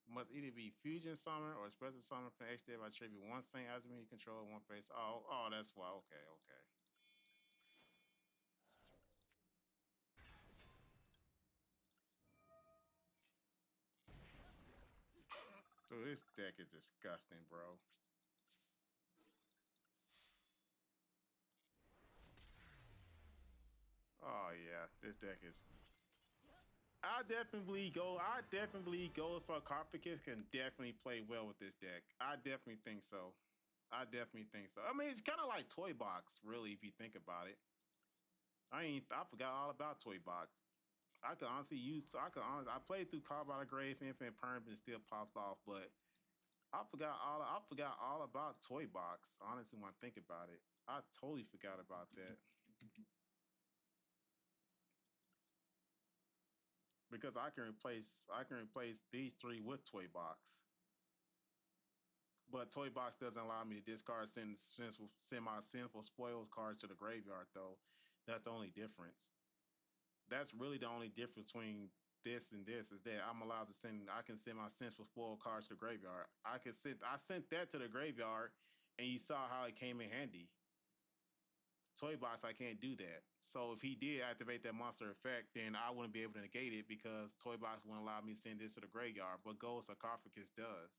Must either be fusion summon or special summon from X day by tribute one Saint Azamina you control one face. Oh, that's why. Okay. Dude, this deck is disgusting, bro. Oh yeah, this deck is. I definitely go. Sarcophagus can definitely play well with this deck. I definitely think so. I mean, it's kind of like Toy Box, really, if you think about it. I forgot all about Toy Box. I could honestly use. I played through Carve Out of Grave, Infinite Perm, and still pops off. But I forgot all about Toy Box. Honestly, when I think about it, I totally forgot about that. Because I can replace these three with Toy Box. But Toy Box doesn't allow me to discard send my sinful spoils cards to the graveyard though. That's the only difference. That's really the only difference between this and this is that I'm allowed to send I can send my sinful spoil cards to the graveyard. I sent that to the graveyard and you saw how it came in handy. Toy Box, I can't do that. So if he did activate that monster effect, then I wouldn't be able to negate it because Toy Box wouldn't allow me to send this to the graveyard. But Gold Sarcophagus does.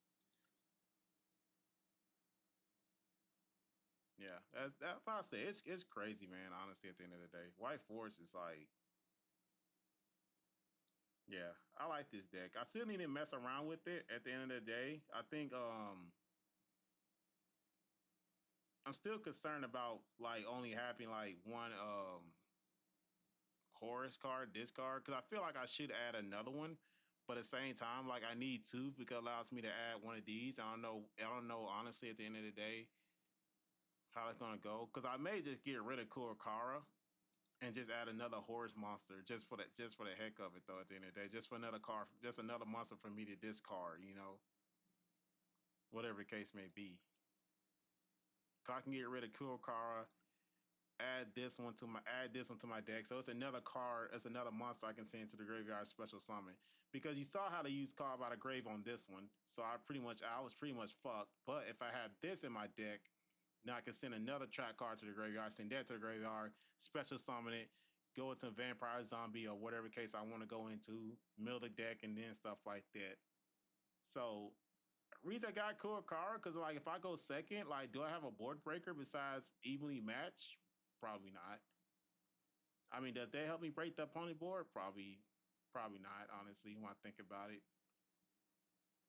Yeah, that's what I say. It's crazy, man. Honestly, at the end of the day, White Forest is like, yeah, I like this deck. I still need to mess around with it. At the end of the day, I think I'm still concerned about like only having like one Horus card, discard, because I feel like I should add another one. But at the same time, like I need two because it allows me to add one of these. I don't know honestly at the end of the day how it's gonna go. Because I may just get rid of Kurakara and just add another Horus monster just for the heck of it though. At the end of the day, just for another card, just another monster for me to discard. Whatever the case may be. I can get rid of Kurakara, add this one to my deck. So it's another card, it's another monster I can send to the graveyard special summon. Because you saw how to use Carve Out of Grave on this one. So I was pretty much fucked. But if I had this in my deck, Now I can send another track card to the graveyard, send that to the graveyard, special summon it, go into vampire, zombie, or whatever case I want to go into, mill the deck, and then stuff like that. So reason I got Kurakara, because like if I go second, like do I have a board breaker besides evenly match? Probably not. I mean, does that help me break the opponent board? Probably not, honestly, when I think about it.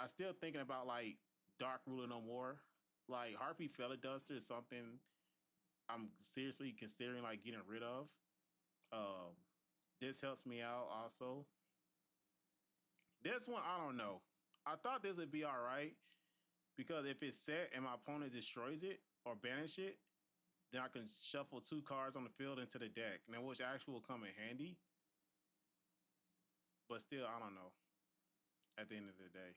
I still thinking about like Dark Ruler No More. Like Harpy Feather Duster is something I'm seriously considering like getting rid of. Um, this helps me out also. This one I don't know. I thought this would be all right because if it's set and my opponent destroys it or banish it, then I can shuffle 2 cards on the field into the deck. Now, which actually will come in handy. But still, I don't know. At the end of the day,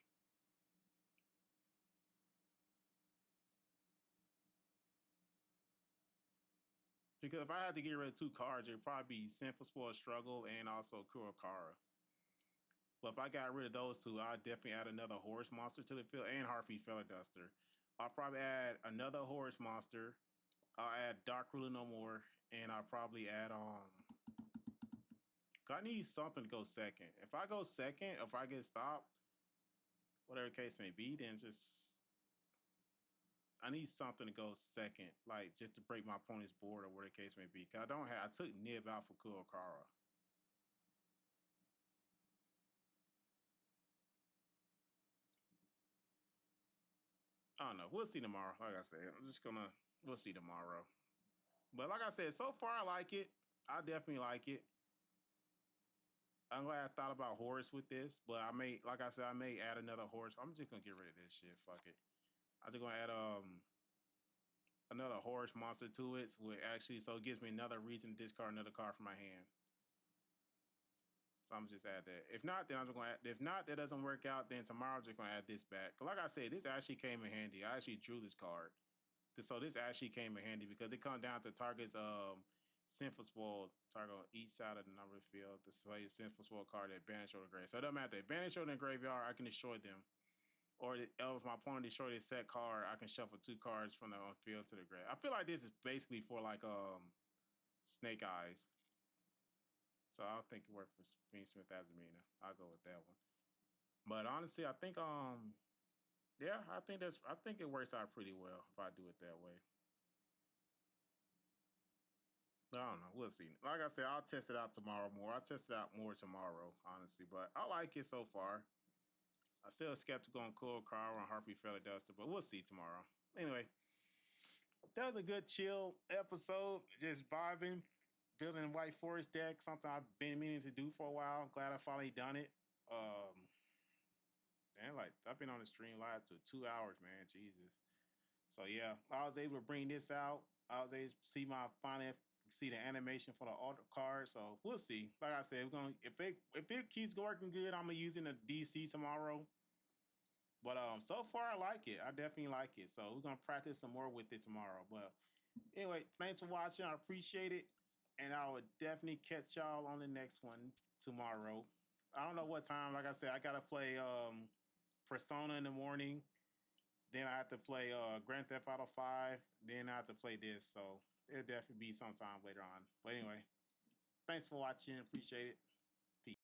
because if I had to get rid of 2 cards, it'd probably be Sinful Spoil Struggle and also Kurakara. But if I got rid of those 2, I'd definitely add another Horus monster to the field and Harpy Feather Duster. I'll probably add another Horus monster. I'll add Dark Ruler No More, and I'll probably add I need something to go second. If I go second, if I get stopped, whatever case may be, then just I need something to go second, like just to break my opponent's board or whatever the case may be. Cause I took Nib out for Kurakara. I don't know. We'll see tomorrow. Like I said, we'll see tomorrow. But like I said, so far I like it. I definitely like it. I'm glad I thought about Horus with this, but like I said, I may add another Horus. I'm just gonna get rid of this shit. Fuck it. I'm just gonna add another Horus monster to it, so it gives me another reason to discard another card from my hand. So I'm just add that. If not, then I'm just gonna add, if not, that doesn't work out, then tomorrow I'm just gonna add this back. Like I said, this actually came in handy. I actually drew this card. So this actually came in handy because it comes down to target's Sinful Spoil target on each side of the number of field. Display a Sinful Spoil card that banish or the grave. So it doesn't matter. If they banish or in the graveyard, I can destroy them. Or if my opponent destroys this set card, I can shuffle 2 cards from the field to the grave. I feel like this is basically for like Snake Eyes. So I think it worked for Smith Azamina. I'll go with that one. But honestly, I think yeah, I think it works out pretty well if I do it that way. I don't know. We'll see. Like I said, I'll test it out tomorrow more. I'll test it out more tomorrow, honestly. But I like it so far. I'm still skeptical on Cool Carl and Harpy Feather Duster, but we'll see tomorrow. Anyway, that was a good chill episode. Just vibing, building White Forest deck, something I've been meaning to do for a while. Glad I finally done it. Man, like I've been on the stream live to 2 hours, man. Jesus. So yeah, I was able to bring this out. I was able to see see the animation for the auto card. So we'll see. Like I said, we're gonna if it keeps working good, I'm gonna use it in the DC tomorrow. But so far I like it. I definitely like it. So we're gonna practice some more with it tomorrow. But anyway, thanks for watching. I appreciate it. And I will definitely catch y'all on the next one tomorrow. I don't know what time. Like I said, I gotta play Persona in the morning. Then I have to play Grand Theft Auto 5. Then I have to play this. So it'll definitely be sometime later on. But anyway, thanks for watching. Appreciate it.